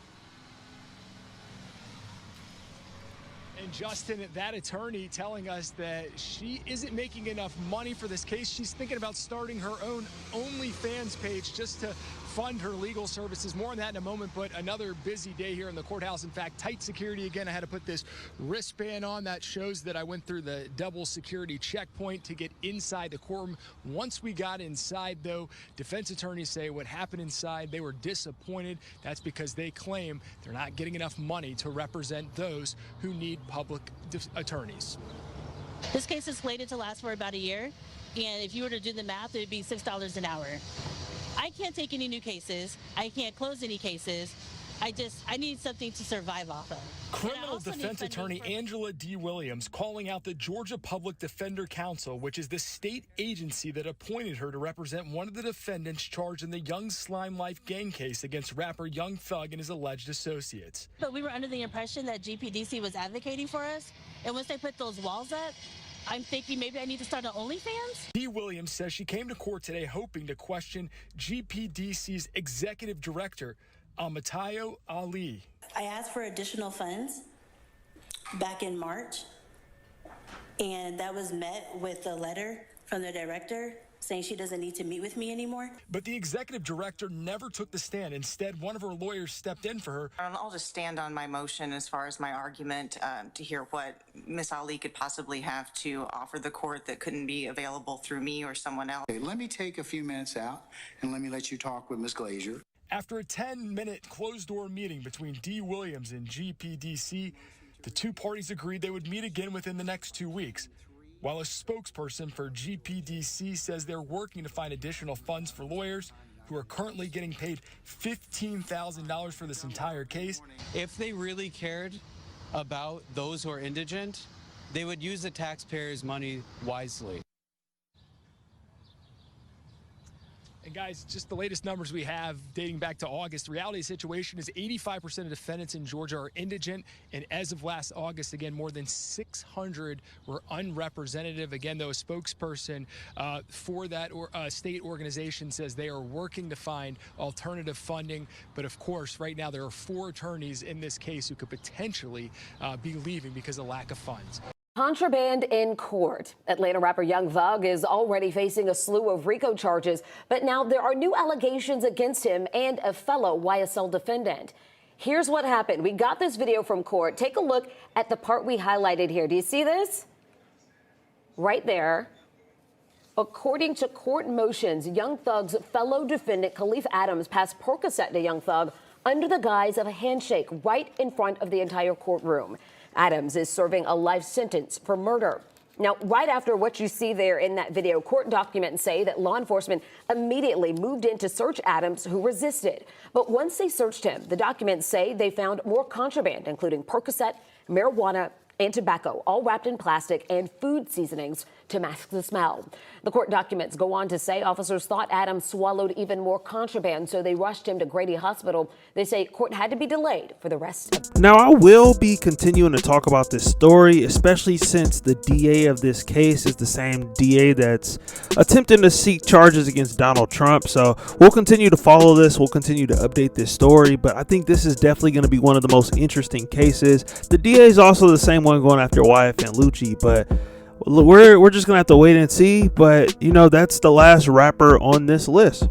And Justin, that attorney telling us that she isn't making enough money for this case. She's thinking about starting her own OnlyFans page just to fund her legal services. More on that in a moment, but another busy day here in the courthouse. In fact, tight security again. I had to put this wristband on that shows that I went through the double security checkpoint to get inside the courtroom. Once we got inside, though, defense attorneys say what happened inside, they were disappointed. That's because they claim they're not getting enough money to represent those who need public attorneys. This case is slated to last for about a year, and if you were to do the math, it would be $6 an hour. I can't take any new cases. I can't close any cases. I need something to survive off of. Criminal defense attorney Angela D. Williams calling out the Georgia Public Defender Council, which is the state agency that appointed her to represent one of the defendants charged in the Young Slime Life gang case against rapper Young Thug and his alleged associates. But we were under the impression that GPDC was advocating for us, and once they put those walls up, I'm thinking maybe I need to start an OnlyFans? D. Williams says she came to court today hoping to question GPDC's executive director, Amatayo Ali. I asked for additional funds back in March, and that was met with a letter from the director saying she doesn't need to meet with me anymore. But the executive director never took the stand. Instead, one of her lawyers stepped in for her. I'll just stand on my motion as far as my argument to hear what Ms. Ali could possibly have to offer the court that couldn't be available through me or someone else. let me take a few minutes out and let me let you talk with Ms. Glazier. After a 10-minute closed-door meeting between D. Williams and GPDC, the two parties agreed they would meet again within the next 2 weeks. While a spokesperson for GPDC says they're working to find additional funds for lawyers who are currently getting paid $15,000 for this entire case. If they really cared about those who are indigent, they would use the taxpayers' money wisely. And guys, just the latest numbers we have dating back to August. The reality situation is 85% of defendants in Georgia are indigent. And as of last August, again, more than 600 were unrepresentative. Again, though, a spokesperson for that state organization says they are working to find alternative funding. But of course, right now, there are 4 attorneys in this case who could potentially be leaving because of lack of funds. Contraband in court. Atlanta rapper Young Thug is already facing a slew of RICO charges, but now there are new allegations against him and a fellow YSL defendant. Here's what happened. We got this video from court. Take a look at the part we highlighted here. Do you see this? Right there. According to court motions, Young Thug's fellow defendant Khalif Adams passed Percocet to Young Thug under the guise of a handshake right in front of the entire courtroom. Adams is serving a life sentence for murder. Now, right after what you see there in that video, court documents say that law enforcement immediately moved in to search Adams, who resisted. But once they searched him, the documents say they found more contraband, including Percocet, marijuana, and tobacco, all wrapped in plastic, and food seasonings to mask the smell. The court documents go on to say officers thought Adam swallowed even more contraband, so they rushed him to Grady Hospital. They say court had to be delayed for the rest of. Now, I will be continuing to talk about this story, especially since the DA of this case is the same DA that's attempting to seek charges against Donald Trump. So we'll continue to follow this. We'll continue to update this story, but I think this is definitely going to be one of the most interesting cases. The DA is also the same one going after YF and Lil G, but we're just gonna have to wait and see. But you know, that's the last rapper on this list.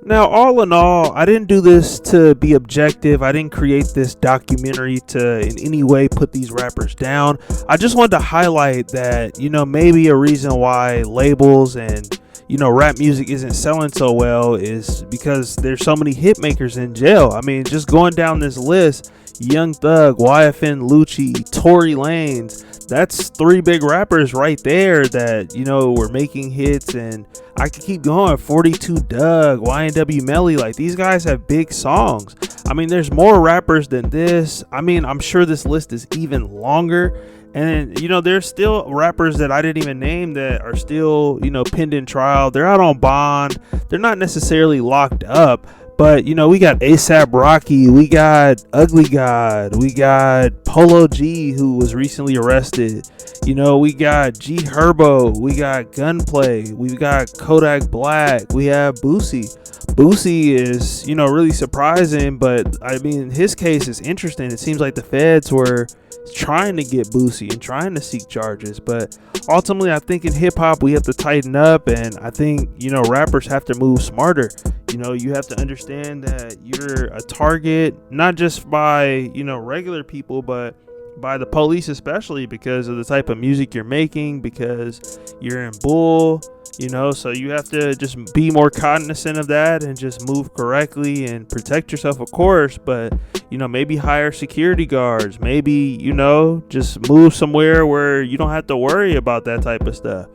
Now, all in all, I didn't do this to be objective. I didn't create this documentary to in any way put these rappers down. I just wanted to highlight that, you know, maybe a reason why labels and, you know, rap music isn't selling so well is because there's so many hit makers in jail. I mean, just going down this list, Young Thug, YFN Lucci, Tory Lanez, that's 3 big rappers right there that, you know, were making hits. And I could keep going. 42 Doug, YNW Melly, like these guys have big songs. I mean, there's more rappers than this. I mean, I'm sure this list is even longer. And, you know, there's still rappers that I didn't even name that are still, you know, pending trial. They're out on bond. They're not necessarily locked up. But, you know, we got ASAP Rocky, we got Ugly God, we got Polo G, who was recently arrested. You know, we got G Herbo, we got Gunplay, we got Kodak Black, we have Boosie. Boosie is, you know, really surprising, but I mean, his case is interesting. It seems like the feds were trying to get Boosie and trying to seek charges, but ultimately I think in hip-hop we have to tighten up, and I think, you know, rappers have to move smarter. You know, you have to understand that you're a target not just by, you know, regular people, but by the police, especially because of the type of music you're making, because you're in bull, you know. So you have to just be more cognizant of that and just move correctly and protect yourself, of course, but, you know, maybe hire security guards, maybe, you know, just move somewhere where you don't have to worry about that type of stuff.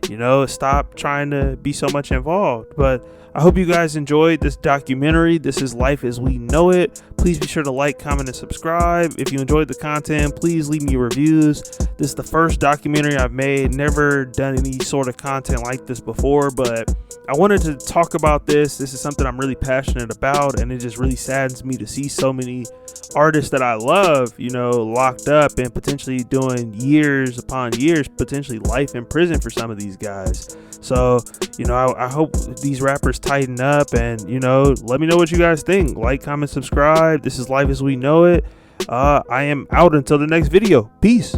You know, stop trying to be so much involved. But I hope you guys enjoyed this documentary. This is Life as We Know It. Please be sure to like, comment, and subscribe. If you enjoyed the content, please leave me reviews. This is the first documentary I've made. Never done any sort of content like this before, but I wanted to talk about this. This is something I'm really passionate about, and it just really saddens me to see so many artists that I love, you know, locked up and potentially doing years upon years, potentially life in prison for some of these guys. So, you know, I hope these rappers tighten up, and, you know, let me know what you guys think. Like, comment, subscribe. This is Life as We Know It. I am out until the next video. Peace.